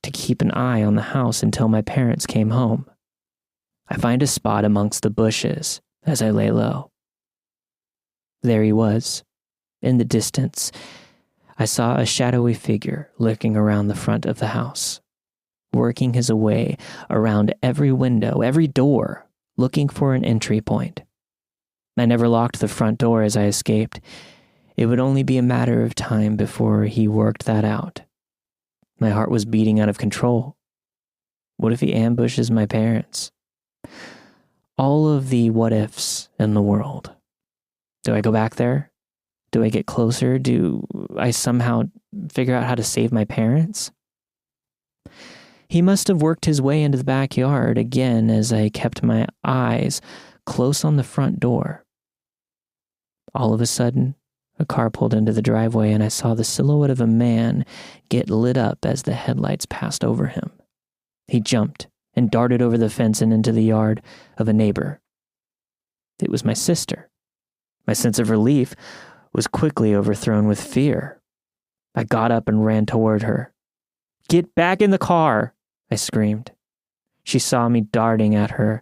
to keep an eye on the house until my parents came home. I find a spot amongst the bushes as I lay low. There he was, in the distance. I saw a shadowy figure lurking around the front of the house, working his way around every window, every door, looking for an entry point. I never locked the front door as I escaped. It would only be a matter of time before he worked that out. My heart was beating out of control. What if he ambushes my parents? All of the what-ifs in the world. Do I go back there? Do I get closer? Do I somehow figure out how to save my parents? He must have worked his way into the backyard again as I kept my eyes close on the front door. All of a sudden, a car pulled into the driveway and I saw the silhouette of a man get lit up as the headlights passed over him. He jumped and darted over the fence and into the yard of a neighbor. It was my sister. My sense of relief was quickly overthrown with fear. I got up and ran toward her. "Get back in the car!" I screamed. She saw me darting at her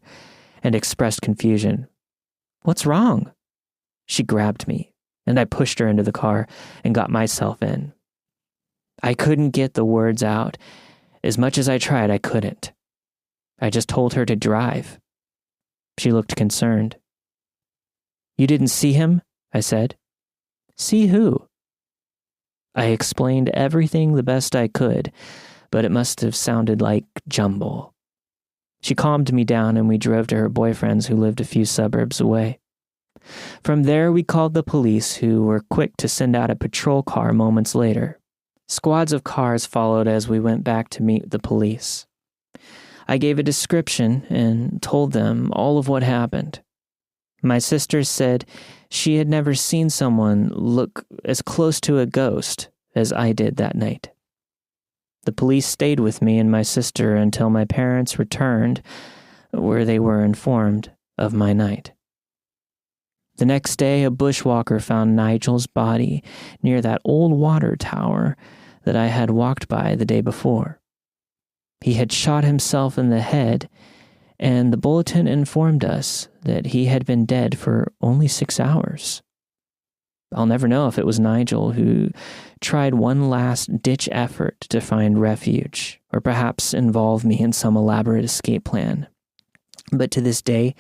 and expressed confusion. "What's wrong?" She grabbed me, and I pushed her into the car and got myself in. I couldn't get the words out. As much as I tried, I couldn't. I just told her to drive. She looked concerned. "You didn't see him?" I said. "See who?" I explained everything the best I could, but it must have sounded like jumble. She calmed me down and we drove to her boyfriend's who lived a few suburbs away. From there, we called the police, who were quick to send out a patrol car moments later. Squads of cars followed as we went back to meet the police. I gave a description and told them all of what happened. My sister said she had never seen someone look as close to a ghost as I did that night. The police stayed with me and my sister until my parents returned, where they were informed of my night. The next day, a bushwalker found Nigel's body near that old water tower that I had walked by the day before. He had shot himself in the head, and the bulletin informed us that he had been dead for only 6 hours. I'll never know if it was Nigel who tried one last-ditch effort to find refuge, or perhaps involve me in some elaborate escape plan. But to this day,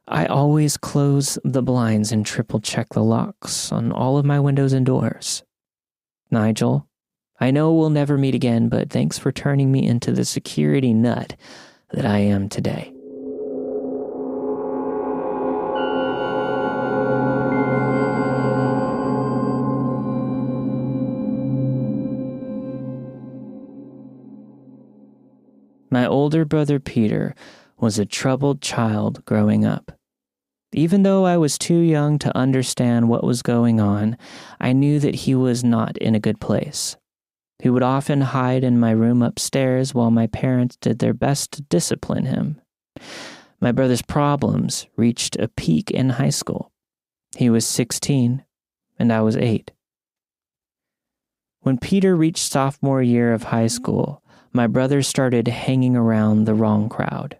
I always close the blinds and triple-check the locks on all of my windows and doors. Nigel, I know we'll never meet again, but thanks for turning me into the security nut that I am today. My older brother Peter was a troubled child growing up. Even though I was too young to understand what was going on, I knew that he was not in a good place. He would often hide in my room upstairs while my parents did their best to discipline him. My brother's problems reached a peak in high school. He was 16, and I was 8. When Peter reached sophomore year of high school, my brother started hanging around the wrong crowd.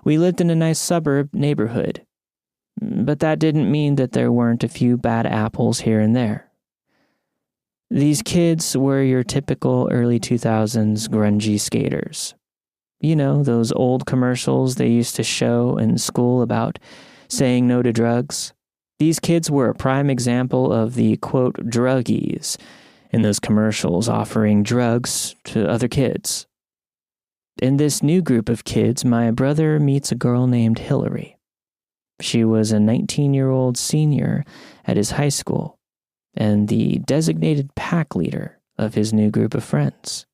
We lived in a nice suburb neighborhood, but that didn't mean that there weren't a few bad apples here and there. These kids were your typical early 2000s grungy skaters. You know, those old commercials they used to show in school about saying no to drugs. These kids were a prime example of the, quote, druggies in those commercials offering drugs to other kids. In this new group of kids, my brother meets a girl named Hillary. She was a 19-year-old senior at his high school and the designated pack leader of his new group of friends.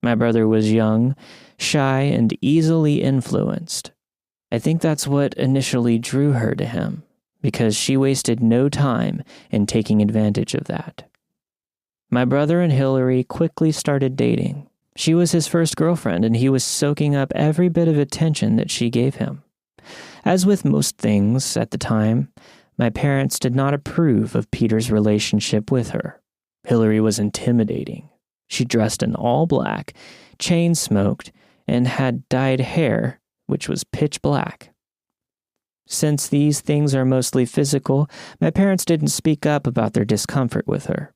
My brother was young, shy, and easily influenced. I think that's what initially drew her to him, because she wasted no time in taking advantage of that. My brother and Hillary quickly started dating. She was his first girlfriend, and he was soaking up every bit of attention that she gave him. As with most things at the time, my parents did not approve of Peter's relationship with her. Hillary was intimidating. She dressed in all black, chain-smoked, and had dyed hair, which was pitch black. Since these things are mostly physical, my parents didn't speak up about their discomfort with her.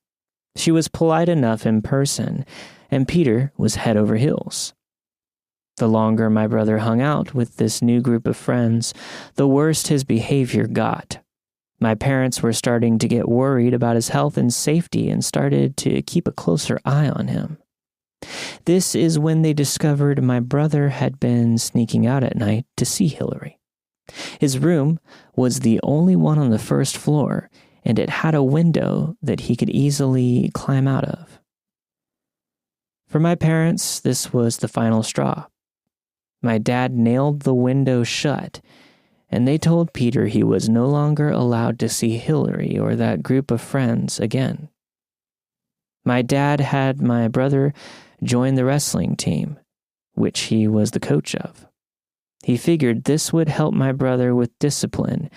She was polite enough in person, and Peter was head over heels. The longer my brother hung out with this new group of friends, the worse his behavior got. My parents were starting to get worried about his health and safety and started to keep a closer eye on him. This is when they discovered my brother had been sneaking out at night to see Hillary. His room was the only one on the first floor, and it had a window that he could easily climb out of. For my parents, this was the final straw. My dad nailed the window shut, and they told Peter he was no longer allowed to see Hillary or that group of friends again. My dad had my brother join the wrestling team, which he was the coach of. He figured this would help my brother with discipline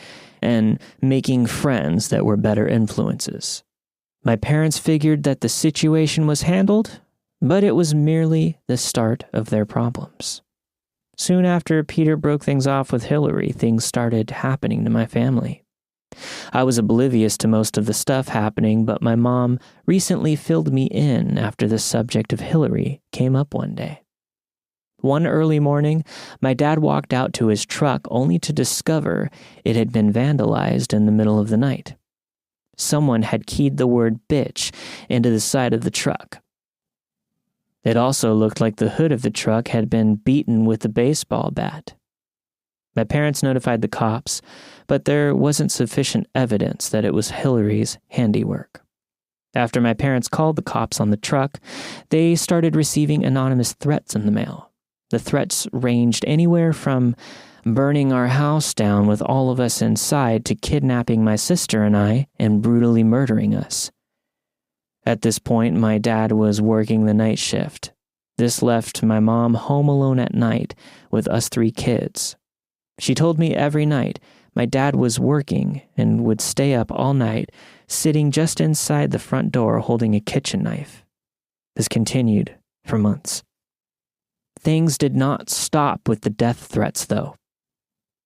and making friends that were better influences. My parents figured that the situation was handled, but it was merely the start of their problems. Soon after Peter broke things off with Hillary, things started happening to my family. I was oblivious to most of the stuff happening, but my mom recently filled me in after the subject of Hillary came up one day. One early morning, my dad walked out to his truck only to discover it had been vandalized in the middle of the night. Someone had keyed the word bitch into the side of the truck. It also looked like the hood of the truck had been beaten with a baseball bat. My parents notified the cops, but there wasn't sufficient evidence that it was Hillary's handiwork. After my parents called the cops on the truck, they started receiving anonymous threats in the mail. The threats ranged anywhere from burning our house down with all of us inside to kidnapping my sister and I and brutally murdering us. At this point, my dad was working the night shift. This left my mom home alone at night with us 3 kids. She told me every night my dad was working and would stay up all night, sitting just inside the front door holding a kitchen knife. This continued for months. Things did not stop with the death threats, though.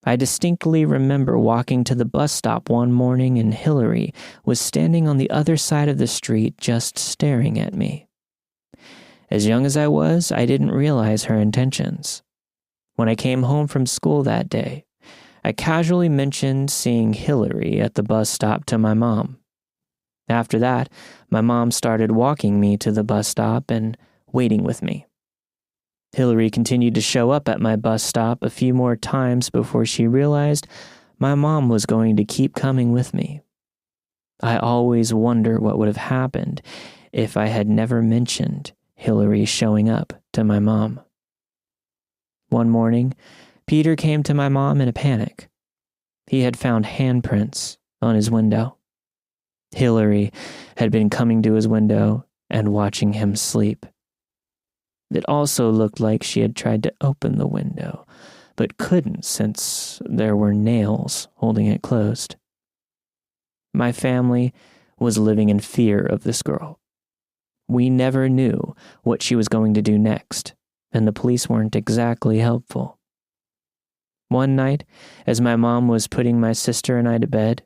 I distinctly remember walking to the bus stop one morning and Hillary was standing on the other side of the street just staring at me. As young as I was, I didn't realize her intentions. When I came home from school that day, I casually mentioned seeing Hillary at the bus stop to my mom. After that, my mom started walking me to the bus stop and waiting with me. Hillary continued to show up at my bus stop a few more times before she realized my mom was going to keep coming with me. I always wonder what would have happened if I had never mentioned Hillary showing up to my mom. One morning, Peter came to my mom in a panic. He had found handprints on his window. Hillary had been coming to his window and watching him sleep. It also looked like she had tried to open the window, but couldn't since there were nails holding it closed. My family was living in fear of this girl. We never knew what she was going to do next, and the police weren't exactly helpful. One night, as my mom was putting my sister and I to bed,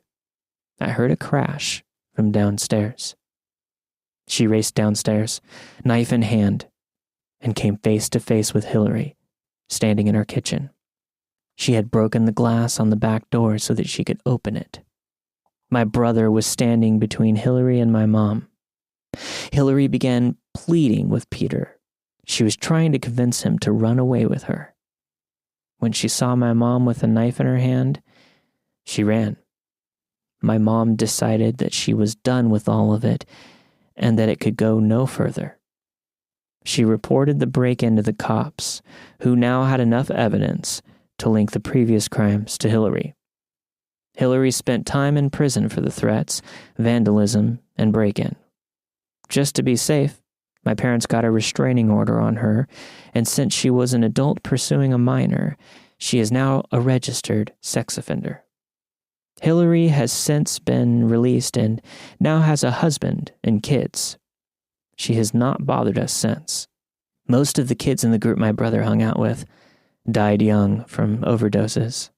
I heard a crash from downstairs. She raced downstairs, knife in hand, and came face to face with Hillary, standing in our kitchen. She had broken the glass on the back door so that she could open it. My brother was standing between Hillary and my mom. Hillary began pleading with Peter. She was trying to convince him to run away with her. When she saw my mom with a knife in her hand, she ran. My mom decided that she was done with all of it and that it could go no further. She reported the break-in to the cops, who now had enough evidence to link the previous crimes to Hillary. Hillary spent time in prison for the threats, vandalism, and break-in. Just to be safe, my parents got a restraining order on her, and since she was an adult pursuing a minor, she is now a registered sex offender. Hillary has since been released and now has a husband and kids. She has not bothered us since. Most of the kids in the group my brother hung out with died young from overdoses.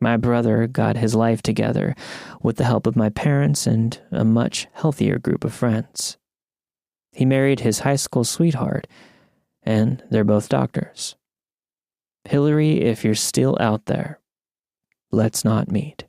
My brother got his life together with the help of my parents and a much healthier group of friends. He married his high school sweetheart, and they're both doctors. Hillary, if you're still out there, let's not meet.